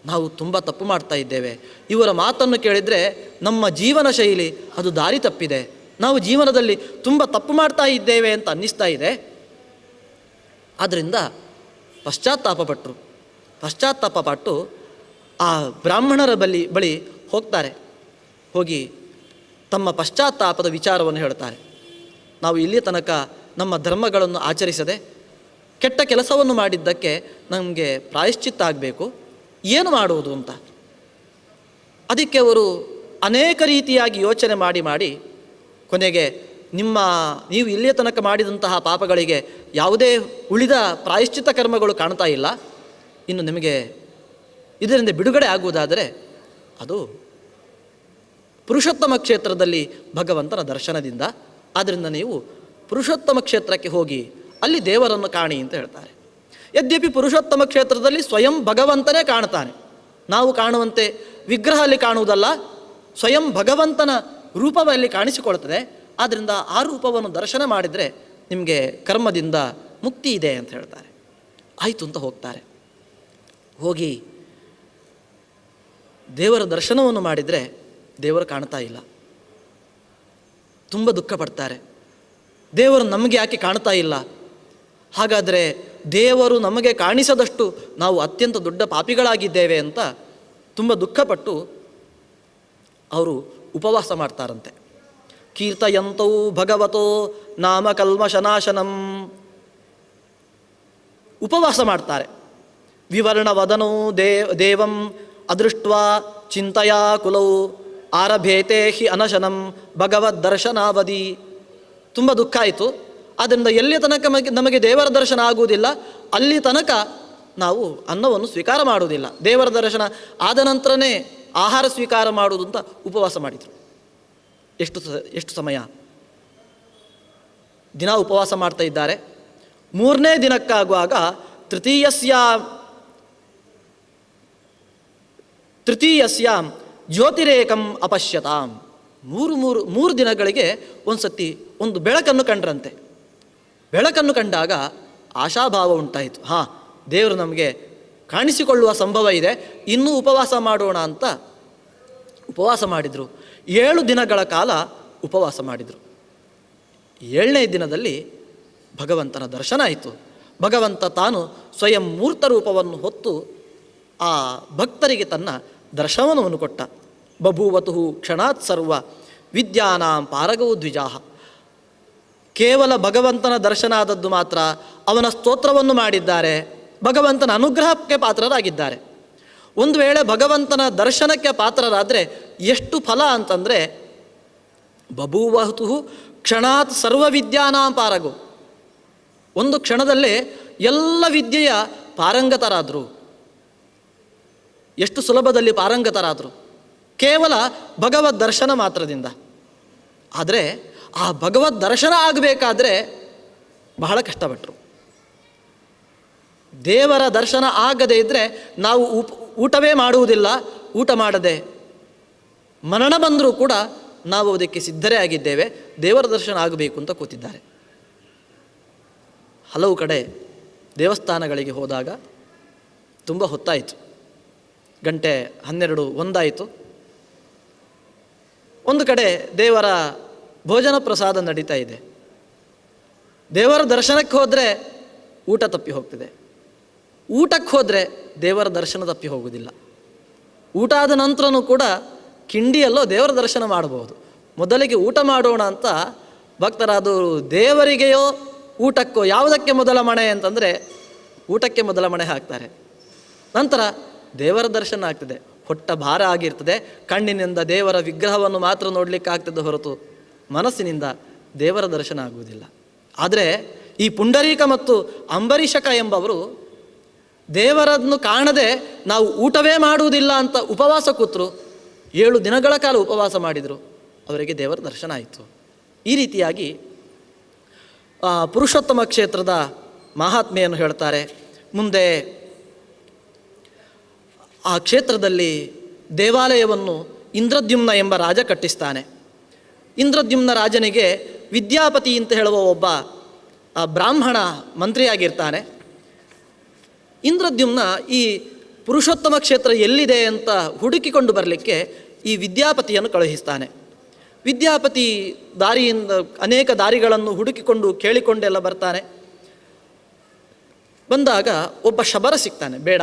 ನಾವು ತುಂಬ ತಪ್ಪು ಮಾಡ್ತಾ ಇದ್ದೇವೆ. ಇವರ ಮಾತನ್ನು ಕೇಳಿದರೆ ನಮ್ಮ ಜೀವನ ಶೈಲಿ ಅದು ದಾರಿ ತಪ್ಪಿದೆ, ನಾವು ಜೀವನದಲ್ಲಿ ತುಂಬ ತಪ್ಪು ಮಾಡ್ತಾ ಇದ್ದೇವೆ ಅಂತ ಅನ್ನಿಸ್ತಾ ಇದೆ. ಆದ್ದರಿಂದ ಪಶ್ಚಾತ್ತಾಪಪಟ್ಟು ಆ ಬ್ರಾಹ್ಮಣರ ಬಳಿ ಹೋಗ್ತಾರೆ. ಹೋಗಿ ತಮ್ಮ ಪಶ್ಚಾತ್ತಾಪದ ವಿಚಾರವನ್ನು ಹೇಳ್ತಾರೆ. ನಾವು ಇಲ್ಲಿ ತನಕ ನಮ್ಮ ಧರ್ಮಗಳನ್ನು ಆಚರಿಸದೆ ಕೆಟ್ಟ ಕೆಲಸವನ್ನು ಮಾಡಿದ್ದಕ್ಕೆ ನಮಗೆ ಪ್ರಾಯಶ್ಚಿತ್ತ ಆಗಬೇಕು, ಏನು ಮಾಡುವುದು ಅಂತ. ಅದಕ್ಕೆ ಅವರು ಅನೇಕ ರೀತಿಯಾಗಿ ಯೋಚನೆ ಮಾಡಿ ಕೊನೆಗೆ ನೀವು ಇಲ್ಲಿಯ ತನಕ ಮಾಡಿದಂತಹ ಪಾಪಗಳಿಗೆ ಯಾವುದೇ ಉಳಿದ ಪ್ರಾಯಶ್ಚಿತ್ತ ಕರ್ಮಗಳು ಕಾಣ್ತಾ ಇಲ್ಲ, ಇನ್ನು ನಿಮಗೆ ಇದರಿಂದ ಬಿಡುಗಡೆ ಆಗುವುದಾದರೆ ಅದು ಪುರುಷೋತ್ತಮ ಕ್ಷೇತ್ರದಲ್ಲಿ ಭಗವಂತನ ದರ್ಶನದಿಂದ. ಆದ್ದರಿಂದ ನೀವು ಪುರುಷೋತ್ತಮ ಕ್ಷೇತ್ರಕ್ಕೆ ಹೋಗಿ ಅಲ್ಲಿ ದೇವರನ್ನು ಕಾಣಿ ಅಂತ ಹೇಳ್ತಾರೆ. ಯದ್ಯಪಿ ಪುರುಷೋತ್ತಮ ಕ್ಷೇತ್ರದಲ್ಲಿ ಸ್ವಯಂ ಭಗವಂತನೇ ಕಾಣ್ತಾನೆ, ನಾವು ಕಾಣುವಂತೆ ವಿಗ್ರಹ ಅಲ್ಲಿ ಕಾಣುವುದಲ್ಲ, ಸ್ವಯಂ ಭಗವಂತನ ರೂಪದಲ್ಲಿ ಕಾಣಿಸಿಕೊಳ್ತದೆ. ಆದ್ದರಿಂದ ಆ ರೂಪವನ್ನು ದರ್ಶನ ಮಾಡಿದರೆ ನಿಮಗೆ ಕರ್ಮದಿಂದ ಮುಕ್ತಿ ಇದೆ ಅಂತ ಹೇಳ್ತಾರೆ. ಆಯಿತು ಅಂತ ಹೋಗ್ತಾರೆ. ಹೋಗಿ ದೇವರ ದರ್ಶನವನ್ನು ಮಾಡಿದರೆ ದೇವರು ಕಾಣ್ತಾ ಇಲ್ಲ. ತುಂಬ ದುಃಖ ಪಡ್ತಾರೆ. ದೇವರು ನಮಗೆ ಯಾಕೆ ಕಾಣ್ತಾ ಇಲ್ಲ? ಹಾಗಾದರೆ ದೇವರು ನಮಗೆ ಕಾಣಿಸದಷ್ಟು ನಾವು ಅತ್ಯಂತ ದೊಡ್ಡ ಪಾಪಿಗಳಾಗಿದ್ದೇವೆ ಅಂತ ತುಂಬ ದುಃಖಪಟ್ಟು ಅವರು ಉಪವಾಸ ಮಾಡ್ತಾರಂತೆ. ಕೀರ್ತಯಂತೌ ಭಗವತೋ ನಾಮ ಕಲ್ಮಶನಾಶನಂ. ಉಪವಾಸ ಮಾಡ್ತಾರೆ. ವಿವರ್ಣವದನೋ ದೇವಂ ಅದೃಷ್ಟ್ವಾ ಚಿಂತಯಾ ಕುಲೌ ಆರಭೇತೆ ಹಿ ಅನಶನಂ ಭಗವದ್ ದರ್ಶನಾವಧಿ. ತುಂಬ ದುಃಖ ಆಯಿತು. ಆದ್ದರಿಂದ ಎಲ್ಲಿ ತನಕ ನಮಗೆ ದೇವರ ದರ್ಶನ ಆಗುವುದಿಲ್ಲ ಅಲ್ಲಿ ತನಕ ನಾವು ಅನ್ನವನ್ನು ಸ್ವೀಕಾರ ಮಾಡುವುದಿಲ್ಲ. ದೇವರ ದರ್ಶನ ಆದ ನಂತರನೇ ಆಹಾರ ಸ್ವೀಕಾರ ಮಾಡುವುದು ಅಂತ ಉಪವಾಸ ಮಾಡಿದರು. ಎಷ್ಟು ಸಮಯ ದಿನ ಉಪವಾಸ ಮಾಡ್ತಾ ಇದ್ದಾರೆ. 3ನೇ ದಿನಕ್ಕಾಗುವಾಗ ತೃತೀಯಸ್ಯಾಂ ಜ್ಯೋತಿರೇಕಂ ಅಪಶ್ಯತಾಂ. ಮೂರು ದಿನಗಳಿಗೆ ಒಂದು ಸತಿ ಒಂದು ಬೆಳಕನ್ನು ಕಂಡ್ರಂತೆ. ಬೆಳಕನ್ನು ಕಂಡಾಗ ಆಶಾಭಾವ ಉಂಟಾಯಿತು. ದೇವರು ನಮಗೆ ಕಾಣಿಸಿಕೊಳ್ಳುವ ಸಂಭವ ಇದೆ, ಇನ್ನೂ ಉಪವಾಸ ಮಾಡೋಣ ಅಂತ ಉಪವಾಸ ಮಾಡಿದರು. 7 ದಿನಗಳ ಕಾಲ ಉಪವಾಸ ಮಾಡಿದರು. 7ನೇ ದಿನದಲ್ಲಿ ಭಗವಂತನ ದರ್ಶನ ಆಯಿತು. ಭಗವಂತ ತಾನು ಸ್ವಯಂ ಮೂರ್ತ ರೂಪವನ್ನು ಹೊತ್ತು ಆ ಭಕ್ತರಿಗೆ ತನ್ನ ದರ್ಶನವನ್ನು ಕೊಟ್ಟ. ಬಭೂವತು ಕ್ಷಣಾತ್ ಸರ್ವ ವಿದ್ಯಾನಾಂ ಪಾರಗೌ ದ್ವಿಜಾಹ. ಕೇವಲ ಭಗವಂತನ ದರ್ಶನ ಆದದ್ದು ಮಾತ್ರ, ಅವನ ಸ್ತೋತ್ರವನ್ನು ಮಾಡಿದ್ದಾರೆ, ಭಗವಂತನ ಅನುಗ್ರಹಕ್ಕೆ ಪಾತ್ರರಾಗಿದ್ದಾರೆ. ಒಂದು ವೇಳೆ ಭಗವಂತನ ದರ್ಶನಕ್ಕೆ ಪಾತ್ರರಾದರೆ ಎಷ್ಟು ಫಲ ಅಂತಂದರೆ, ಬಭೂವತು ಕ್ಷಣಾತ್ ಸರ್ವ ವಿದ್ಯಾನಾಂ ಪಾರಗೌ. ಒಂದು ಕ್ಷಣದಲ್ಲೇ ಎಲ್ಲ ವಿದ್ಯೆಯ ಪಾರಂಗತರಾದರು. ಎಷ್ಟು ಸುಲಭದಲ್ಲಿ ಪಾರಂಗತರಾದರು, ಕೇವಲ ಭಗವದ್ ದರ್ಶನ ಮಾತ್ರದಿಂದ. ಆದರೆ ಆ ಭಗವದ್ ದರ್ಶನ ಆಗಬೇಕಾದ್ರೆ ಬಹಳ ಕಷ್ಟಪಟ್ಟರು. ದೇವರ ದರ್ಶನ ಆಗದೇ ಇದ್ದರೆ ನಾವು ಊಟವೇ ಮಾಡುವುದಿಲ್ಲ. ಊಟ ಮಾಡದೆ ಮರಣ ಬಂದರೂ ಕೂಡ ನಾವು ಅದಕ್ಕೆ ಸಿದ್ಧರೇ ಆಗಿದ್ದೇವೆ, ದೇವರ ದರ್ಶನ ಆಗಬೇಕು ಅಂತ ಕೂತಿದ್ದಾರೆ. ಹಲವು ಕಡೆ ದೇವಸ್ಥಾನಗಳಿಗೆ ಹೋದಾಗ ತುಂಬ ಹೊತ್ತಾಯಿತು. ಗಂಟೆ 12, 1 ಆಯಿತು. ಒಂದು ಕಡೆ ದೇವರ ಭೋಜನ ಪ್ರಸಾದ ನಡೀತಾ ಇದೆ. ದೇವರ ದರ್ಶನಕ್ಕೆ ಹೋದರೆ ಊಟ ತಪ್ಪಿ ಹೋಗ್ತದೆ, ಊಟಕ್ಕೆ ಹೋದರೆ ದೇವರ ದರ್ಶನ ತಪ್ಪಿ ಹೋಗುವುದಿಲ್ಲ. ಊಟ ಆದ ನಂತರನೂ ಕೂಡ ಕಿಂಡಿಯಲ್ಲೋ ದೇವರ ದರ್ಶನ ಮಾಡಬಹುದು. ಮೊದಲಿಗೆ ಊಟ ಮಾಡೋಣ ಅಂತ ಭಕ್ತರಾದವರು ದೇವರಿಗೆಯೋ ಊಟಕ್ಕೋ ಯಾವುದಕ್ಕೆ ಮೊದಲ ಮಣೆ ಅಂತಂದರೆ ಊಟಕ್ಕೆ ಮೊದಲ ಮಣೆ ಹಾಕ್ತಾರೆ. ನಂತರ ದೇವರ ದರ್ಶನ ಆಗ್ತದೆ. ಹೊಟ್ಟ ಭಾರ ಆಗಿರ್ತದೆ. ಕಣ್ಣಿನಿಂದ ದೇವರ ವಿಗ್ರಹವನ್ನು ಮಾತ್ರ ನೋಡಲಿಕ್ಕೆ ಆಗ್ತದೆ ಹೊರತು ಮನಸ್ಸಿನಿಂದ ದೇವರ ದರ್ಶನ ಆಗುವುದಿಲ್ಲ. ಆದರೆ ಈ ಪುಂಡರೀಕ ಮತ್ತು ಅಂಬರೀಷಕ ಎಂಬವರು ದೇವರನ್ನು ಕಾಣದೆ ನಾವು ಊಟವೇ ಮಾಡುವುದಿಲ್ಲ ಅಂತ ಉಪವಾಸ ಕೂತರು. 7 ದಿನಗಳ ಕಾಲ ಉಪವಾಸ ಮಾಡಿದರು. ಅವರಿಗೆ ದೇವರ ದರ್ಶನ ಆಯಿತು. ಈ ರೀತಿಯಾಗಿ ಪುರುಷೋತ್ತಮ ಕ್ಷೇತ್ರದ ಮಹಾತ್ಮೆಯನ್ನು ಹೇಳ್ತಾರೆ. ಮುಂದೆ ಆ ಕ್ಷೇತ್ರದಲ್ಲಿ ದೇವಾಲಯವನ್ನು ಇಂದ್ರದ್ಯುಮ್ನ ಎಂಬ ರಾಜ ಕಟ್ಟಿಸ್ತಾನೆ. ಇಂದ್ರದ್ಯುಮ್ನ ರಾಜನಿಗೆ ವಿದ್ಯಾಪತಿ ಅಂತ ಹೇಳುವ ಒಬ್ಬ ಬ್ರಾಹ್ಮಣ ಮಂತ್ರಿಯಾಗಿರ್ತಾನೆ. ಇಂದ್ರದ್ಯುಮ್ನ ಈ ಪುರುಷೋತ್ತಮ ಕ್ಷೇತ್ರ ಎಲ್ಲಿದೆ ಅಂತ ಹುಡುಕಿಕೊಂಡು ಬರಲಿಕ್ಕೆ ಈ ವಿದ್ಯಾಪತಿಯನ್ನು ಕಳುಹಿಸ್ತಾನೆ. ವಿದ್ಯಾಪತಿ ದಾರಿಯಿಂದ ಅನೇಕ ದಾರಿಗಳನ್ನು ಹುಡುಕಿಕೊಂಡು ಕೇಳಿಕೊಂಡೆಲ್ಲ ಬರ್ತಾನೆ. ಬಂದಾಗ ಒಬ್ಬ ಶಬರ ಸಿಗ್ತಾನೆ, ಬೇಡ,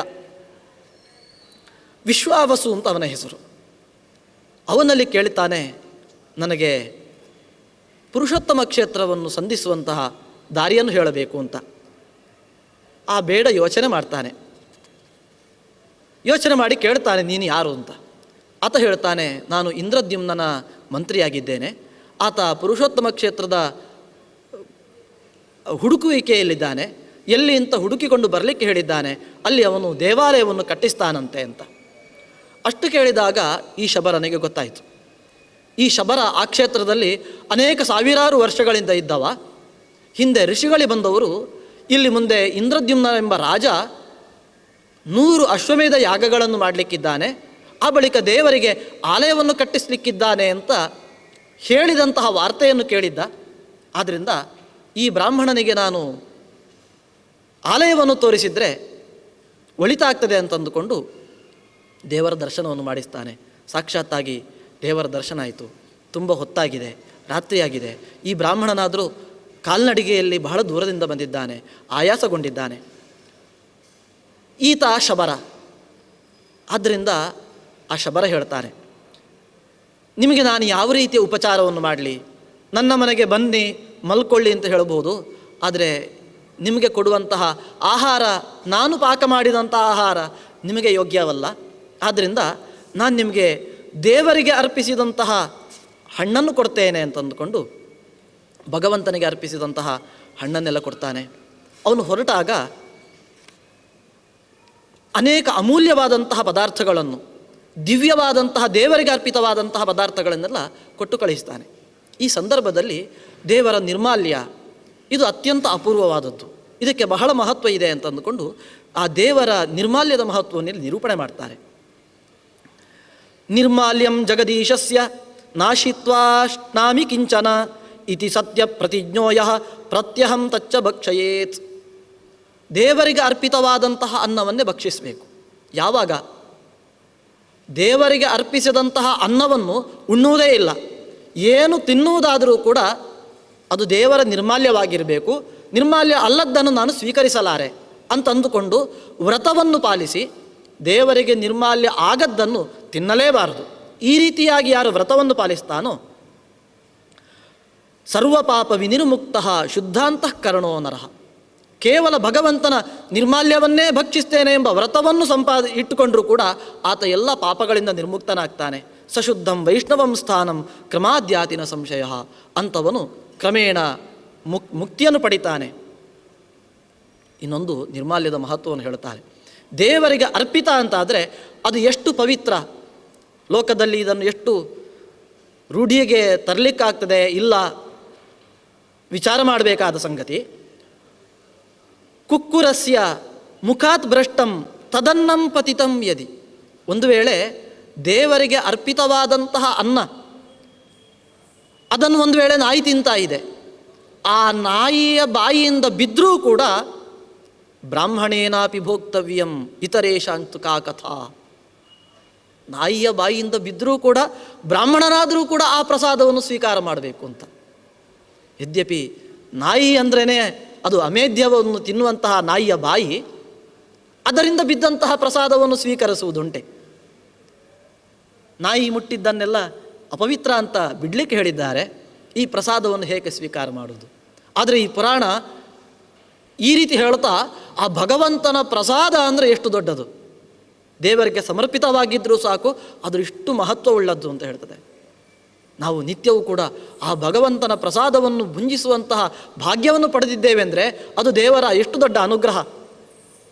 ವಿಶ್ವಾವಸು ಅಂತ ಅವನ ಹೆಸರು. ಅವನಲ್ಲಿ ಕೇಳ್ತಾನೆ, ನನಗೆ ಪುರುಷೋತ್ತಮ ಕ್ಷೇತ್ರವನ್ನು ಸಂಧಿಸುವಂತಹ ದಾರಿಯನ್ನು ಹೇಳಬೇಕು ಅಂತ. ಆ ಬೇಡ ಯೋಚನೆ ಮಾಡ್ತಾನೆ. ಯೋಚನೆ ಮಾಡಿ ಕೇಳ್ತಾನೆ, ನೀನು ಯಾರು ಅಂತ. ಆತ ಹೇಳ್ತಾನೆ, ನಾನು ಇಂದ್ರದ್ಯುಮ್ನನ ಮಂತ್ರಿಯಾಗಿದ್ದೇನೆ. ಆತ ಪುರುಷೋತ್ತಮ ಕ್ಷೇತ್ರದ ಹುಡುಕುವಿಕೆಯಲ್ಲಿದ್ದಾನೆ. ಎಲ್ಲಿ ಅಂತ ಹುಡುಕಿಕೊಂಡು ಬರಲಿಕ್ಕೆ ಹೇಳಿದ್ದಾನೆ. ಅಲ್ಲಿ ಅವನು ದೇವಾಲಯವನ್ನು ಕಟ್ಟಿಸ್ತಾನಂತೆ ಅಂತ. ಅಷ್ಟು ಕೇಳಿದಾಗ ಈ ಶಬರನಿಗೆ ಗೊತ್ತಾಯಿತು. ಈ ಶಬರ ಆ ಕ್ಷೇತ್ರದಲ್ಲಿ ಅನೇಕ ಸಾವಿರಾರು ವರ್ಷಗಳಿಂದ ಇದ್ದವ. ಹಿಂದೆ ಋಷಿಗಳಿಗೆ ಬಂದವರು ಇಲ್ಲಿ ಮುಂದೆ ಇಂದ್ರದ್ಯುಮ್ನ ಎಂಬ ರಾಜ 100 ಅಶ್ವಮೇಧ ಯಾಗಗಳನ್ನು ಮಾಡಲಿಕ್ಕಿದ್ದಾನೆ, ಆ ಬಳಿಕ ದೇವರಿಗೆ ಆಲಯವನ್ನು ಕಟ್ಟಿಸಲಿಕ್ಕಿದ್ದಾನೆ ಅಂತ ಹೇಳಿದಂತಹ ವಾರ್ತೆಯನ್ನು ಕೇಳಿದ್ದ. ಆದ್ದರಿಂದ ಈ ಬ್ರಾಹ್ಮಣನಿಗೆ ನಾನು ಆಲಯವನ್ನು ತೋರಿಸಿದರೆ ಒಳಿತಾಗ್ತದೆ ಅಂತಂದುಕೊಂಡು ದೇವರ ದರ್ಶನವನ್ನು ಮಾಡಿಸ್ತಾನೆ. ಸಾಕ್ಷಾತ್ತಾಗಿ ದೇವರ ದರ್ಶನ ಆಯಿತು. ತುಂಬ ಹೊತ್ತಾಗಿದೆ, ರಾತ್ರಿಯಾಗಿದೆ. ಈ ಬ್ರಾಹ್ಮಣನಾದರೂ ಕಾಲ್ನಡಿಗೆಯಲ್ಲಿ ಬಹಳ ದೂರದಿಂದ ಬಂದಿದ್ದಾನೆ, ಆಯಾಸಗೊಂಡಿದ್ದಾನೆ. ಈತ ಶಬರ. ಆದ್ದರಿಂದ ಆ ಶಬರ ಹೇಳ್ತಾನೆ, ನಿಮಗೆ ನಾನು ಯಾವ ರೀತಿಯ ಉಪಚಾರವನ್ನು ಮಾಡಲಿ? ನನ್ನ ಮನೆಗೆ ಬನ್ನಿ ಮಲ್ಕೊಳ್ಳಿ ಅಂತ ಹೇಳ್ಬೋದು. ಆದರೆ ನಿಮಗೆ ಕೊಡುವಂತಹ ಆಹಾರ, ನಾನು ಪಾಕ ಮಾಡಿದಂಥ ಆಹಾರ ನಿಮಗೆ ಯೋಗ್ಯವಲ್ಲ. ಆದ್ದರಿಂದ ನಾನು ನಿಮಗೆ ದೇವರಿಗೆ ಅರ್ಪಿಸಿದಂತಹ ಹಣ್ಣನ್ನು ಕೊಡ್ತೇನೆ ಅಂತಂದುಕೊಂಡು ಭಗವಂತನಿಗೆ ಅರ್ಪಿಸಿದಂತಹ ಹಣ್ಣನ್ನೆಲ್ಲ ಕೊಡ್ತಾನೆ. ಅವನು ಹೊರಟಾಗ ಅನೇಕ ಅಮೂಲ್ಯವಾದಂತಹ ಪದಾರ್ಥಗಳನ್ನು, ದಿವ್ಯವಾದಂತಹ ದೇವರಿಗೆ ಅರ್ಪಿತವಾದಂತಹ ಪದಾರ್ಥಗಳನ್ನೆಲ್ಲ ಕೊಟ್ಟು ಕಳಿಸ್ತಾನೆ. ಈ ಸಂದರ್ಭದಲ್ಲಿ ದೇವರ ನಿರ್ಮಾಲ್ಯ ಇದು ಅತ್ಯಂತ ಅಪೂರ್ವವಾದದ್ದು, ಇದಕ್ಕೆ ಬಹಳ ಮಹತ್ವ ಇದೆ ಅಂತಂದುಕೊಂಡು ಆ ದೇವರ ನಿರ್ಮಾಲ್ಯದ ಮಹತ್ವವನ್ನು ನಿರೂಪಣೆ ಮಾಡ್ತಾರೆ. ನಿರ್ಮಾಲ್ಯಂ ಜಗದೀಶಸ್ಯ ನಾಶಿತ್ವಾಶ್ನಾಮಿ ಕಿಂಚನ ಇತಿ ಸತ್ಯ ಪ್ರತಿಜ್ಞೋಯ ಪ್ರತ್ಯಹಂ ತಚ್ಚ ಭಕ್ಷಯೇತ್. ದೇವರಿಗೆ ಅರ್ಪಿತವಾದಂತಹ ಅನ್ನವನ್ನೇ ಭಕ್ಷಿಸಬೇಕು. ಯಾವಾಗ? ದೇವರಿಗೆ ಅರ್ಪಿಸಿದಂತಹ ಅನ್ನವನ್ನು ಉಣ್ಣುವುದೇ ಇಲ್ಲ. ಏನು ತಿನ್ನುವುದಾದರೂ ಕೂಡ ಅದು ದೇವರ ನಿರ್ಮಾಲ್ಯವಾಗಿರಬೇಕು. ನಿರ್ಮಾಲ್ಯ ಅಲ್ಲದ್ದನ್ನು ನಾನು ಸ್ವೀಕರಿಸಲಾರೆ ಅಂತಂದುಕೊಂಡು ವ್ರತವನ್ನು ಪಾಲಿಸಿ ದೇವರಿಗೆ ನಿರ್ಮಾಲ್ಯ ಆಗದ್ದನ್ನು ತಿನ್ನಲೇಬಾರದು. ಈ ರೀತಿಯಾಗಿ ಯಾರು ವ್ರತವನ್ನು ಪಾಲಿಸ್ತಾನೋ ಸರ್ವಪಾಪ ವಿನಿರ್ಮುಕ್ತ ಶುದ್ಧಾಂತಃಕರಣೋ ನರಃ. ಕೇವಲ ಭಗವಂತನ ನಿರ್ಮಾಲ್ಯವನ್ನೇ ಭಕ್ಷಿಸ್ತೇನೆ ಎಂಬ ವ್ರತವನ್ನು ಇಟ್ಟುಕೊಂಡರೂ ಕೂಡ ಆತ ಎಲ್ಲ ಪಾಪಗಳಿಂದ ನಿರ್ಮುಕ್ತನಾಗ್ತಾನೆ. ಸಶುದ್ಧಂ ವೈಷ್ಣವಂ ಸ್ಥಾನಂ ಕ್ರಮಾದ್ಯಾತಿನ ಸಂಶಯ. ಅಂಥವನು ಕ್ರಮೇಣ ಮುಕ್ತಿಯನ್ನು ಪಡಿತಾನೆ. ಇನ್ನೊಂದು ನಿರ್ಮಾಲ್ಯದ ಮಹತ್ವವನ್ನು ಹೇಳ್ತಾರೆ. ದೇವರಿಗೆ ಅರ್ಪಿತ ಅಂತಾದರೆ ಅದು ಎಷ್ಟು ಪವಿತ್ರ. ಲೋಕದಲ್ಲಿ ಇದನ್ನು ಎಷ್ಟು ರೂಢಿಗೆ ತರಲಿಕ್ಕಾಗ್ತದೆ ಇಲ್ಲ, ವಿಚಾರ ಮಾಡಬೇಕಾದ ಸಂಗತಿ. ಕುಕ್ಕುರಸ್ಯ ಮುಖಾತ್ ಭ್ರಷ್ಟಂ ತದನ್ನಂ ಪತಿತಂ ಯದಿ. ಒಂದು ವೇಳೆ ದೇವರಿಗೆ ಅರ್ಪಿತವಾದಂತಹ ಅನ್ನ ಅದನ್ನು ಒಂದು ವೇಳೆ ನಾಯಿ ತಿಂತಾ ಇದೆ, ಆ ನಾಯಿಯ ಬಾಯಿಯಿಂದ ಬಿದ್ದರೂ ಕೂಡ ಬ್ರಾಹ್ಮಣೇನಾಪಿ ಭೋಕ್ತವ್ಯಂ ಇತರೇಶಾಂತು ಕಾ ಕಥಾ. ನಾಯಿಯ ಬಾಯಿಯಿಂದ ಬಿದ್ದರೂ ಕೂಡ ಬ್ರಾಹ್ಮಣನಾದರೂ ಕೂಡ ಆ ಪ್ರಸಾದವನ್ನು ಸ್ವೀಕಾರ ಮಾಡಬೇಕು ಅಂತ. ಯದ್ಯಪಿ ನಾಯಿ ಅಂದ್ರೇ ಅದು ಅಮೇಧ್ಯವನ್ನು ತಿನ್ನುವಂತಹ ನಾಯಿಯ ಬಾಯಿ, ಅದರಿಂದ ಬಿದ್ದಂತಹ ಪ್ರಸಾದವನ್ನು ಸ್ವೀಕರಿಸುವುದುಂಟೆ. ನಾಯಿ ಮುಟ್ಟಿದ್ದನ್ನೆಲ್ಲ ಅಪವಿತ್ರ ಅಂತ ಬಿಡಲಿಕ್ಕೆ ಹೇಳಿದ್ದಾರೆ, ಈ ಪ್ರಸಾದವನ್ನು ಹೇಗೆ ಸ್ವೀಕಾರ ಮಾಡುವುದು? ಆದರೆ ಈ ಪುರಾಣ ಈ ರೀತಿ ಹೇಳ್ತಾ ಆ ಭಗವಂತನ ಪ್ರಸಾದ ಅಂದರೆ ಎಷ್ಟು ದೊಡ್ಡದು, ದೇವರಿಗೆ ಸಮರ್ಪಿತವಾಗಿದ್ದರೂ ಸಾಕು ಅದು ಇಷ್ಟು ಮಹತ್ವವುಳ್ಳದ್ದು ಅಂತ ಹೇಳ್ತದೆ. ನಾವು ನಿತ್ಯವೂ ಕೂಡ ಆ ಭಗವಂತನ ಪ್ರಸಾದವನ್ನು ಭುಂಜಿಸುವಂತಹ ಭಾಗ್ಯವನ್ನು ಪಡೆದಿದ್ದೇವೆ ಅಂದರೆ ಅದು ದೇವರ ಎಷ್ಟು ದೊಡ್ಡ ಅನುಗ್ರಹ.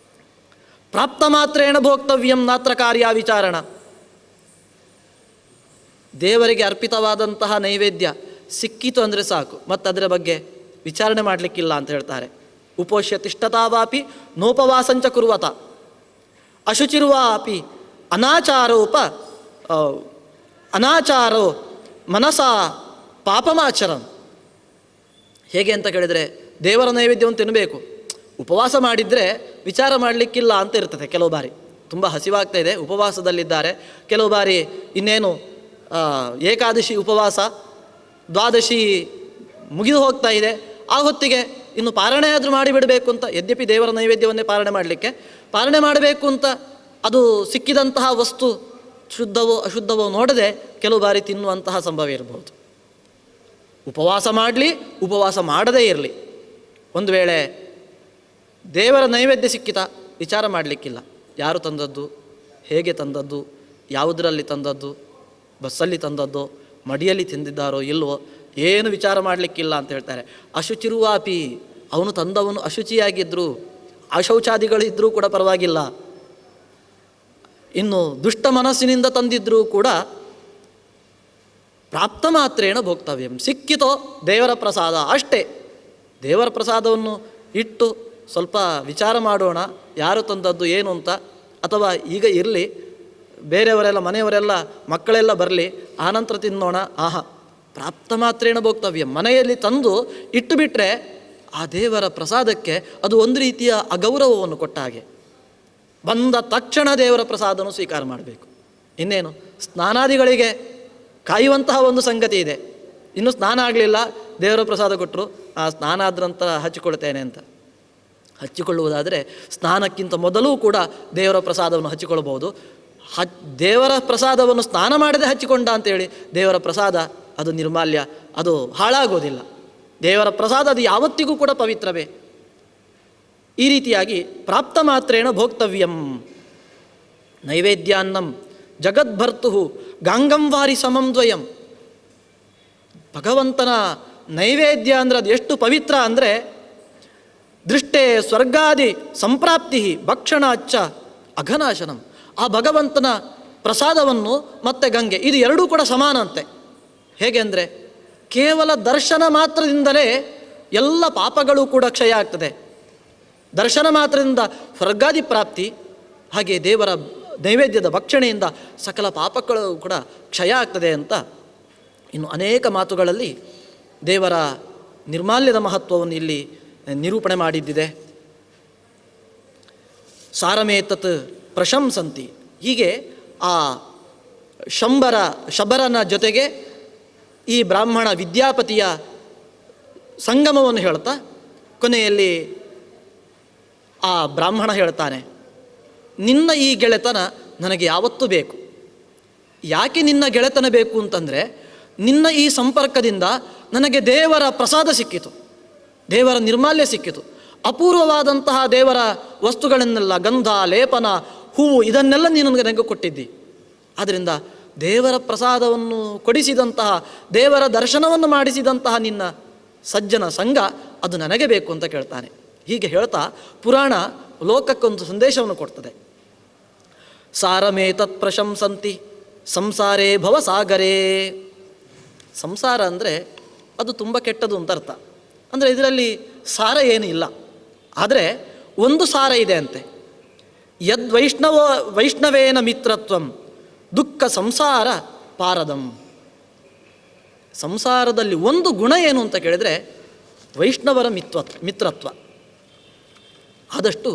ಪ್ರಾಪ್ತ ಮಾತ್ರೇಣ ಭೋಕ್ತವ್ಯಂ ನಾತ್ರ ಕಾರ್ಯ ವಿಚಾರಣ. ದೇವರಿಗೆ ಅರ್ಪಿತವಾದಂತಹ ನೈವೇದ್ಯ ಸಿಕ್ಕಿತು ಅಂದರೆ ಸಾಕು, ಮತ್ತು ಅದರ ಬಗ್ಗೆ ವಿಚಾರಣೆ ಮಾಡಲಿಕ್ಕಿಲ್ಲ ಅಂತ ಹೇಳ್ತಾರೆ. ಉಪೋಷ್ಯ ತಿಷ್ಠತಾವಾಪಿ ನೋಪವಾಸಂಚ ಕುರುವತ ಅಶುಚಿರುವಾಪಿ ಅನಾಚಾರೋ ಮನಸ ಪಾಪಮಾಚರಂ. ಹೇಗೆ ಅಂತ ಕೇಳಿದರೆ, ದೇವರ ನೈವೇದ್ಯವನ್ನು ತಿನ್ನಬೇಕು, ಉಪವಾಸ ಮಾಡಿದರೆ ವಿಚಾರ ಮಾಡಲಿಕ್ಕಿಲ್ಲ ಅಂತ ಇರ್ತದೆ. ಕೆಲವು ಬಾರಿ ತುಂಬ ಹಸಿವಾಗ್ತಾ ಇದೆ, ಉಪವಾಸದಲ್ಲಿದ್ದಾರೆ, ಕೆಲವು ಬಾರಿ ಇನ್ನೇನು ಏಕಾದಶಿ ಉಪವಾಸ, ದ್ವಾದಶಿ ಮುಗಿದು ಹೋಗ್ತಾ ಇದೆ, ಆ ಹೊತ್ತಿಗೆ ಇನ್ನು ಪಾರಣೆ ಆದರೂ ಮಾಡಿಬಿಡಬೇಕು ಅಂತ, ಯದ್ಯಪಿ ದೇವರ ನೈವೇದ್ಯವನ್ನೇ ಪಾರಣೆ ಮಾಡಬೇಕು ಅಂತ ಅದು ಸಿಕ್ಕಿದಂತಹ ವಸ್ತು ಶುದ್ಧವೋ ಅಶುದ್ಧವೋ ನೋಡದೆ ಕೆಲವು ಬಾರಿ ತಿನ್ನುವಂತಹ ಸಂಭವ ಇರಬಹುದು. ಉಪವಾಸ ಮಾಡಲಿ, ಉಪವಾಸ ಮಾಡದೇ ಇರಲಿ, ಒಂದು ವೇಳೆ ದೇವರ ನೈವೇದ್ಯ ಸಿಕ್ಕಿತ ವಿಚಾರ ಮಾಡಲಿಕ್ಕಿಲ್ಲ. ಯಾರು ತಂದದ್ದು, ಹೇಗೆ ತಂದದ್ದು, ಯಾವುದರಲ್ಲಿ ತಂದದ್ದು, ಬಸ್ಸಲ್ಲಿ ತಂದದ್ದೋ, ಮಡಿಯಲ್ಲಿ ತಿಂದಿದ್ದಾರೋ ಇಲ್ವೋ, ಏನು ವಿಚಾರ ಮಾಡಲಿಕ್ಕಿಲ್ಲ ಅಂತ ಹೇಳ್ತಾರೆ. ಅಶುಚಿರುವಾಪಿ, ಅವನು ತಂದವನು ಅಶುಚಿಯಾಗಿದ್ದರೂ, ಅಶೌಚಾದಿಗಳಿದ್ದರೂ ಕೂಡ ಪರವಾಗಿಲ್ಲ. ಇನ್ನು ದುಷ್ಟ ಮನಸ್ಸಿನಿಂದ ತಂದಿದ್ದರೂ ಕೂಡ ಪ್ರಾಪ್ತ ಮಾತ್ರೇಣ ಭೋಕ್ತವ್ಯಂ, ಸಿಕ್ಕಿತೋ ದೇವರ ಪ್ರಸಾದ ಅಷ್ಟೇ. ದೇವರ ಪ್ರಸಾದವನ್ನು ಇಟ್ಟು ಸ್ವಲ್ಪ ವಿಚಾರ ಮಾಡೋಣ, ಯಾರು ತಂದದ್ದು ಏನು ಅಂತ, ಅಥವಾ ಈಗ ಇರಲಿ ಬೇರೆಯವರೆಲ್ಲ ಮನೆಯವರೆಲ್ಲ ಮಕ್ಕಳೆಲ್ಲ ಬರಲಿ ಆನಂತರ ತಿನ್ನೋಣ. ಪ್ರಾಪ್ತ ಮಾತ್ರೇಣ ಭೋಕ್ತವ್ಯಂ, ಮನೆಯಲ್ಲಿ ತಂದು ಇಟ್ಟು ಬಿಟ್ಟರೆ ಆ ದೇವರ ಪ್ರಸಾದಕ್ಕೆ ಅದು ಒಂದು ರೀತಿಯ ಅಗೌರವವನ್ನು ಕೊಟ್ಟ ಹಾಗೆ. ಬಂದ ತಕ್ಷಣ ದೇವರ ಪ್ರಸಾದವನ್ನು ಸ್ವೀಕಾರ ಮಾಡಬೇಕು. ಇನ್ನೇನು ಸ್ನಾನಾದಿಗಳಿಗೆ ಕಾಯುವಂತಹ ಒಂದು ಸಂಗತಿ ಇದೆ. ಇನ್ನೂ ಸ್ನಾನ ಆಗಲಿಲ್ಲ, ದೇವರ ಪ್ರಸಾದ ಕೊಟ್ಟರು, ಆ ಸ್ನಾನ ಆದ ನಂತರ ಹಚ್ಚಿಕೊಳ್ತೇನೆ ಅಂತ. ಹಚ್ಚಿಕೊಳ್ಳುವುದಾದರೆ ಸ್ನಾನಕ್ಕಿಂತ ಮೊದಲೂ ಕೂಡ ದೇವರ ಪ್ರಸಾದವನ್ನು ಹಚ್ಚಿಕೊಳ್ಳಬಹುದು. ದೇವರ ಪ್ರಸಾದವನ್ನು ಸ್ನಾನ ಮಾಡದೆ ಹಚ್ಚಿಕೊಂಡ ಅಂತೇಳಿ ದೇವರ ಪ್ರಸಾದ ಅದು ನಿರ್ಮಾಲ್ಯ, ಅದು ಹಾಳಾಗೋದಿಲ್ಲ. ದೇವರ ಪ್ರಸಾದ ಅದು ಯಾವತ್ತಿಗೂ ಕೂಡ ಪವಿತ್ರವೇ. ಈ ರೀತಿಯಾಗಿ ಪ್ರಾಪ್ತ ಮಾತ್ರೇಣ ಭೋಕ್ತವ್ಯಂ ನೈವೇದ್ಯಾನ್ನಂ ಜಗದ್ಭರ್ತು ಗಾಂಗಂ ವಾರಿ ಸಮಂ ದ್ವಯಂ. ಭಗವಂತನ ನೈವೇದ್ಯ ಅಂದರೆ ಅದು ಎಷ್ಟು ಪವಿತ್ರ ಅಂದರೆ, ದೃಷ್ಟೇ ಸ್ವರ್ಗಾದಿ ಸಂಪ್ರಾಪ್ತಿ ಭಕ್ಷಣ ಅಚ್ಚ ಅಘನಾಶನಂ. ಆ ಭಗವಂತನ ಪ್ರಸಾದವನ್ನು ಮತ್ತು ಗಂಗೆ ಇದು ಎರಡೂ ಕೂಡ ಸಮಾನ ಅಂತೆ. ಹೇಗೆ ಅಂದರೆ, ಕೇವಲ ದರ್ಶನ ಮಾತ್ರದಿಂದಲೇ ಎಲ್ಲ ಪಾಪಗಳು ಕೂಡ ಕ್ಷಯ ಆಗ್ತದೆ. ದರ್ಶನ ಮಾತ್ರದಿಂದ ಸ್ವರ್ಗಾದಿ ಪ್ರಾಪ್ತಿ, ಹಾಗೆ ದೇವರ ನೈವೇದ್ಯದ ಭಕ್ಷಣೆಯಿಂದ ಸಕಲ ಪಾಪಗಳು ಕೂಡ ಕ್ಷಯ ಆಗ್ತದೆ ಅಂತ ಇನ್ನು ಅನೇಕ ಮಾತುಗಳಲ್ಲಿ ದೇವರ ನಿರ್ಮಾಲ್ಯದ ಮಹತ್ವವನ್ನು ಇಲ್ಲಿ ನಿರೂಪಣೆ ಮಾಡಿದ್ದಿದೆ. ಸಾರಮೇತತ್ ಪ್ರಶಂಸಂತಿ. ಹೀಗೆ ಆ ಶಬರನ ಜೊತೆಗೆ ಈ ಬ್ರಾಹ್ಮಣ ವಿದ್ಯಾಪತಿಯ ಸಂಗಮವನ್ನು ಹೇಳ್ತಾ ಕೊನೆಯಲ್ಲಿ ಆ ಬ್ರಾಹ್ಮಣ ಹೇಳ್ತಾನೆ, ನಿನ್ನ ಈ ಗೆಳೆತನ ನನಗೆ ಯಾವತ್ತೂ ಬೇಕು. ಯಾಕೆ ನಿನ್ನ ಗೆಳೆತನ ಬೇಕು ಅಂತಂದರೆ, ನಿನ್ನ ಈ ಸಂಪರ್ಕದಿಂದ ನನಗೆ ದೇವರ ಪ್ರಸಾದ ಸಿಕ್ಕಿತು, ದೇವರ ನಿರ್ಮಾಲ್ಯ ಸಿಕ್ಕಿತು. ಅಪೂರ್ವವಾದಂತಹ ದೇವರ ವಸ್ತುಗಳನ್ನೆಲ್ಲ, ಗಂಧ, ಲೇಪನ, ಹೂವು, ಇದನ್ನೆಲ್ಲ ನೀನು ನನಗೆ ಕೊಟ್ಟಿದ್ದಿ. ಆದ್ದರಿಂದ ದೇವರ ಪ್ರಸಾದವನ್ನು ಕೊಡಿಸಿದಂತಹ, ದೇವರ ದರ್ಶನವನ್ನು ಮಾಡಿಸಿದಂತಹ ನಿನ್ನ ಸಜ್ಜನ ಸಂಘ ಅದು ನನಗೆ ಬೇಕು ಅಂತ ಕೇಳ್ತಾನೆ. ಹೀಗೆ ಹೇಳ್ತಾ ಪುರಾಣ ಲೋಕಕ್ಕೊಂದು ಸಂದೇಶವನ್ನು ಕೊಡ್ತದೆ. ಸಾರಮೇತತ್ ಪ್ರಶಂಸಂತಿ ಸಂಸಾರೇ ಭವಸಾಗರೇ. ಸಂಸಾರ ಅಂದರೆ ಅದು ತುಂಬ ಕೆಟ್ಟದು ಅಂತ ಅರ್ಥ. ಅಂದರೆ ಇದರಲ್ಲಿ ಸಾರ ಏನೂ ಇಲ್ಲ, ಆದರೆ ಒಂದು ಸಾರ ಇದೆ ಅಂತೆ. ವೈಷ್ಣವೇನ ಮಿತ್ರತ್ವಂ ದುಃಖ ಸಂಸಾರ ಪಾರದಂ. ಸಂಸಾರದಲ್ಲಿ ಒಂದು ಗುಣ ಏನು ಅಂತ ಕೇಳಿದರೆ ವೈಷ್ಣವರ ಮಿತ್ರತ್ವ. ಆದಷ್ಟು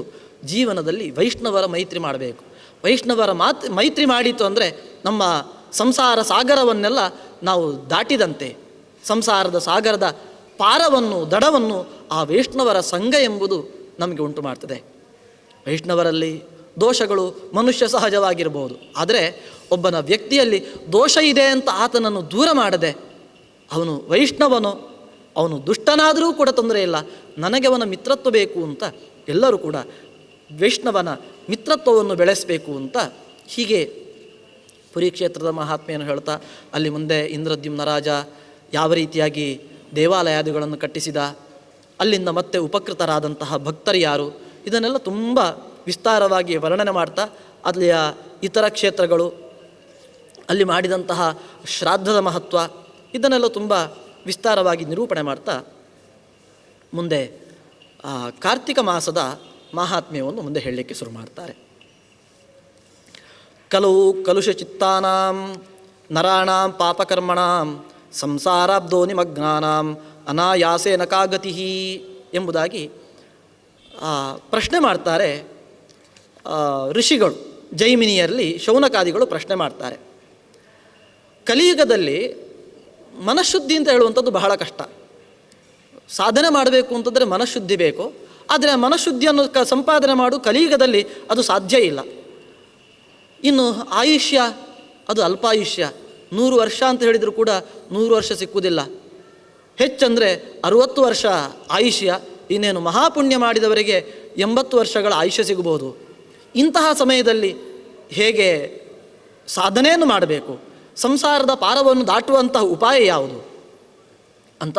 ಜೀವನದಲ್ಲಿ ವೈಷ್ಣವರ ಮೈತ್ರಿ ಮಾಡಬೇಕು. ವೈಷ್ಣವರ ಮೈತ್ರಿ ಮಾಡಿತು ಅಂದರೆ ನಮ್ಮ ಸಂಸಾರ ಸಾಗರವನ್ನೆಲ್ಲ ನಾವು ದಾಟಿದಂತೆ. ಸಂಸಾರದ ಸಾಗರದ ಪಾರವನ್ನು ದಡವನ್ನು ಆ ವೈಷ್ಣವರ ಸಂಘ ಎಂಬುದು ನಮಗೆ ಉಂಟು ಮಾಡ್ತದೆ. ವೈಷ್ಣವರಲ್ಲಿ ದೋಷಗಳು ಮನುಷ್ಯ ಸಹಜವಾಗಿರ್ಬೋದು, ಆದರೆ ಒಬ್ಬನ ವ್ಯಕ್ತಿಯಲ್ಲಿ ದೋಷ ಇದೆ ಅಂತ ಆತನನ್ನು ದೂರ ಮಾಡದೆ, ಅವನು ವೈಷ್ಣವನೋ ಅವನು ದುಷ್ಟನಾದರೂ ಕೂಡ ತೊಂದರೆ ಇಲ್ಲ, ನನಗೆ ಅವನ ಮಿತ್ರತ್ವ ಬೇಕು ಅಂತ ಎಲ್ಲರೂ ಕೂಡ ವೈಷ್ಣವನ ಮಿತ್ರತ್ವವನ್ನು ಬೆಳೆಸಬೇಕು ಅಂತ ಹೀಗೆ ಪುರಿಕ್ಷೇತ್ರದ ಮಹಾತ್ಮೆಯನ್ನು ಹೇಳ್ತಾ ಅಲ್ಲಿ ಮುಂದೆ ಇಂದ್ರದ್ಯುಮ್ನ ರಾಜ ಯಾವ ರೀತಿಯಾಗಿ ದೇವಾಲಯಾದಿಗಳನ್ನು ಕಟ್ಟಿಸಿದ, ಅಲ್ಲಿಂದ ಮತ್ತೆ ಉಪಕೃತರಾದಂತಹ ಭಕ್ತರು ಯಾರು, ಇದನ್ನೆಲ್ಲ ತುಂಬ ವಿಸ್ತಾರವಾಗಿ ವರ್ಣನೆ ಮಾಡ್ತಾ ಅಲ್ಲಿಯ ಇತರ ಕ್ಷೇತ್ರಗಳು, ಅಲ್ಲಿ ಮಾಡಿದಂತಹ ಶ್ರಾದ್ದದ ಮಹತ್ವ, ಇದನ್ನೆಲ್ಲ ತುಂಬ ವಿಸ್ತಾರವಾಗಿ ನಿರೂಪಣೆ ಮಾಡ್ತಾ ಮುಂದೆ ಕಾರ್ತಿಕ ಮಾಸದ ಮಹಾತ್ಮ್ಯವನ್ನು ಮುಂದೆ ಹೇಳಲಿಕ್ಕೆ ಶುರು ಮಾಡ್ತಾರೆ. ಕಲವು ಕಲುಷಚಿತ್ತಾನಾಂ ನರಾಣಾಂ ಪಾಪಕರ್ಮಣಾಂ ಸಂಸಾರಾಬ್ಧೋ ನಿಮಗ್ನಾನಾಂ ಅನಾಯಾಸೇನ ಕಾಗತಿ ಎಂಬುದಾಗಿ ಪ್ರಶ್ನೆ ಮಾಡ್ತಾರೆ ಋಷಿಗಳು. ಜೈಮಿನಿಯಲ್ಲಿ ಶೌನಕಾದಿಗಳು ಪ್ರಶ್ನೆ ಮಾಡ್ತಾರೆ. ಕಲಿಯುಗದಲ್ಲಿ ಮನಃಶುದ್ಧಿ ಅಂತ ಹೇಳುವಂಥದ್ದು ಬಹಳ ಕಷ್ಟ. ಸಾಧನೆ ಮಾಡಬೇಕು ಅಂತಂದರೆ ಮನಃಶುದ್ಧಿ ಬೇಕು. ಆದರೆ ಮನಃಶುದ್ಧಿಯನ್ನು ಸಂಪಾದನೆ ಮಾಡು ಕಲಿಯುಗದಲ್ಲಿ ಅದು ಸಾಧ್ಯ ಇಲ್ಲ. ಇನ್ನು ಆಯುಷ್ಯ ಅದು ಅಲ್ಪಾಯುಷ್ಯ. 100 ವರ್ಷ ಅಂತ ಹೇಳಿದರೂ ಕೂಡ 100 ವರ್ಷ ಸಿಕ್ಕುವುದಿಲ್ಲ. ಹೆಚ್ಚಂದರೆ 60 ವರ್ಷ ಆಯುಷ್ಯ. ಇನ್ನೇನು ಮಹಾಪುಣ್ಯ ಮಾಡಿದವರಿಗೆ 80 ವರ್ಷಗಳ ಆಯುಷ್ಯ ಸಿಗಬಹುದು. ಇಂತಹ ಸಮಯದಲ್ಲಿ ಹೇಗೆ ಸಾಧನೆಯನ್ನು ಮಾಡಬೇಕು, ಸಂಸಾರದ ಪಾರವನ್ನು ದಾಟುವಂತಹ ಉಪಾಯ ಯಾವುದು ಅಂತ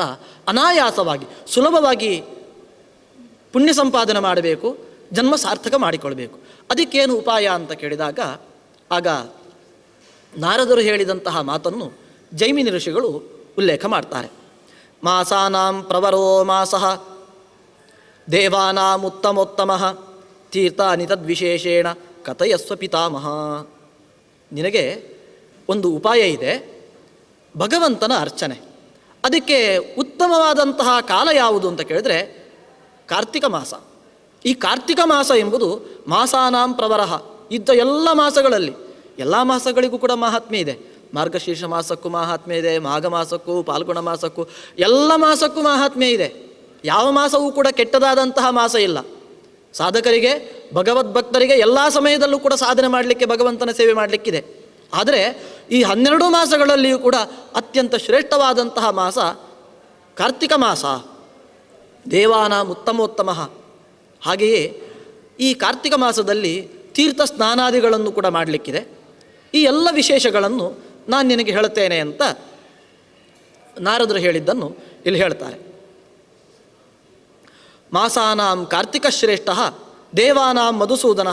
ಅನಾಯಾಸವಾಗಿ ಸುಲಭವಾಗಿ ಪುಣ್ಯ ಸಂಪಾದನೆ ಮಾಡಬೇಕು, ಜನ್ಮ ಸಾರ್ಥಕ ಮಾಡಿಕೊಳ್ಬೇಕು. ಅದಕ್ಕೇನು ಉಪಾಯ ಅಂತ ಕೇಳಿದಾಗ ಆಗ ನಾರದರು ಹೇಳಿದಂತಹ ಮಾತನ್ನು ಜೈಮಿನಿ ಋಷಿಗಳು ಉಲ್ಲೇಖ ಮಾಡ್ತಾರೆ. ಮಾಸಾನಾಂ ಪ್ರವರೋ ಮಾಸಃ ದೇವಾನಾಂ ಉತ್ತಮೋತ್ತಮಃ ತೀರ್ಥಾನಿ ತದ್ವಿಶೇಷೇಣ ಕಥಯಸ್ವ ಪಿತಾಮಹ. ನಿನಗೆ ಒಂದು ಉಪಾಯ ಇದೆ, ಭಗವಂತನ ಅರ್ಚನೆ. ಅದಕ್ಕೆ ಉತ್ತಮವಾದಂತಹ ಕಾಲ ಯಾವುದು ಅಂತ ಕೇಳಿದ್ರೆ ಕಾರ್ತಿಕ ಮಾಸ. ಈ ಕಾರ್ತಿಕ ಮಾಸ ಎಂಬುದು ಮಾಸಾನಾಂ ಪ್ರವರಃ, ಇದ್ದ ಎಲ್ಲ ಮಾಸಗಳಲ್ಲಿ ಎಲ್ಲ ಮಾಸಗಳಿಗೂ ಕೂಡ ಮಹಾತ್ಮೆ ಇದೆ. ಮಾರ್ಗಶೀರ್ಷ ಮಾಸಕ್ಕೂ ಮಹಾತ್ಮೆ ಇದೆ, ಮಾಘ ಮಾಸಕ್ಕೂ ಪಾಲ್ಗುಣ ಮಾಸಕ್ಕೂ ಎಲ್ಲ ಮಾಸಕ್ಕೂ ಮಹಾತ್ಮೆ ಇದೆ. ಯಾವ ಮಾಸವೂ ಕೂಡ ಕೆಟ್ಟದಾದಂತಹ ಮಾಸ ಇಲ್ಲ. ಸಾಧಕರಿಗೆ ಭಗವದ್ಭಕ್ತರಿಗೆ ಎಲ್ಲ ಸಮಯದಲ್ಲೂ ಕೂಡ ಸಾಧನೆ ಮಾಡಲಿಕ್ಕೆ ಭಗವಂತನ ಸೇವೆ ಮಾಡಲಿಕ್ಕಿದೆ. ಆದರೆ ಈ 12 ಮಾಸಗಳಲ್ಲಿಯೂ ಕೂಡ ಅತ್ಯಂತ ಶ್ರೇಷ್ಠವಾದಂತಹ ಮಾಸ ಕಾರ್ತಿಕ ಮಾಸ, ದೇವಾನಾಂ ಉತ್ತಮೋತ್ತಮ. ಹಾಗೆಯೇ ಈ ಕಾರ್ತಿಕ ಮಾಸದಲ್ಲಿ ತೀರ್ಥ ಸ್ನಾನಾದಿಗಳನ್ನು ಕೂಡ ಮಾಡಲಿಕ್ಕಿದೆ. ಈ ಎಲ್ಲ ವಿಶೇಷಗಳನ್ನು ನಾನು ನಿನಗೆ ಹೇಳುತ್ತೇನೆ ಅಂತ ನಾರದರು ಹೇಳಿದ್ದನ್ನು ಇಲ್ಲಿ ಹೇಳ್ತಾರೆ. ಮಾಸಾನಾಂ ಕಾರ್ತಿಕ ಶ್ರೇಷ್ಠ ದೇವಾನಾಂ ಮಧುಸೂದನ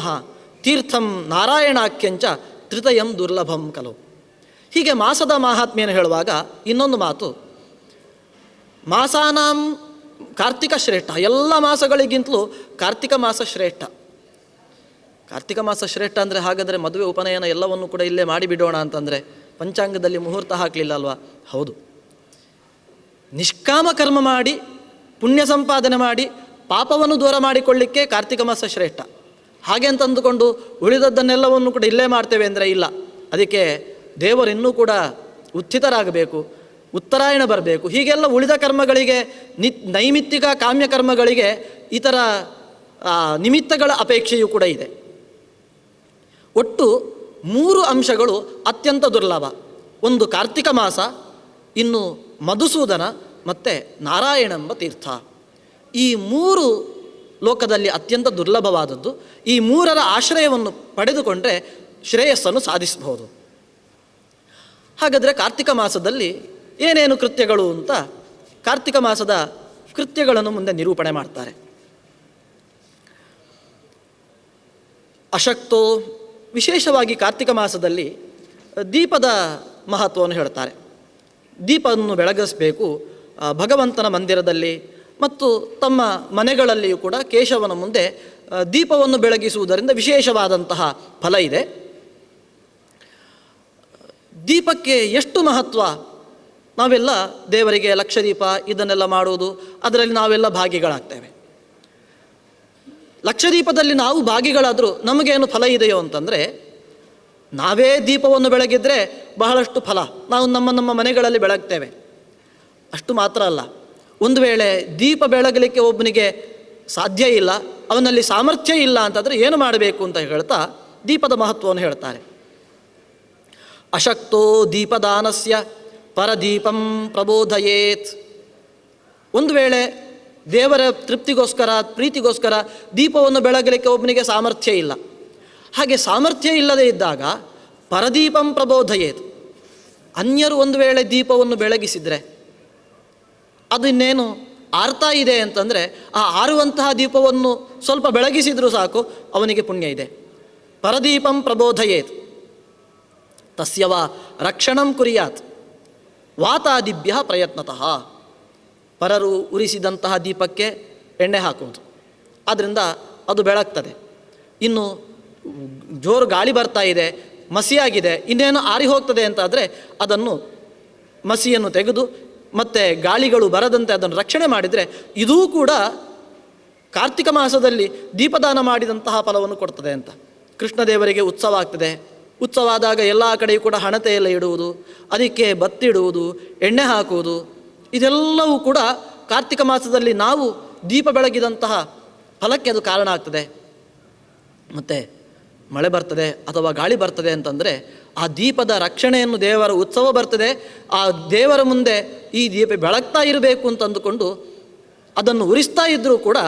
ತೀರ್ಥಂ ನಾರಾಯಣಾಖ್ಯಂಚ ತೃತಯಂ ದುರ್ಲಭಂ ಕಲೋ. ಹೀಗೆ ಮಾಸದ ಮಹಾತ್ಮೆಯನ್ನು ಹೇಳುವಾಗ ಇನ್ನೊಂದು ಮಾತು, ಮಾಸಾನಾಂ ಕಾರ್ತಿಕ ಶ್ರೇಷ್ಠ, ಎಲ್ಲ ಮಾಸಗಳಿಗಿಂತಲೂ ಕಾರ್ತಿಕ ಮಾಸ ಶ್ರೇಷ್ಠ. ಕಾರ್ತಿಕ ಮಾಸ ಶ್ರೇಷ್ಠ ಅಂದರೆ ಹಾಗಾದರೆ ಮದುವೆ ಉಪನಯನ ಎಲ್ಲವನ್ನು ಕೂಡ ಇಲ್ಲೇ ಮಾಡಿಬಿಡೋಣ ಅಂತಂದರೆ ಪಂಚಾಂಗದಲ್ಲಿ ಮುಹೂರ್ತ ಹಾಕಲಿಲ್ಲ ಅಲ್ವಾ? ಹೌದು. ನಿಷ್ಕಾಮ ಕರ್ಮ ಮಾಡಿ ಪುಣ್ಯ ಸಂಪಾದನೆ ಮಾಡಿ ಪಾಪವನ್ನು ದೂರ ಮಾಡಿಕೊಳ್ಳಿಕ್ಕೆ ಕಾರ್ತಿಕ ಮಾಸ ಶ್ರೇಷ್ಠ. ಹಾಗೆ ಅಂತ ಅಂದುಕೊಂಡು ಉಳಿದದ್ದನ್ನೆಲ್ಲವನ್ನು ಕೂಡ ಇಲ್ಲೇ ಮಾಡ್ತೇವೆ ಅಂದರೆ ಇಲ್ಲ. ಅದಕ್ಕೆ ದೇವರು ಇನ್ನೂ ಕೂಡ ಉತ್ಥಿತರಾಗಬೇಕು, ಉತ್ತರಾಯಣ ಬರಬೇಕು. ಹೀಗೆಲ್ಲ ಉಳಿದ ಕರ್ಮಗಳಿಗೆ ನೈಮಿತ್ತಿಕ ಕಾಮ್ಯ ಕರ್ಮಗಳಿಗೆ ಇತರ ನಿಮಿತ್ತಗಳ ಅಪೇಕ್ಷೆಯೂ ಕೂಡ ಇದೆ. ಒಟ್ಟು 3 ಅಂಶಗಳು ಅತ್ಯಂತ ದುರ್ಲಭ. ಒಂದು ಕಾರ್ತಿಕ ಮಾಸ, ಇನ್ನು ಮಧುಸೂದನ ಮತ್ತು ನಾರಾಯಣೆಂಬ ತೀರ್ಥ. ಈ 3 ಲೋಕದಲ್ಲಿ ಅತ್ಯಂತ ದುರ್ಲಭವಾದದ್ದು. ಈ 3ರ ಆಶ್ರಯವನ್ನು ಪಡೆದುಕೊಂಡ್ರೆ ಶ್ರೇಯಸ್ಸನ್ನು ಸಾಧಿಸಬಹುದು. ಹಾಗಾದರೆ ಕಾರ್ತಿಕ ಮಾಸದಲ್ಲಿ ಏನೇನು ಕೃತ್ಯಗಳು ಅಂತ ಕಾರ್ತಿಕ ಮಾಸದ ಕೃತ್ಯಗಳನ್ನು ಮುಂದೆ ನಿರೂಪಣೆ ಮಾಡ್ತಾರೆ. ಅಶಕ್ತೋ, ವಿಶೇಷವಾಗಿ ಕಾರ್ತಿಕ ಮಾಸದಲ್ಲಿ ದೀಪದ ಮಹತ್ವವನ್ನು ಹೇಳ್ತಾರೆ. ದೀಪವನ್ನು ಬೆಳಗಿಸಬೇಕು ಭಗವಂತನ ಮಂದಿರದಲ್ಲಿ ಮತ್ತು ತಮ್ಮ ಮನೆಗಳಲ್ಲಿಯೂ ಕೂಡ ಕೇಶವನ ಮುಂದೆ ದೀಪವನ್ನು ಬೆಳಗಿಸುವುದರಿಂದ ವಿಶೇಷವಾದಂತಹ ಫಲ ಇದೆ. ದೀಪಕ್ಕೆ ಎಷ್ಟು ಮಹತ್ವ ನಾವೆಲ್ಲ ದೇವರಿಗೆ ಲಕ್ಷದೀಪ ಇದನ್ನೆಲ್ಲ ಮಾಡುವುದು, ಅದರಲ್ಲಿ ನಾವೆಲ್ಲ ಭಾಗಿಗಳಾಗ್ತೇವೆ. ಲಕ್ಷದೀಪದಲ್ಲಿ ನಾವು ಭಾಗಿಗಳಾದರೂ ನಮಗೇನು ಫಲ ಇದೆಯೋ ಅಂತಂದರೆ, ನಾವೇ ದೀಪವನ್ನು ಬೆಳಗಿದ್ರೆ ಬಹಳಷ್ಟು ಫಲ ನಾವು ನಮ್ಮ ಮನೆಗಳಲ್ಲಿ ಬೆಳಗ್ತೇವೆ. ಅಷ್ಟು ಮಾತ್ರ ಅಲ್ಲ, ಒಂದು ವೇಳೆ ದೀಪ ಬೆಳಗಲಿಕ್ಕೆ ಒಬ್ಬನಿಗೆ ಸಾಧ್ಯ ಇಲ್ಲ, ಅವನಲ್ಲಿ ಸಾಮರ್ಥ್ಯ ಇಲ್ಲ ಅಂತಂದರೆ ಏನು ಮಾಡಬೇಕು ಅಂತ ಹೇಳ್ತಾ ದೀಪದ ಮಹತ್ವವನ್ನು ಹೇಳ್ತಾರೆ. ಅಶಕ್ತೋ ದೀಪದಾನಸ್ಯ ಪರದೀಪಂ ಪ್ರಬೋಧಯೇತ್. ಒಂದು ವೇಳೆ ದೇವರ ತೃಪ್ತಿಗೋಸ್ಕರ ಪ್ರೀತಿಗೋಸ್ಕರ ದೀಪವನ್ನು ಬೆಳಗಲಿಕ್ಕೆ ಒಬ್ಬನಿಗೆ ಸಾಮರ್ಥ್ಯ ಇಲ್ಲ, ಹಾಗೆ ಸಾಮರ್ಥ್ಯ ಇಲ್ಲದೆ ಇದ್ದಾಗ ಪರದೀಪಂ ಪ್ರಬೋಧಯೇತ್, ಅನ್ಯರು ಒಂದು ವೇಳೆ ದೀಪವನ್ನು ಬೆಳಗಿಸಿದರೆ ಅದು ಇನ್ನೇನು ಆರ್ತಾ ಇದೆ ಅಂತಂದರೆ ಆ ಆರುವಂತಹ ದೀಪವನ್ನು ಸ್ವಲ್ಪ ಬೆಳಗಿಸಿದರೂ ಸಾಕು, ಅವನಿಗೆ ಪುಣ್ಯ ಇದೆ. ಪರದೀಪಂ ಪ್ರಬೋಧಯೇತ್ ತಸ್ಯವ ರಕ್ಷಣಂ ಕುರಿಯಾತ್ ವಾತಾದಿಭ್ಯ ಪ್ರಯತ್ನತಃ. ಪರರು ಉರಿಸಿದಂತಹ ದೀಪಕ್ಕೆ ಎಣ್ಣೆ ಹಾಕುವುದು, ಆದ್ದರಿಂದ ಅದು ಬೆಳಗ್ತದೆ. ಇನ್ನು ಜೋರು ಗಾಳಿ ಬರ್ತಾ ಇದೆ, ಮಸಿಯಾಗಿದೆ, ಇನ್ನೇನು ಆರಿ ಹೋಗ್ತದೆ ಅಂತಾದರೆ ಅದನ್ನು ಮಸಿಯನ್ನು ತೆಗೆದು ಮತ್ತು ಗಾಳಿಗಳು ಬರದಂತೆ ಅದನ್ನು ರಕ್ಷಣೆ ಮಾಡಿದರೆ ಇದೂ ಕೂಡ ಕಾರ್ತಿಕ ಮಾಸದಲ್ಲಿ ದೀಪದಾನ ಮಾಡಿದಂತಹ ಫಲವನ್ನು ಕೊಡ್ತದೆ ಅಂತ. ಕೃಷ್ಣದೇವರಿಗೆ ಉತ್ಸವ ಆಗ್ತದೆ. ಉತ್ಸವ ಆದಾಗ ಎಲ್ಲ ಕಡೆಯೂ ಕೂಡ ಹಣತೆ ಎಲ್ಲ ಇಡುವುದು, ಅದಕ್ಕೆ ಬತ್ತಿಡುವುದು, ಎಣ್ಣೆ ಹಾಕುವುದು, ಇದೆಲ್ಲವೂ ಕೂಡ ಕಾರ್ತಿಕ ಮಾಸದಲ್ಲಿ ನಾವು ದೀಪ ಬೆಳಗಿದಂತಹ ಫಲಕ್ಕೆ ಅದು ಕಾರಣ ಆಗ್ತದೆ. ಮತ್ತು ಮಳೆ ಬರ್ತದೆ ಅಥವಾ ಗಾಳಿ ಬರ್ತದೆ ಅಂತಂದರೆ ಆ ದೀಪದ ರಕ್ಷಣೆಯನ್ನು, ದೇವರ ಉತ್ಸವ ಬರ್ತದೆ, ಆ ದೇವರ ಮುಂದೆ ಈ ದೀಪ ಬೆಳಗ್ತಾ ಇರಬೇಕು ಅಂತ ಅಂದುಕೊಂಡು ಅದನ್ನು ಉರಿಸ್ತಾ ಇದ್ದರೂ ಕೂಡ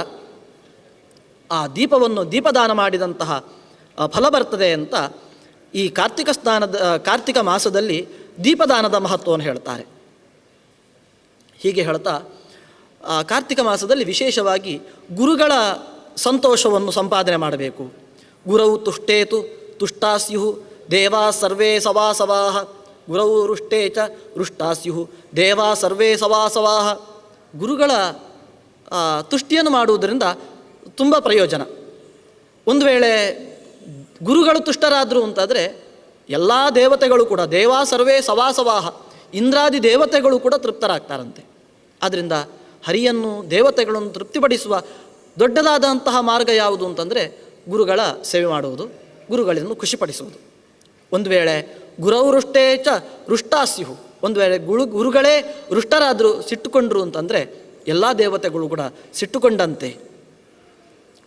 ಆ ದೀಪವನ್ನು ದೀಪದಾನ ಮಾಡಿದಂತಹ ಫಲ ಬರ್ತದೆ ಅಂತ ಈ ಕಾರ್ತಿಕ ಮಾಸದಲ್ಲಿ ದೀಪದಾನದ ಮಹತ್ವವನ್ನು ಹೇಳ್ತಾರೆ. ಹೀಗೆ ಹೇಳ್ತಾ ಕಾರ್ತಿಕ ಮಾಸದಲ್ಲಿ ವಿಶೇಷವಾಗಿ ಗುರುಗಳ ಸಂತೋಷವನ್ನು ಸಂಪಾದನೆ ಮಾಡಬೇಕು. ಗುರವು ತುಷ್ಟೇತು ತುಷ್ಟಾಸ್ಯು ದೇವಾ ಸರ್ವೇ ಸವಾಸವಾಹ. ಗುರವು ರುಷ್ಟೇ ಚ ರುಷ್ಟಾಸ್ಯು ದೇವಾ ಸರ್ವೇ ಸವಾಸವಾಹ. ಗುರುಗಳ ತುಷ್ಟಿಯನ್ನು ಮಾಡುವುದರಿಂದ ತುಂಬ ಪ್ರಯೋಜನ. ಒಂದು ವೇಳೆ ಗುರುಗಳು ತುಷ್ಟರಾದರು ಅಂತಾದರೆ ಎಲ್ಲ ದೇವತೆಗಳು ಕೂಡ, ದೇವಾ ಸರ್ವೇ ಸವಾಸವಾಹ, ಇಂದ್ರಾದಿ ದೇವತೆಗಳು ಕೂಡ ತೃಪ್ತರಾಗ್ತಾರಂತೆ. ಆದ್ದರಿಂದ ಹರಿಯನ್ನು, ದೇವತೆಗಳನ್ನು ತೃಪ್ತಿಪಡಿಸುವ ದೊಡ್ಡದಾದಂತಹ ಮಾರ್ಗ ಯಾವುದು ಅಂತಂದರೆ ಗುರುಗಳ ಸೇವೆ ಮಾಡುವುದು, ಗುರುಗಳನ್ನು ಖುಷಿಪಡಿಸುವುದು. ಒಂದು ವೇಳೆ ಗುರೌರುಷ್ಟೇ ಚ ರುಷ್ಟಾಸ್ಯು, ಒಂದು ವೇಳೆ ಗುರುಗಳೇ ರುಷ್ಟರಾದರು, ಸಿಟ್ಟುಕೊಂಡ್ರು ಅಂತಂದರೆ ಎಲ್ಲ ದೇವತೆಗಳು ಕೂಡ ಸಿಟ್ಟುಕೊಂಡಂತೆ.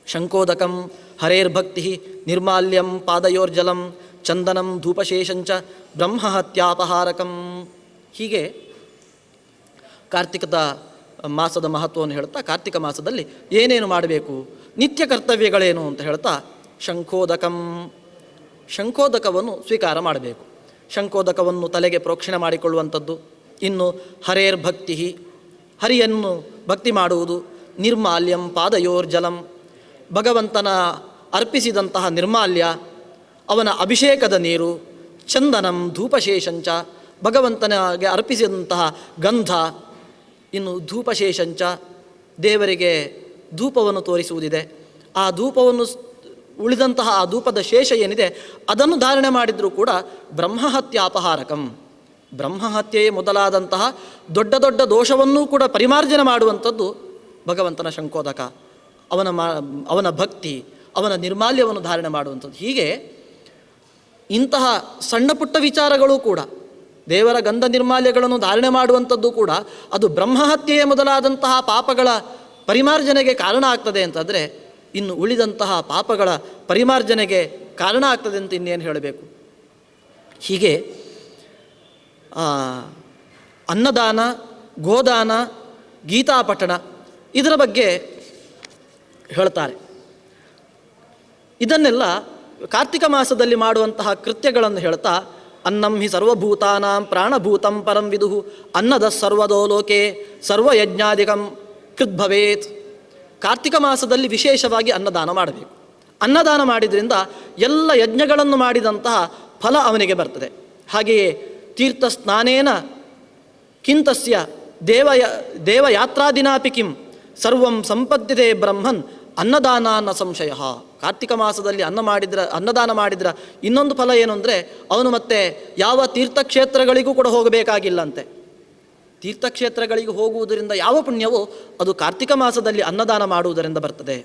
ಶಂಕೋದಕಂ ಹರೇರ್ಭಕ್ತಿ ನಿರ್ಮಾಲ್ಯಂ ಪಾದಯೋರ್ಜಲಂ ಚಂದನಂ ಧೂಪಶೇಷಂಚ ಬ್ರಹ್ಮಹತ್ಯಾಪಹಾರಕಂ. ಹೀಗೆ ಕಾರ್ತಿಕದ ಮಾಸದ ಮಹತ್ವವನ್ನು ಹೇಳ್ತಾ ಕಾರ್ತಿಕ ಮಾಸದಲ್ಲಿ ಏನೇನು ಮಾಡಬೇಕು, ನಿತ್ಯ ಕರ್ತವ್ಯಗಳೇನು ಅಂತ ಹೇಳ್ತಾ ಶಂಖೋದಕವನ್ನು ಸ್ವೀಕಾರ ಮಾಡಬೇಕು. ಶಂಖೋದಕವನ್ನು ತಲೆಗೆ ಪ್ರೋಕ್ಷಣೆ ಮಾಡಿಕೊಳ್ಳುವಂಥದ್ದು. ಇನ್ನು ಹರೇರ್ಭಕ್ತಿ, ಹರಿಯನ್ನು ಭಕ್ತಿ ಮಾಡುವುದು. ನಿರ್ಮಾಲ್ಯಂ ಪಾದಯೋರ್ಜಲಂ, ಭಗವಂತನ ಅರ್ಪಿಸಿದಂತಹ ನಿರ್ಮಾಲ್ಯ, ಅವನ ಅಭಿಷೇಕದ ನೀರು. ಚಂದನಂ ಧೂಪಶೇಷಂಚ, ಭಗವಂತನಿಗೆ ಅರ್ಪಿಸಿದಂತಹ ಗಂಧ. ಇನ್ನು ಧೂಪಶೇಷಂಚ, ದೇವರಿಗೆ ಧೂಪವನ್ನು ತೋರಿಸುವುದಿದೆ. ಆ ಧೂಪವನ್ನು ಉಳಿದಂತಹ ಆ ಧೂಪದ ಶೇಷ ಏನಿದೆ ಅದನ್ನು ಧಾರಣೆ ಮಾಡಿದರೂ ಕೂಡ ಬ್ರಹ್ಮಹತ್ಯಾಪಹಾರಕಂ, ಬ್ರಹ್ಮಹತ್ಯೆಯೇ ಮೊದಲಾದಂತಹ ದೊಡ್ಡ ದೊಡ್ಡ ದೋಷವನ್ನೂ ಕೂಡ ಪರಿಮಾರ್ಜನೆ ಮಾಡುವಂಥದ್ದು ಭಗವಂತನ ಶಂಖೋದಕ. ಅವನ ಭಕ್ತಿ, ಅವನ ನಿರ್ಮಾಲ್ಯವನ್ನು ಧಾರಣೆ ಮಾಡುವಂಥದ್ದು. ಹೀಗೆ ಇಂತಹ ಸಣ್ಣ ಪುಟ್ಟ ವಿಚಾರಗಳು ಕೂಡ, ದೇವರ ಗಂಧ ನಿರ್ಮಾಲ್ಯಗಳನ್ನು ಧಾರಣೆ ಮಾಡುವಂಥದ್ದು ಕೂಡ ಅದು ಬ್ರಹ್ಮಹತ್ಯೆಯೇ ಮೊದಲಾದಂತಹ ಪಾಪಗಳ ಪರಿಮಾರ್ಜನೆಗೆ ಕಾರಣ ಆಗ್ತದೆ ಅಂತಂದರೆ ಇನ್ನು ಉಳಿದಂತಹ ಪಾಪಗಳ ಪರಿಮಾರ್ಜನೆಗೆ ಕಾರಣ ಆಗ್ತದೆ ಅಂತ ಇನ್ನೇನು ಹೇಳಬೇಕು. ಹೀಗೆ ಅನ್ನದಾನ, ಗೋದಾನ, ಗೀತಾಪಠಣ ಇದರ ಬಗ್ಗೆ ಹೇಳ್ತಾರೆ. ಇದನ್ನೆಲ್ಲ ಕಾರ್ತಿಕ ಮಾಸದಲ್ಲಿ ಮಾಡುವಂತಹ ಕೃತ್ಯಗಳನ್ನು ಹೇಳ್ತಾ ಅನ್ನಂ ಹಿ ಸರ್ವಭೂತಾನಾಂ ಪ್ರಾಣಭೂತಂ ಪರಂ ವಿದುಹು ಅನ್ನದ ಸರ್ವದೋಲೋಕೆ ಸರ್ವಯಜ್ಞಾದಿಕಂ ಕೃದ್ಭವೇತ್. ಕಾರ್ತಿಕ ಮಾಸದಲ್ಲಿ ವಿಶೇಷವಾಗಿ ಅನ್ನದಾನ ಮಾಡಬೇಕು. ಅನ್ನದಾನ ಮಾಡಿದ್ರಿಂದ ಎಲ್ಲ ಯಜ್ಞಗಳನ್ನು ಮಾಡಿದಂತಹ ಫಲ ಅವನಿಗೆ ಬರ್ತದೆ. ಹಾಗೆಯೇ ತೀರ್ಥ ಸ್ನಾನೇನ ಕಿಂತಸ್ಯ ದೇವಯಾತ್ರಾದಿನಾಪಿ ಕಿಂ ಸರ್ವಂ ಸಂಪದ್ಯತೆ ಬ್ರಹ್ಮನ್ ಅನ್ನದಾನ ನ ಸಂಶಯ. ಕಾರ್ತಿಕ ಮಾಸದಲ್ಲಿ ಅನ್ನದಾನ ಮಾಡಿದ್ರ ಇನ್ನೊಂದು ಫಲ ಏನು ಅಂದರೆ ಅವನು ಮತ್ತೆ ಯಾವ ತೀರ್ಥಕ್ಷೇತ್ರಗಳಿಗೂ ಕೂಡ ಹೋಗಬೇಕಾಗಿಲ್ಲಂತೆ. ತೀರ್ಥಕ್ಷೇತ್ರಗಳಿಗೆ ಹೋಗುವುದರಿಂದ ಯಾವ ಪುಣ್ಯವೋ ಅದು ಕಾರ್ತಿಕ ಮಾಸದಲ್ಲಿ ಅನ್ನದಾನ ಮಾಡುವುದರಿಂದ ಬರ್ತದೆ.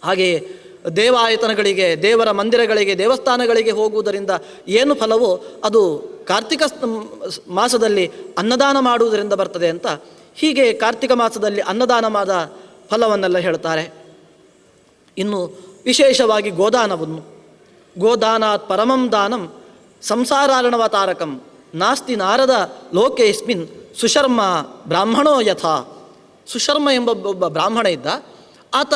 ಹಾಗೆಯೇ ದೇವಾಯತನಗಳಿಗೆ, ದೇವರ ಮಂದಿರಗಳಿಗೆ, ದೇವಸ್ಥಾನಗಳಿಗೆ ಹೋಗುವುದರಿಂದ ಏನು ಫಲವೋ ಅದು ಕಾರ್ತಿಕ ಮಾಸದಲ್ಲಿ ಅನ್ನದಾನ ಮಾಡುವುದರಿಂದ ಬರ್ತದೆ ಅಂತ ಹೀಗೆ ಕಾರ್ತಿಕ ಮಾಸದಲ್ಲಿ ಅನ್ನದಾನವಾದ ಫಲವನ್ನೆಲ್ಲ ಹೇಳ್ತಾರೆ. ಇನ್ನು ವಿಶೇಷವಾಗಿ ಗೋದಾನವನ್ನು, ಗೋದಾನಾತ್ ಪರಮಂ ದಾನಂ ಸಂಸಾರಾರ್ಣವತಾರಕಂ ನಾಸ್ತಿ ನಾರದ ಲೋಕೇಸ್ಮಿನ್ ಸುಶರ್ಮ ಬ್ರಾಹ್ಮಣೋ ಯಥಾ. ಸುಶರ್ಮ ಎಂಬ ಒಬ್ಬ ಬ್ರಾಹ್ಮಣ ಇದ್ದ. ಆತ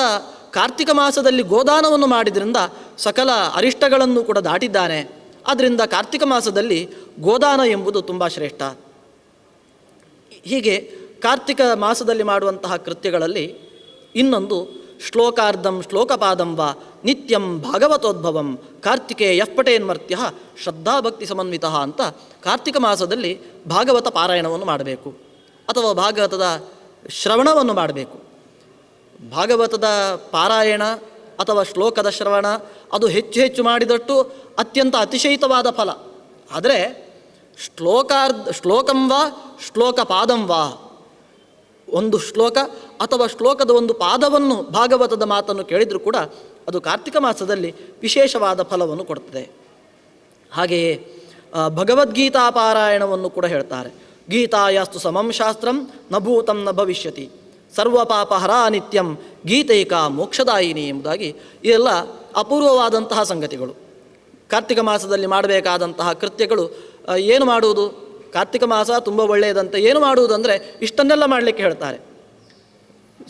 ಕಾರ್ತಿಕ ಮಾಸದಲ್ಲಿ ಗೋದಾನವನ್ನು ಮಾಡಿದ್ರಿಂದ ಸಕಲ ಅರಿಷ್ಟಗಳನ್ನು ಕೂಡ ದಾಟಿದ್ದಾನೆ. ಆದ್ದರಿಂದ ಕಾರ್ತಿಕ ಮಾಸದಲ್ಲಿ ಗೋದಾನ ಎಂಬುದು ತುಂಬ ಶ್ರೇಷ್ಠ. ಹೀಗೆ ಕಾರ್ತಿಕ ಮಾಸದಲ್ಲಿ ಮಾಡುವಂತಹ ಕೃತ್ಯಗಳಲ್ಲಿ ಇನ್ನೊಂದು ಶ್ಲೋಕಾರ್ಧಂ ಶ್ಲೋಕಪಾದಂ ವಾ ನಿತ್ಯಂ ಭಾಗವತೋದ್ಭವಂ ಕಾರ್ತಿಕೇಯ ಪಟೇನ್ಮರ್ತ್ಯ ಶ್ರದ್ಧಾಭಕ್ತಿ ಸಮನ್ವಿತ ಅಂತ ಕಾರ್ತಿಕ ಮಾಸದಲ್ಲಿ ಭಾಗವತ ಪಾರಾಯಣವನ್ನು ಮಾಡಬೇಕು ಅಥವಾ ಭಾಗವತದ ಶ್ರವಣವನ್ನು ಮಾಡಬೇಕು. ಭಾಗವತದ ಪಾರಾಯಣ ಅಥವಾ ಶ್ಲೋಕದ ಶ್ರವಣ ಅದು ಹೆಚ್ಚು ಹೆಚ್ಚು ಮಾಡಿದಷ್ಟು ಅತ್ಯಂತ ಅತಿಶಯಿತವಾದ ಫಲ. ಆದರೆ ಶ್ಲೋಕಂ ವಾ ಶ್ಲೋಕಪಾದಂ ವಾ, ಒಂದು ಶ್ಲೋಕ ಅಥವಾ ಶ್ಲೋಕದ ಒಂದು ಪಾದವನ್ನು ಭಾಗವತದ ಮಾತನ್ನು ಕೇಳಿದರೂ ಕೂಡ ಅದು ಕಾರ್ತಿಕ ಮಾಸದಲ್ಲಿ ವಿಶೇಷವಾದ ಫಲವನ್ನು ಕೊಡ್ತದೆ. ಹಾಗೆಯೇ ಭಗವದ್ಗೀತಾ ಪಾರಾಯಣವನ್ನು ಕೂಡ ಹೇಳ್ತಾರೆ. ಗೀತಾಯಾಸ್ತು ಸಮಂ ಶಾಸ್ತ್ರಂ ನ ಭೂತಂ ನ ಭವಿಷ್ಯತಿ ಸರ್ವಪಾಪಹರ ನಿತ್ಯಂ ಗೀತೈಕಾ ಮೋಕ್ಷದಾಯಿನಿ ಎಂಬುದಾಗಿ ಇದೆಲ್ಲ ಅಪೂರ್ವವಾದಂತಹ ಸಂಗತಿಗಳು. ಕಾರ್ತಿಕ ಮಾಸದಲ್ಲಿ ಮಾಡಬೇಕಾದಂತಹ ಕೃತ್ಯಗಳು ಏನು ಮಾಡುವುದು? ಕಾರ್ತಿಕ ಮಾಸ ತುಂಬ ಒಳ್ಳೆಯದಂತೆ ಏನು ಮಾಡುವುದು ಅಂದರೆ ಇಷ್ಟನ್ನೆಲ್ಲ ಮಾಡಲಿಕ್ಕೆ ಹೇಳ್ತಾರೆ.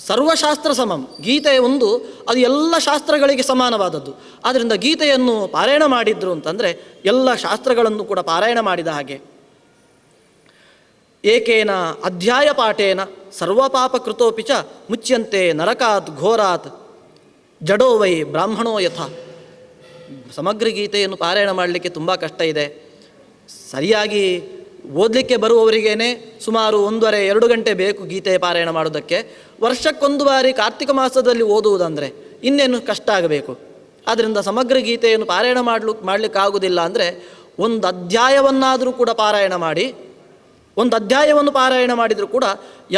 ಸರ್ವಶಾಸ್ತ್ರ ಸಮಂ, ಗೀತೆ ಒಂದು ಅದು ಎಲ್ಲ ಶಾಸ್ತ್ರಗಳಿಗೆ ಸಮಾನವಾದದ್ದು. ಆದ್ದರಿಂದ ಗೀತೆಯನ್ನು ಪಾರಾಯಣ ಮಾಡಿದ್ರು ಅಂತಂದರೆ ಎಲ್ಲ ಶಾಸ್ತ್ರಗಳನ್ನು ಕೂಡ ಪಾರಾಯಣ ಮಾಡಿದ ಹಾಗೆ. ಏಕೇನ ಅಧ್ಯಾಯ ಪಾಠೇನ ಸರ್ವಪಾಪ ಕೃತೋಪಿ ಚ ಮುಚ್ಯಂತೆ ನರಕಾತ್ ಘೋರಾತ್ ಜಡೋ ವೈ ಬ್ರಾಹ್ಮಣೋ ಯಥ. ಸಮಗ್ರ ಗೀತೆಯನ್ನು ಪಾರಾಯಣ ಮಾಡಲಿಕ್ಕೆ ತುಂಬ ಕಷ್ಟ ಇದೆ. ಸರಿಯಾಗಿ ಓದಲಿಕ್ಕೆ ಬರುವವರಿಗೇನೆ ಸುಮಾರು 1.5-2 ಗಂಟೆ ಬೇಕು ಗೀತೆ ಪಾರಾಯಣ ಮಾಡೋದಕ್ಕೆ. ವರ್ಷಕ್ಕೊಂದು ಬಾರಿ ಕಾರ್ತಿಕ ಮಾಸದಲ್ಲಿ ಓದುವುದಂದರೆ ಇನ್ನೇನು ಕಷ್ಟ ಆಗಬೇಕು. ಆದ್ದರಿಂದ ಸಮಗ್ರ ಗೀತೆಯನ್ನು ಪಾರಾಯಣ ಮಾಡಲಿಕ್ಕಾಗುವುದಿಲ್ಲ ಅಂದರೆ ಒಂದು ಅಧ್ಯಾಯವನ್ನಾದರೂ ಕೂಡ ಪಾರಾಯಣ ಮಾಡಿ, ಒಂದು ಅಧ್ಯಾಯವನ್ನು ಪಾರಾಯಣ ಮಾಡಿದರೂ ಕೂಡ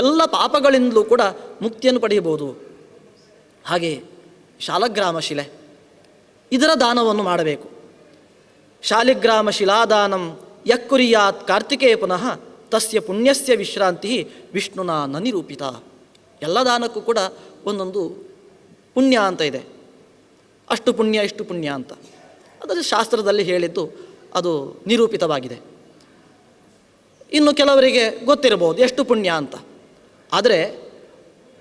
ಎಲ್ಲ ಪಾಪಗಳಿಂದಲೂ ಕೂಡ ಮುಕ್ತಿಯನ್ನು ಪಡೆಯಬಹುದು. ಹಾಗೆ ಶಾಲಗ್ರಾಮ ಶಿಲೆ, ಇದರ ದಾನವನ್ನು ಮಾಡಬೇಕು. ಶಾಲಿಗ್ರಾಮ ಶಿಲಾದಾನಂ ಯಕ್ಕುರಿಯಾತ್ ಕಾರ್ತಿಕೇ ಪುನಃ ತಸ್ಯ ಪುಣ್ಯಸ್ಯ ವಿಶ್ರಾಂತಿ ವಿಷ್ಣುನ ನ ನಿರೂಪಿತ. ಎಲ್ಲ ದಾನಕ್ಕೂ ಕೂಡ ಒಂದೊಂದು ಪುಣ್ಯ ಅಂತ ಇದೆ. ಅಷ್ಟು ಪುಣ್ಯ ಇಷ್ಟು ಪುಣ್ಯ ಅಂತ ಅದರಲ್ಲಿ ಶಾಸ್ತ್ರದಲ್ಲಿ ಹೇಳಿದ್ದು ಅದು ನಿರೂಪಿತವಾಗಿದೆ. ಇನ್ನು ಕೆಲವರಿಗೆ ಗೊತ್ತಿರಬಹುದು ಎಷ್ಟು ಪುಣ್ಯ ಅಂತ. ಆದರೆ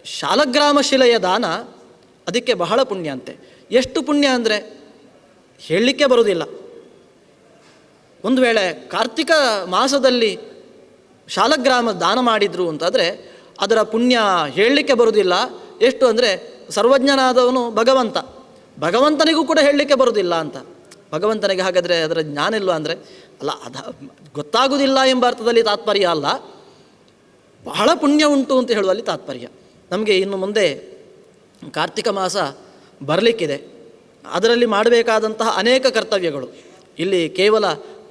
ಶಾಲಗ್ರಾಮ ಶಿಲೆಯ ದಾನ ಅದಕ್ಕೆ ಬಹಳ ಪುಣ್ಯ ಅಂತೆ. ಎಷ್ಟು ಪುಣ್ಯ ಅಂದರೆ ಹೇಳಲಿಕ್ಕೆ ಬರುವುದಿಲ್ಲ. ಒಂದು ವೇಳೆ ಕಾರ್ತಿಕ ಮಾಸದಲ್ಲಿ ಶಾಲಗ್ರಾಮ ದಾನ ಮಾಡಿದರು ಅಂತಂದರೆ ಅದರ ಪುಣ್ಯ ಹೇಳಲಿಕ್ಕೆ ಬರುವುದಿಲ್ಲ. ಎಷ್ಟು ಅಂದರೆ ಸರ್ವಜ್ಞನಾದವನು ಭಗವಂತನಿಗೂ ಕೂಡ ಹೇಳಲಿಕ್ಕೆ ಬರುವುದಿಲ್ಲ ಅಂತ. ಭಗವಂತನಿಗೆ ಹಾಗಾದರೆ ಅದರ ಜ್ಞಾನ ಇಲ್ವ ಅಂದರೆ ಅಲ್ಲ, ಗೊತ್ತಾಗುವುದಿಲ್ಲ ಎಂಬ ಅರ್ಥದಲ್ಲಿ ತಾತ್ಪರ್ಯ ಅಲ್ಲ, ಬಹಳ ಪುಣ್ಯ ಉಂಟು ಅಂತ ಹೇಳುವಲ್ಲಿ ತಾತ್ಪರ್ಯ. ನಮಗೆ ಇನ್ನು ಮುಂದೆ ಕಾರ್ತಿಕ ಮಾಸ ಬರಲಿಕ್ಕಿದೆ. ಅದರಲ್ಲಿ ಮಾಡಬೇಕಾದಂತಹ ಅನೇಕ ಕರ್ತವ್ಯಗಳು ಇಲ್ಲಿ ಕೇವಲ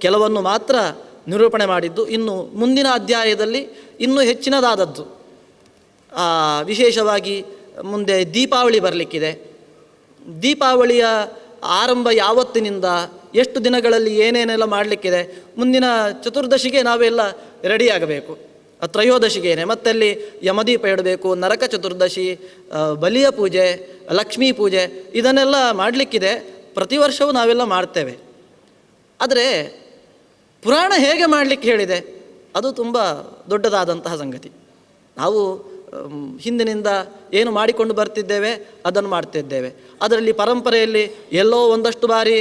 ಕೆಲವನ್ನು ಮಾತ್ರ ನಿರೂಪಣೆ ಮಾಡಿದ್ದು. ಇನ್ನು ಮುಂದಿನ ಅಧ್ಯಾಯದಲ್ಲಿ ಇನ್ನೂ ಹೆಚ್ಚಿನದಾದದ್ದು. ವಿಶೇಷವಾಗಿ ಮುಂದೆ ದೀಪಾವಳಿ ಬರಲಿಕ್ಕಿದೆ. ದೀಪಾವಳಿಯ ಆರಂಭ ಯಾವತ್ತಿನಿಂದ ಎಷ್ಟು ದಿನಗಳಲ್ಲಿ ಏನೇನೆಲ್ಲ ಮಾಡಲಿಕ್ಕಿದೆ. ಮುಂದಿನ ಚತುರ್ದಶಿಗೆ ನಾವೆಲ್ಲ ರೆಡಿಯಾಗಬೇಕು. ತ್ರಯೋದಶಿಗೇನೆ ಮತ್ತಲ್ಲಿ ಯಮದೀಪ ಇಡಬೇಕು, ನರಕ ಚತುರ್ದಶಿ, ಬಲಿಯ ಪೂಜೆ, ಲಕ್ಷ್ಮೀ ಪೂಜೆ ಇದನ್ನೆಲ್ಲ ಮಾಡಲಿಕ್ಕಿದೆ. ಪ್ರತಿ ವರ್ಷವೂ ನಾವೆಲ್ಲ ಮಾಡ್ತೇವೆ. ಆದರೆ ಪುರಾಣ ಹೇಗೆ ಮಾಡಲಿಕ್ಕೆ ಹೇಳಿದೆ ಅದು ತುಂಬ ದೊಡ್ಡದಾದಂತಹ ಸಂಗತಿ. ನಾವು ಹಿಂದಿನಿಂದ ಏನು ಮಾಡಿಕೊಂಡು ಬರ್ತಿದ್ದೇವೆ ಅದನ್ನು ಮಾಡ್ತಿದ್ದೇವೆ. ಅದರಲ್ಲಿ ಪರಂಪರೆಯಲ್ಲಿ ಎಲ್ಲೋ ಒಂದಷ್ಟು ಬಾರಿ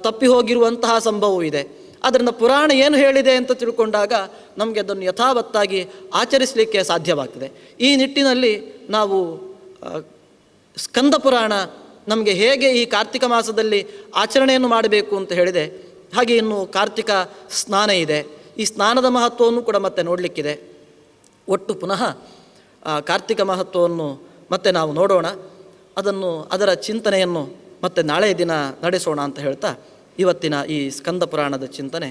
ತಪ್ಪಿ ಹೋಗಿರುವಂತಹ ಸಂಭವವೂ ಇದೆ. ಅದರಿಂದ ಪುರಾಣ ಏನು ಹೇಳಿದೆ ಅಂತ ತಿಳ್ಕೊಂಡಾಗ ನಮಗೆ ಅದನ್ನು ಯಥಾವತ್ತಾಗಿ ಆಚರಿಸಲಿಕ್ಕೆ ಸಾಧ್ಯವಾಗ್ತದೆ. ಈ ನಿಟ್ಟಿನಲ್ಲಿ ನಾವು ಸ್ಕಂದ ಪುರಾಣ ನಮಗೆ ಹೇಗೆ ಈ ಕಾರ್ತಿಕ ಮಾಸದಲ್ಲಿ ಆಚರಣೆಯನ್ನು ಮಾಡಬೇಕು ಅಂತ ಹೇಳಿದೆ. ಹಾಗೆ ಇನ್ನು ಕಾರ್ತಿಕ ಸ್ನಾನ ಇದೆ. ಈ ಸ್ನಾನದ ಮಹತ್ವವನ್ನು ಕೂಡ ಮತ್ತೆ ನೋಡಲಿಕ್ಕಿದೆ. ಒಟ್ಟು ಪುನಃ ಕಾರ್ತಿಕ ಮಹತ್ವವನ್ನು ಮತ್ತೆ ನಾವು ನೋಡೋಣ. ಅದರ ಚಿಂತನೆಯನ್ನು ಮತ್ತೆ ನಾಳೆಯ ದಿನ ನಡೆಸೋಣ ಅಂತ ಹೇಳ್ತಾ ಇವತ್ತಿನ ಈ ಸ್ಕಂದ ಪುರಾಣದ ಚಿಂತನೆ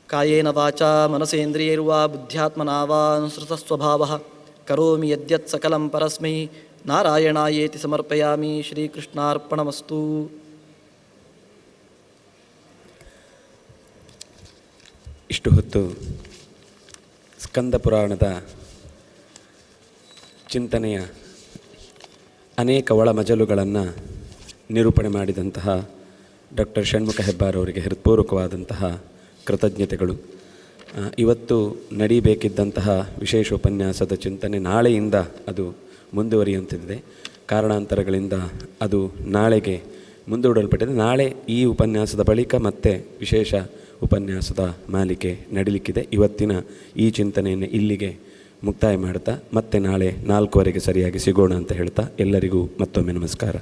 ಕಾಯೇನ ವಾಚಾ ಮನಸೇಂದ್ರಿಯೈರ್ವಾ ಬುದ್ಧ್ಯಾತ್ಮನಾ ವಾ ಅನುಸೃತಸ್ವಭಾವಃ ಕರೋಮಿ ಯದ್ಯತ್ ಸಕಲಂ ಪರಸ್ಮೈ ನಾರಾಯಣಾಯೇತಿ ಸಮರ್ಪಯಾಮಿ. ಶ್ರೀಕೃಷ್ಣಾರ್ಪಣಮಸ್ತು. ಇಷ್ಟು ಹೊತ್ತು ಸ್ಕಂದ ಪುರಾಣದ ಚಿಂತನೆಯ ಅನೇಕ ಒಳಮಜಲುಗಳನ್ನು ನಿರೂಪಣೆ ಮಾಡಿದಂತಹ ಡಾಕ್ಟರ್ ಷಣ್ಮುಖ ಹೆಬ್ಬಾರವರಿಗೆ ಹೃತ್ಪೂರ್ವಕವಾದಂತಹ ಕೃತಜ್ಞತೆಗಳು. ಇವತ್ತು ನಡೀಬೇಕಿದ್ದಂತಹ ವಿಶೇಷ ಉಪನ್ಯಾಸದ ಚಿಂತನೆ ನಾಳೆಯಿಂದ ಅದು ಮುಂದುವರಿಯುವಂತಿದೆ. ಕಾರಣಾಂತರಗಳಿಂದ ಅದು ನಾಳೆಗೆ ಮುಂದೂಡಲ್ಪಟ್ಟಿದೆ. ನಾಳೆ ಈ ಉಪನ್ಯಾಸದ ಬಳಿಕ ಮತ್ತೆ ವಿಶೇಷ ಉಪನ್ಯಾಸದ ಮಾಲಿಕೆ ನಡೀಲಿಕ್ಕಿದೆ. ಇವತ್ತಿನ ಈ ಚಿಂತನೆಯನ್ನು ಇಲ್ಲಿಗೆ ಮುಕ್ತಾಯ ಮಾಡ್ತಾ ಮತ್ತೆ ನಾಳೆ 4:15 ಸರಿಯಾಗಿ ಸಿಗೋಣ ಅಂತ ಹೇಳ್ತಾ ಎಲ್ಲರಿಗೂ ಮತ್ತೊಮ್ಮೆ ನಮಸ್ಕಾರ.